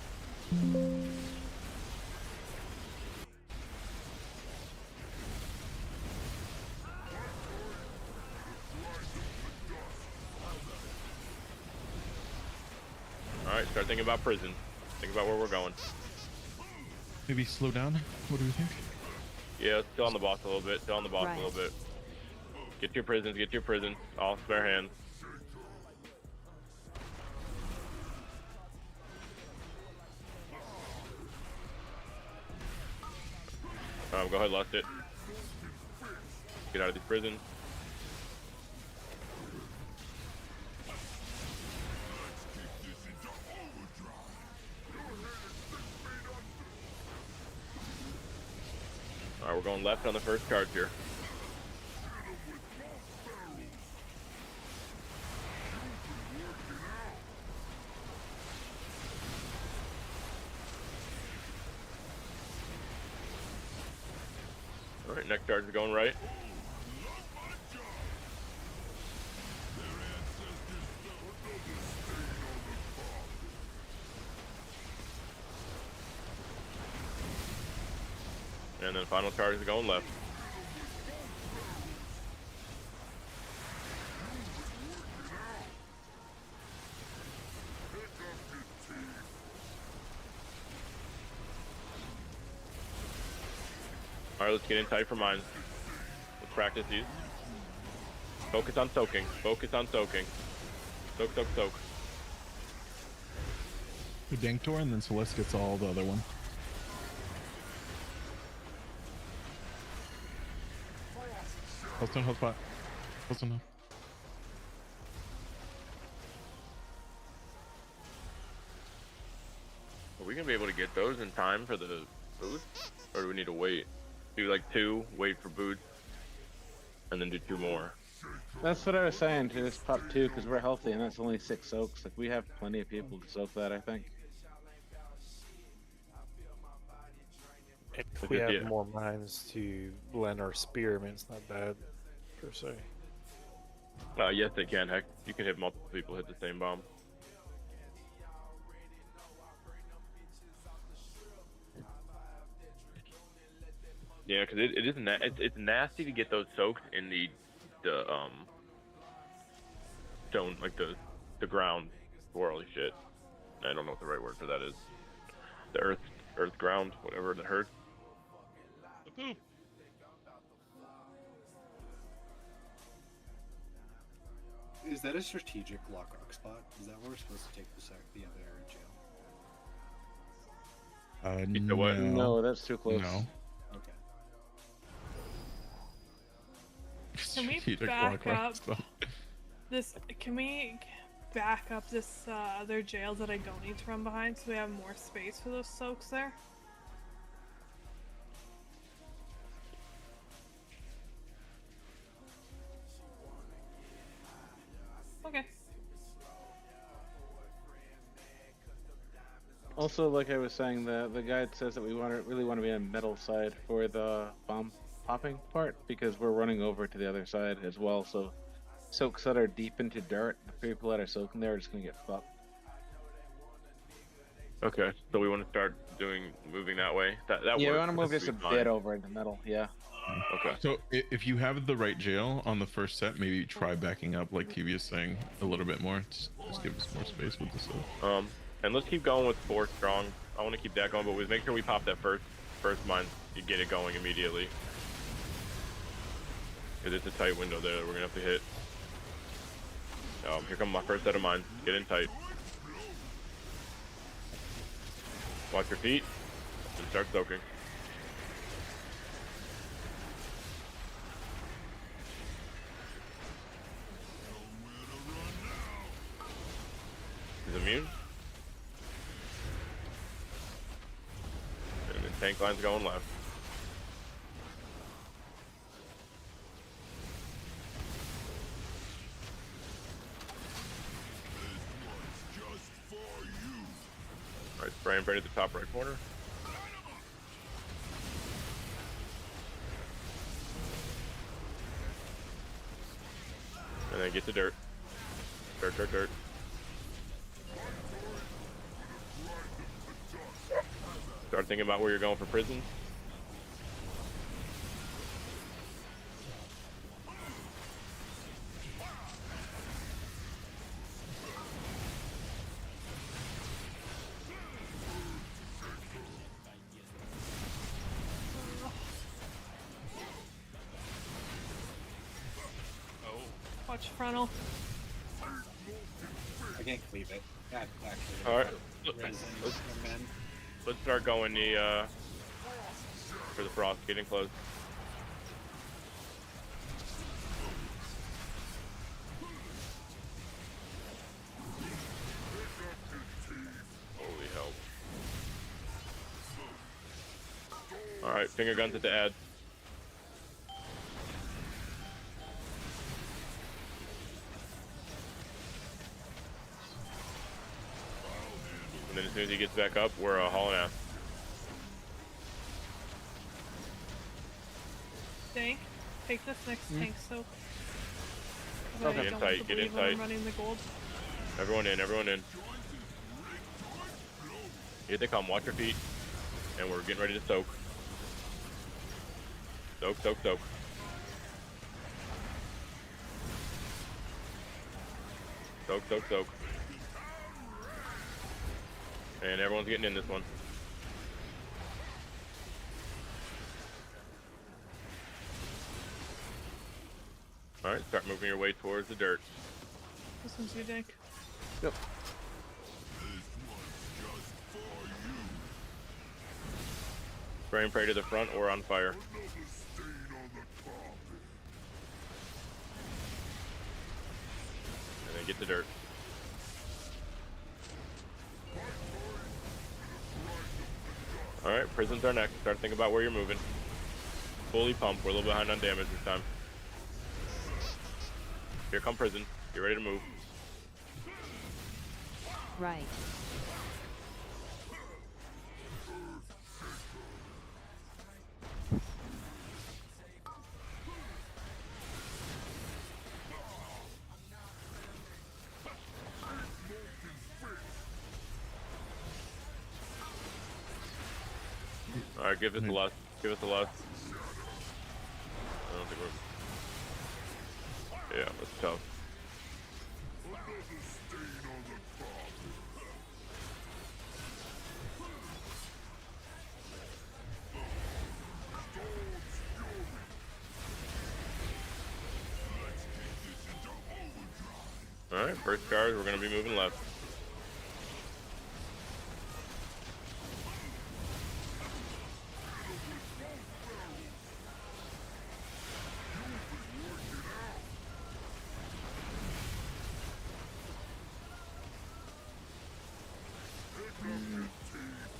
Alright, start thinking about prison. Think about where we're going. Maybe slow down. What do we think? Yeah, still on the boss a little bit. Still on the boss a little bit. Get your prisons, get your prisons. All spare hands. Go ahead, lust it. Get out of these prisons. Alright, we're going left on the first charge here. Alright, next charge is going right. And then final charge is going left. Alright, let's get in tight for mines. Let's practice these. Focus on soaking. Focus on soaking. Soak, soak, soak. The Danktor, and then Celeste gets all the other one. Hold on, hold spot. Hold on. Are we gonna be able to get those in time for the boots? Or do we need to wait? Do like 2, wait for boots, and then do 2 more. That's what I was saying, to just pop 2 because we're healthy and that's only 6 soaks. Like, we have plenty of people to soak that, I think. If we have more mines to blend our spearmen, it's not bad, per se. Yes, they can. Heck, you can hit multiple people hit the same bomb. Yeah, because it isn't. It's nasty to get those soaks in the stone, like the ground swirly shit. I don't know what the right word for that is. The earth ground, whatever that hurts. The poop. Is that a strategic lock-rock spot? Is that where we're supposed to take the other jail? No. What? No, that's too close. No. Okay. Can we Strategic back lock-rock up spot. this? Can we back up this other jail that I don't need to run behind so we have more space for those soaks there? Okay. Also, like I was saying, the guide says that we really want to be on metal side for the bomb popping part because we're running over to the other side as well. So soaks that are deep into dirt, the people that are soaking there are just gonna get fucked. Okay, so we want to start moving that way. That Yeah, works. we want to move That just a should be fine. bit over into metal. Yeah. Okay. So if you have the right jail on the first set, maybe try backing up, like TV is saying, a little bit more. Just give us more space with the soak. And let's keep going with 4 strong. I want to keep that going, but we make sure we pop that first mine to get it going immediately. Because it's a tight window there that we're gonna have to hit. Here comes my first set of mines. Get in tight. Watch your feet and start soaking. He's immune. And the tank line's going left. Alright, spray and pray to the top right corner. And then get to dirt. Dirt. Start thinking about where you're going for prison. Watch frontal. I can't cleave it. That actually. All right. Men. Let's start going for the frost. Getting close. Holy hell! All right, finger guns at the ad. And then as soon as he gets back up, we're hauling ass. Tank, take this next tank soak. Get in tight, get in tight. Running the gold. Everyone in. Here they come, watch your feet. And we're getting ready to soak. Soak. Soak. And everyone's getting in this one. Alright, start moving your way towards the dirt. This one's your dick. Yep. Spray and pray to the front or on fire. And then get the dirt. Alright, prisons are next. Start thinking about where you're moving. Fully pump. We're a little behind on damage this time. Here come prison. Get ready to move. Right. Alright, give us a lust. I don't think we're... Yeah, that's tough. Alright, first guard, we're gonna be moving left.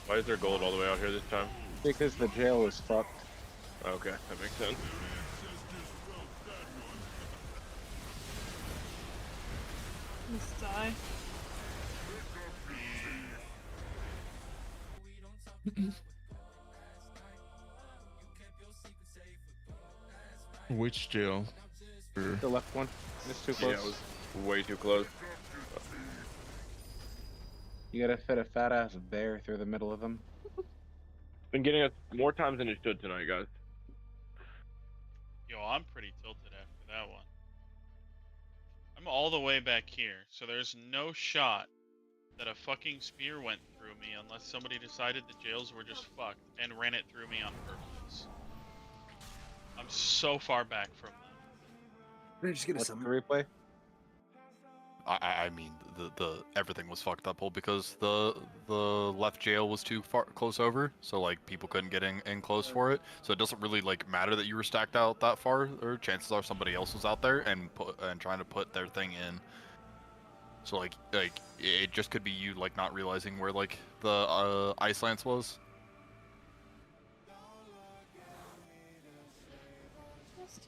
Why is there gold all the way out here this time? Because the jail is fucked. Okay, that makes sense. Let's die. Which jail? The left one. It's too close. Yeah, it was way too close. You gotta fit a fat ass bear through the middle of them. Been getting us more times than it should tonight, guys. Yo, I'm pretty tilted after that one. I'm all the way back here, so there's no shot that a fucking spear went through me unless somebody decided the jails were just fucked and ran it through me on purpose. I'm so far back from that. Just get What's the replay? I mean, the everything was fucked up because the left jail was too far close over, so like people couldn't get in close for it. So it doesn't really like matter that you were stacked out that far, or chances are somebody else was out there and trying to put their thing in. So like it just could be you like not realizing where like the ice lance was.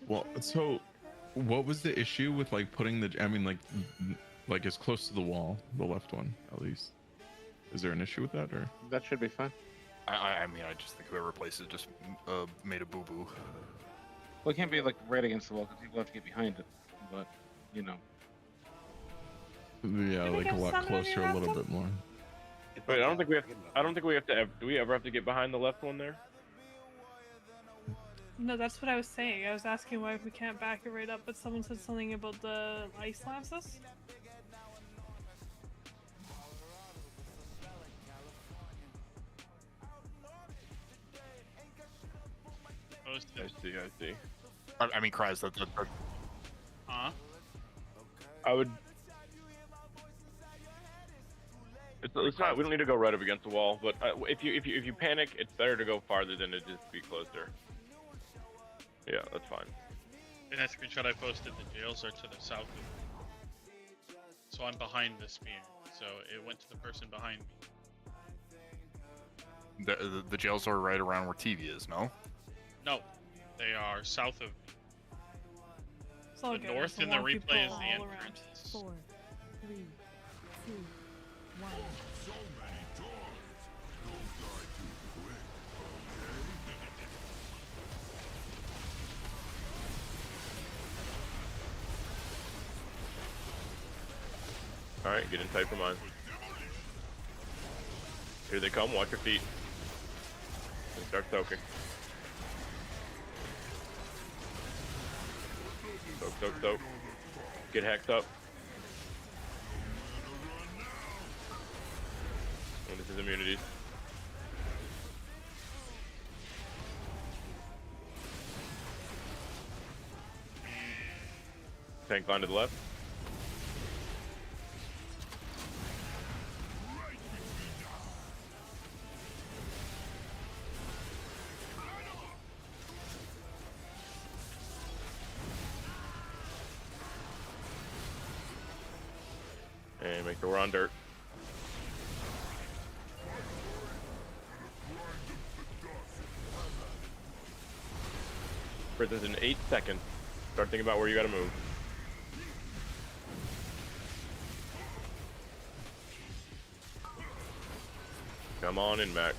Well, so what was the issue with like putting the? I mean, like as close to the wall, the left one at least. Is there an issue with that, or? That should be fine. I mean, I just think whoever placed it just made a boo boo. Well, it can't be like right against the wall because people have to get behind it. But you know. Yeah, like a lot closer, a little bit more. Wait, I don't think we have. I don't think we have to. Do we ever have to get behind the left one there? No, that's what I was saying. I was asking why we can't back it right up, but someone said something about the ice lances. I see. I mean, cries. That's. Huh? I would. It's not. We don't need to go right up against the wall, but if you panic, it's better to go farther than to just be closer. Yeah, that's fine. In that screenshot I posted, the jails are to the south of me. So I'm behind the spear. So it went to the person behind me. The jails are right around where TV is, no? No, they are south of me. It's all The good. north There's in the a lot of replay is people the all around. entrance. 4, 3, 2, 1. So many toys. Don't die too quick, All right, get in tight for mine. Here they come. Watch your feet. And start soaking. Soak. Get hexed up. And this is immunities. Tank line to the left. And make sure we're on dirt. Prison's in 8 seconds. Start thinking about where you gotta move. Come on in, Mac.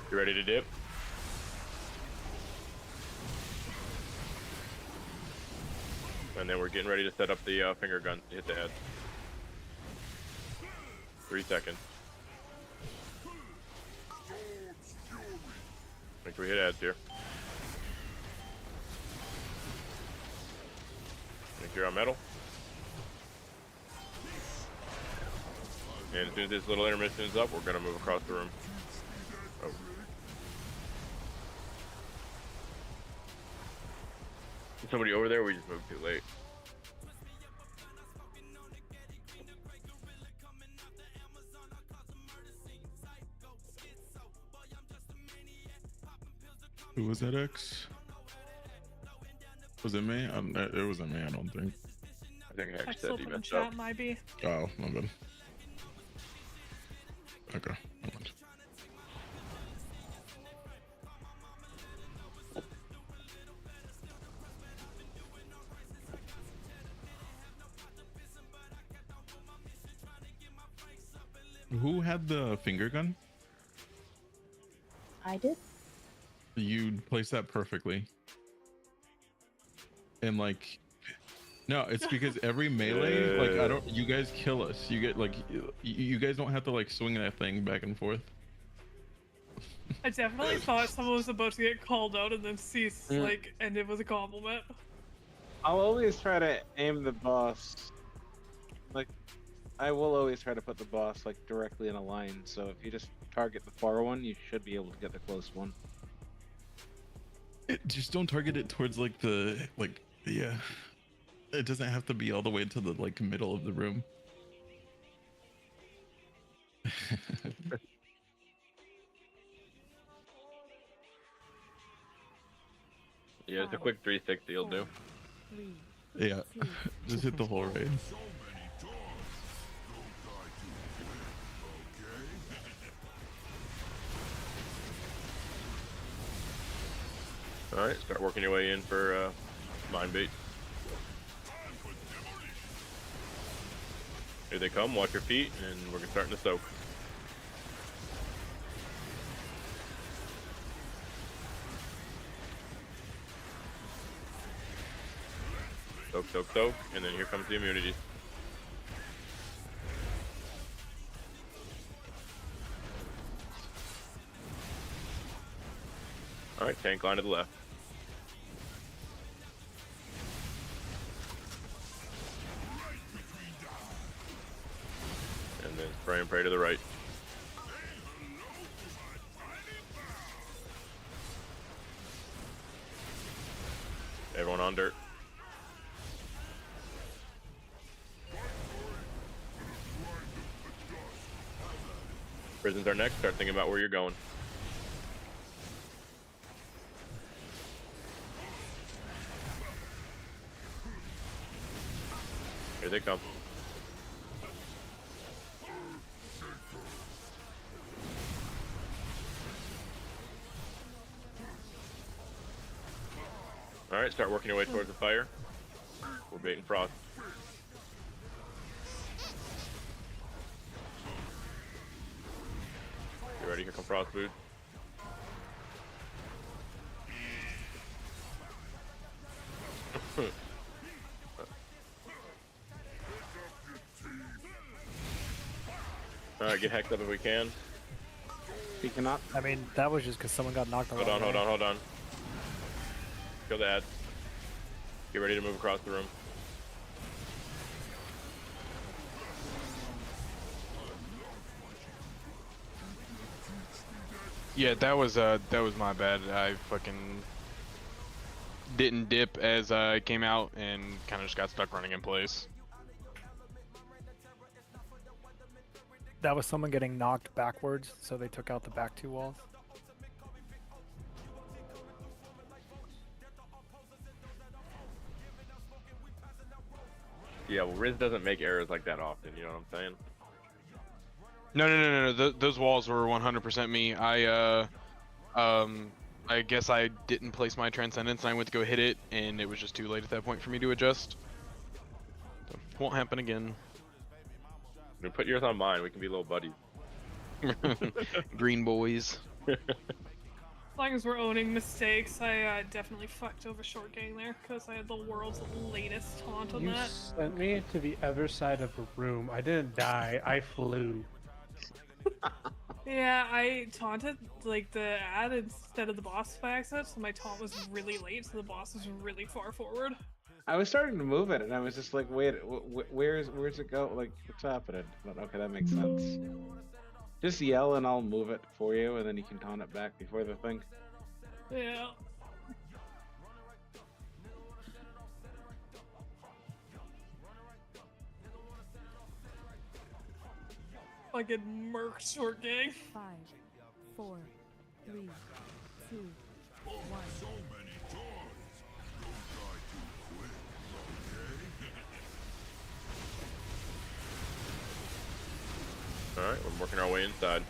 You ready to dip? And then we're getting ready to set up the finger guns to hit the head. 3 seconds. Make sure we hit heads here. Make sure you're on metal. And as soon as this little intermission is up, we're gonna move across the room. Oh. Is somebody over there? Or we just moved too late. Who was that, X? Was it me? It wasn't me, I don't think. I think X Text said up he in the messed up. chat might be. Oh, my bad. Okay. No mind. Who had the finger gun? I did. You placed that perfectly. and like, no, it's because every melee, like I don't, you guys kill us. You get like, you guys don't have to like swing that thing back and forth. I definitely thought someone was about to get called out and then cease, like, and it was a compliment. I'll always try to aim the boss. Like, I will always try to put the boss like directly in a line. So if you just target the far one, you should be able to get the close one. Just don't target it towards like the yeah. It doesn't have to be all the way to the like middle of the room. Yeah, it's a quick 360 will do. Yeah, just hit the whole raid. Alright, start working your way in for mine bait. Here they come, watch your feet, and we're starting to soak. Soak, soak, soak, and then here comes the immunities. Alright, tank line to the left. And then spray and pray to the right. Everyone on dirt. Prisons are next. Start thinking about where you're going. Here they come. Alright, start working your way towards the fire. We're baiting frost. You ready? Here come frost boots. Alright, get hecked up if we can. You cannot. I mean, that was just because someone got knocked out. Hold on. Kill the ad. Get ready to move across the room. Yeah, that was my bad. I fucking didn't dip as I came out and kind of just got stuck running in place. That was someone getting knocked backwards, so they took out the back two walls. Yeah, well, Riz doesn't make errors like that often, you know what I'm saying? No. Those walls were 100% me. I guess I didn't place my transcendence and I went to go hit it and it was just too late at that point for me to adjust. So, won't happen again. You put yours on mine, we can be little buddies. Green boys. As long as we're owning mistakes, I definitely fucked over short gang there because I had the world's latest taunt on that. You sent me to the other side of the room. I didn't die. I flew. Yeah, I taunted like the ad instead of the boss by accident, so my taunt was really late, so the boss was really far forward. I was starting to move it, and I was just like, "Wait, where's it go? Like, what's happening?" But okay, that makes sense. Just yell, and I'll move it for you, and then you can taunt it back before the thing. Yeah. Fucking murk short gang. 5, 4, 3, 2, 1. So many toys. Don't die too quick, okay? Alright, we're working our way inside.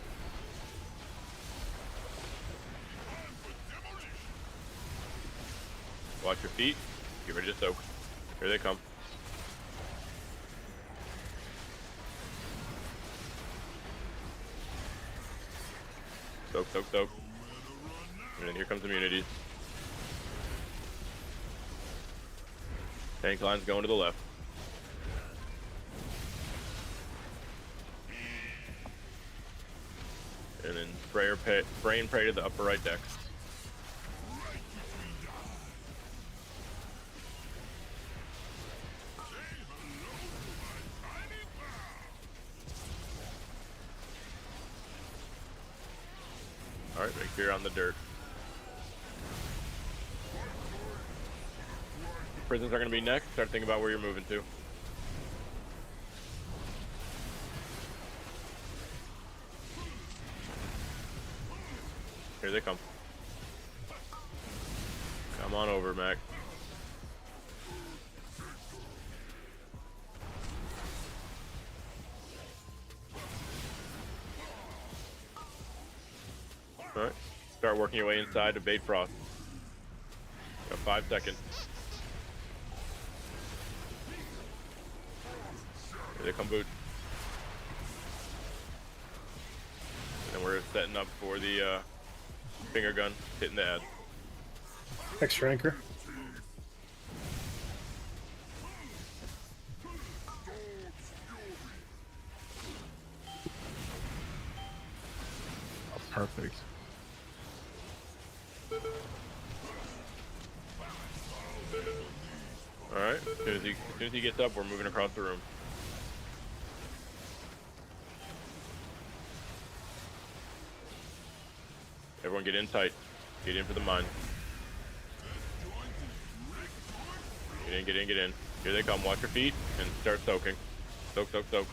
Watch your feet. Get ready to soak. Here they come. Soak, soak, soak. And then here comes immunities. Tank line's going to the left. And then spray and pray to the upper right deck. Alright, make sure you're on the dirt. Prisons are going to be next. Start thinking about where you're moving to. Here they come. Come on over, Mac. Alright. Start working your way inside to bait frost. Got 5 seconds. Here they come, boot. And then we're setting up for the finger gun, hitting the ad. Extra anchor. Perfect. Alright, as soon as he gets up, we're moving across the room. Everyone get in tight. Get in for the mine. Get in, get in, get in. Here they come. Watch your feet and start soaking. Soak, soak, soak.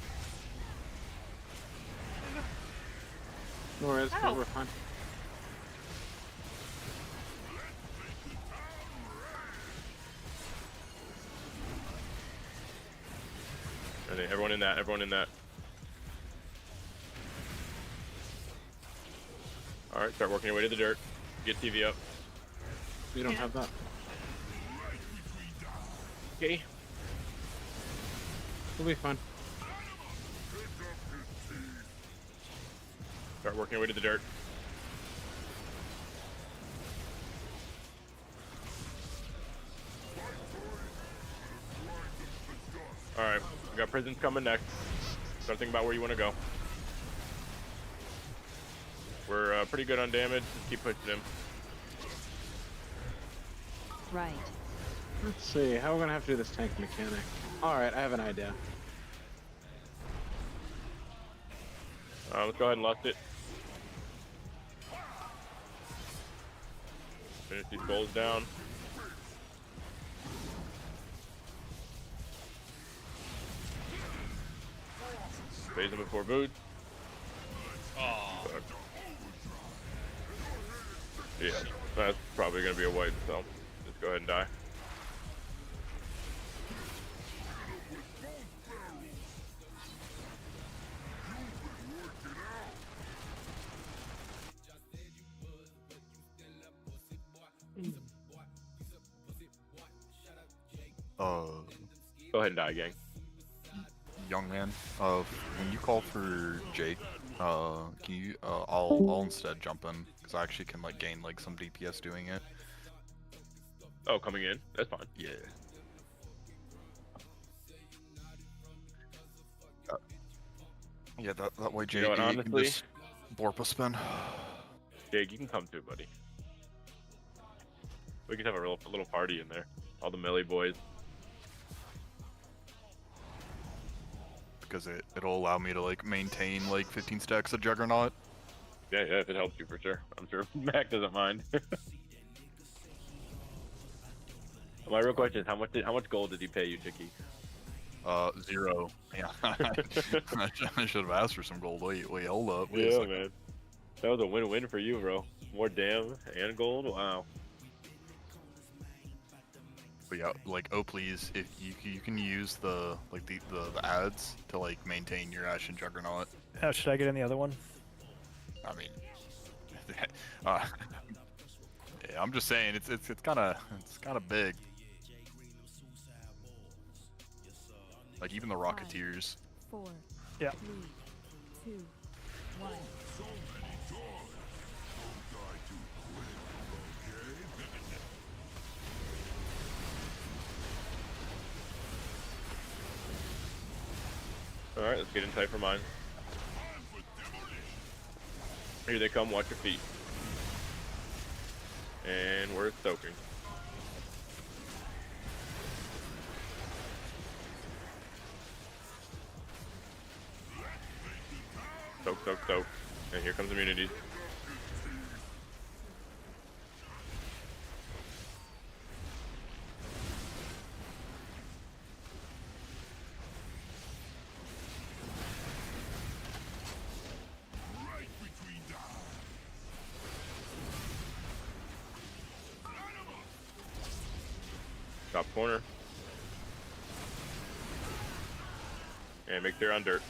No worries, we're fine. And then everyone in that, everyone in that. Alright, start working your way to the dirt. Get TV up. We don't have that. Okay. We'll be fine. Start working your way to the dirt. Alright, we got prisons coming next. Start thinking about where you want to go. We're pretty good on damage. Just keep pushing him. Right. Let's see, how we're gonna have to do this tank mechanic. Alright, I have an idea. Let's go ahead and lust it. Finish these goals down. Phase them before boots. Oh. Yeah, that's probably gonna be a wipe, so just go ahead and die. Go ahead and die, gang. Young man, when you call for Jake, can you, I'll instead jump in, because I actually can, like, gain, like, some DPS doing it. Oh, coming in? That's fine. Yeah. Yeah, that way, Jake, You know what, you honestly, can just Borpa spin. Jake, you can come too, buddy. We could have a little party in there. All the melee boys. Because it'll allow me to, like, maintain, like, 15 stacks of Juggernaut. Yeah, if it helps you, for sure. I'm sure Mac doesn't mind. My real question is, how much gold did he pay you, Chicky? 0. Yeah. I should have asked for some gold. Wait, hold up. Wait a Yeah, second. man. That was a win-win for you, bro. More dam and gold? Wow. But yeah, like, oh please, if you can use the ads to, like, maintain your Ashen Juggernaut. How should I get in the other one? I mean, yeah, I'm just saying it's kind of big. Like, even the Rocketeers. 4, Yeah. 3, 2, 1. Alright, let's get in tight for mine. Here they come, watch your feet. And we're soaking. Soak, soak, soak. And here comes immunity. Top corner. And make sure you're on dirt.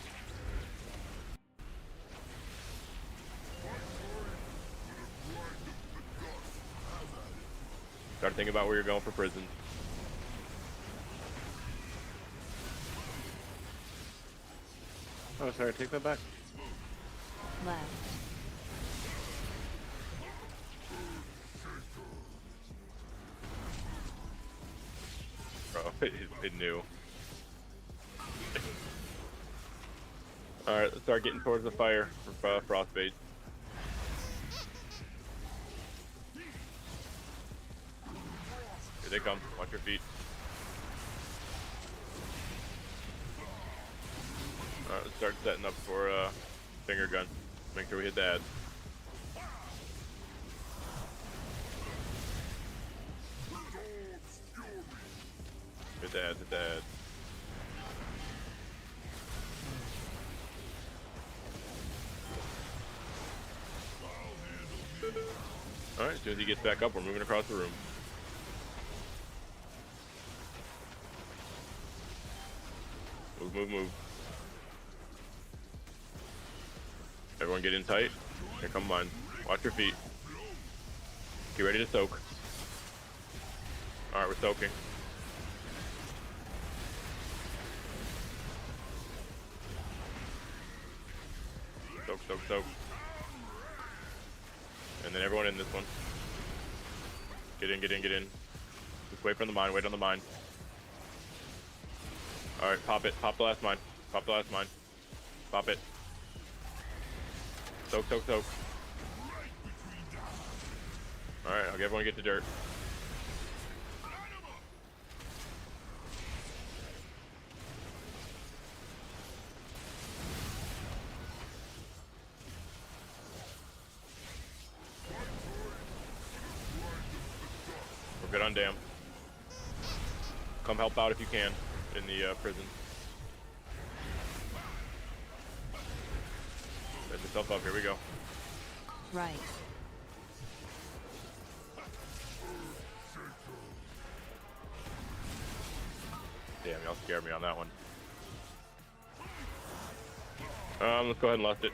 Start thinking about where you're going for prison. Oh, sorry, take that back. Left. Bro, it knew. Alright, let's start getting towards the fire for frostbait. Here they come. Watch your feet. Alright, let's start setting up for finger gun. Make sure we hit that. Hit that, hit that. Alright, as soon as he gets back up, we're moving across the room. Move, move, move. Everyone get in tight. Here come mine. Watch your feet. Get ready to soak. Alright, we're soaking. Soak, soak, soak. And then everyone in this one. Get in, get in, get in. Just wait for the mine, wait on the mine. Alright, pop it. Pop the last mine. Pop the last mine. Pop it. Soak, soak, soak. Alright, I'll get everyone get to dirt. We're good on dam. Come help out if you can in the prison. Set yourself up, here we go. Right. Damn, y'all scared me on that one. Let's go ahead and lust it.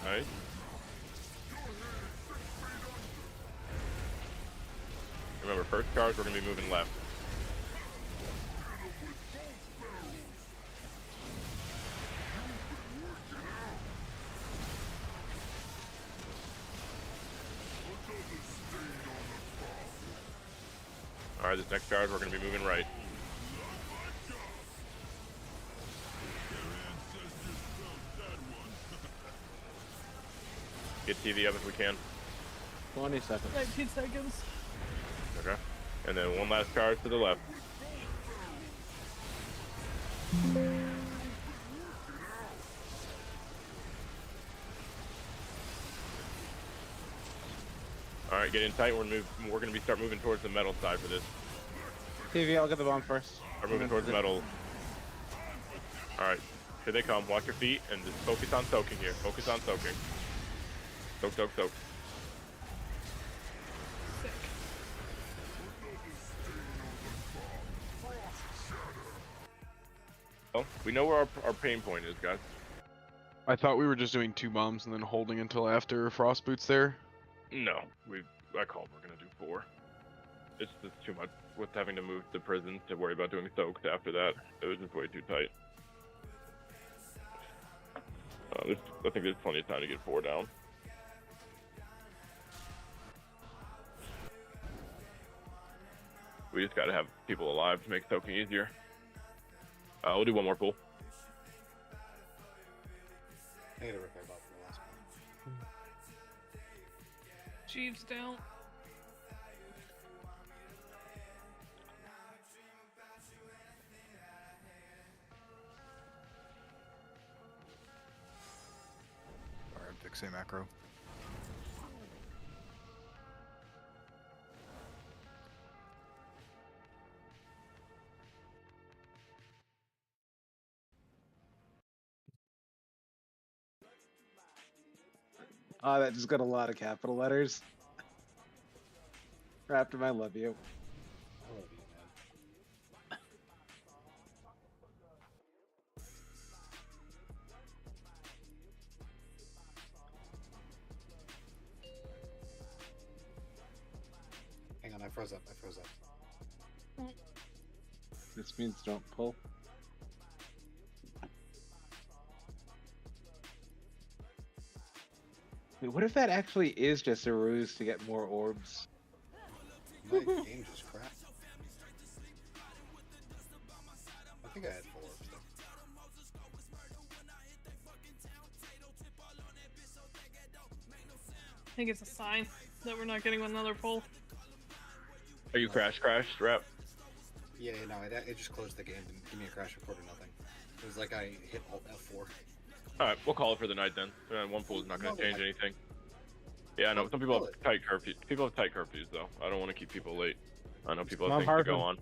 Nice. Remember, first charge, we're going to be moving left. Alright, this next charge, we're going to be moving right. Get TV up if we can. 20 seconds. 19 seconds. Okay. And then one last charge to the left. Alright, get in tight. We're gonna be start moving towards the metal side for this. TV, I'll get the bomb first. Start moving towards metal. Alright, here they come. Watch your feet and just focus on soaking here. Focus on soaking. Soak, soak, soak. Well, we know where our pain point is, guys. I thought we were just doing 2 bombs and then holding until after frost boots there. No, I called we're gonna do 4. It's just too much with having to move to prison to worry about doing soaks after that. It was just way too tight. I think there's plenty of time to get 4 down. We just gotta have people alive to make soaking easier. We'll do one more pool. I gotta repair bot for the last one. Jeeves down. Alright, fixing macro. Oh, that just got a lot of capital letters. Raptor, I love you. I love you, man. Hang on, I froze up. This means don't pull. Wait, what if that actually is just a ruse to get more orbs? My game just crashed. I think I had 4 orbs though. I think it's a sign that we're not getting another pull. Are you crashed, Rap? Yeah, no, it just closed the game. Didn't give me a crash report or nothing. It was like I hit Alt F4. Alright, we'll call it for the night then. One pool is not going to change anything. Yeah, I know. Some people have tight curfews. People have tight curfews, though. I don't want to keep people late. I know people have things to go on.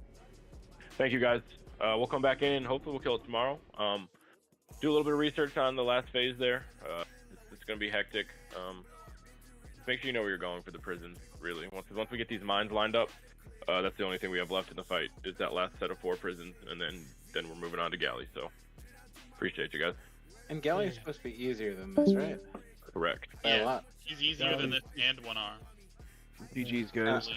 Thank you, guys. We'll come back in. Hopefully, we'll kill it tomorrow. Do a little bit of research on the last phase there. It's going to be hectic. Make sure you know where you're going for the prison, really. Once we get these mines lined up, that's the only thing we have left in the fight, is that last set of 4 prisons, and then we're moving on to Galley, so appreciate you guys. And Galley is supposed to be easier than this, right? Correct. By a lot. He's easier than this and 1 arm. GG's, guys. Holy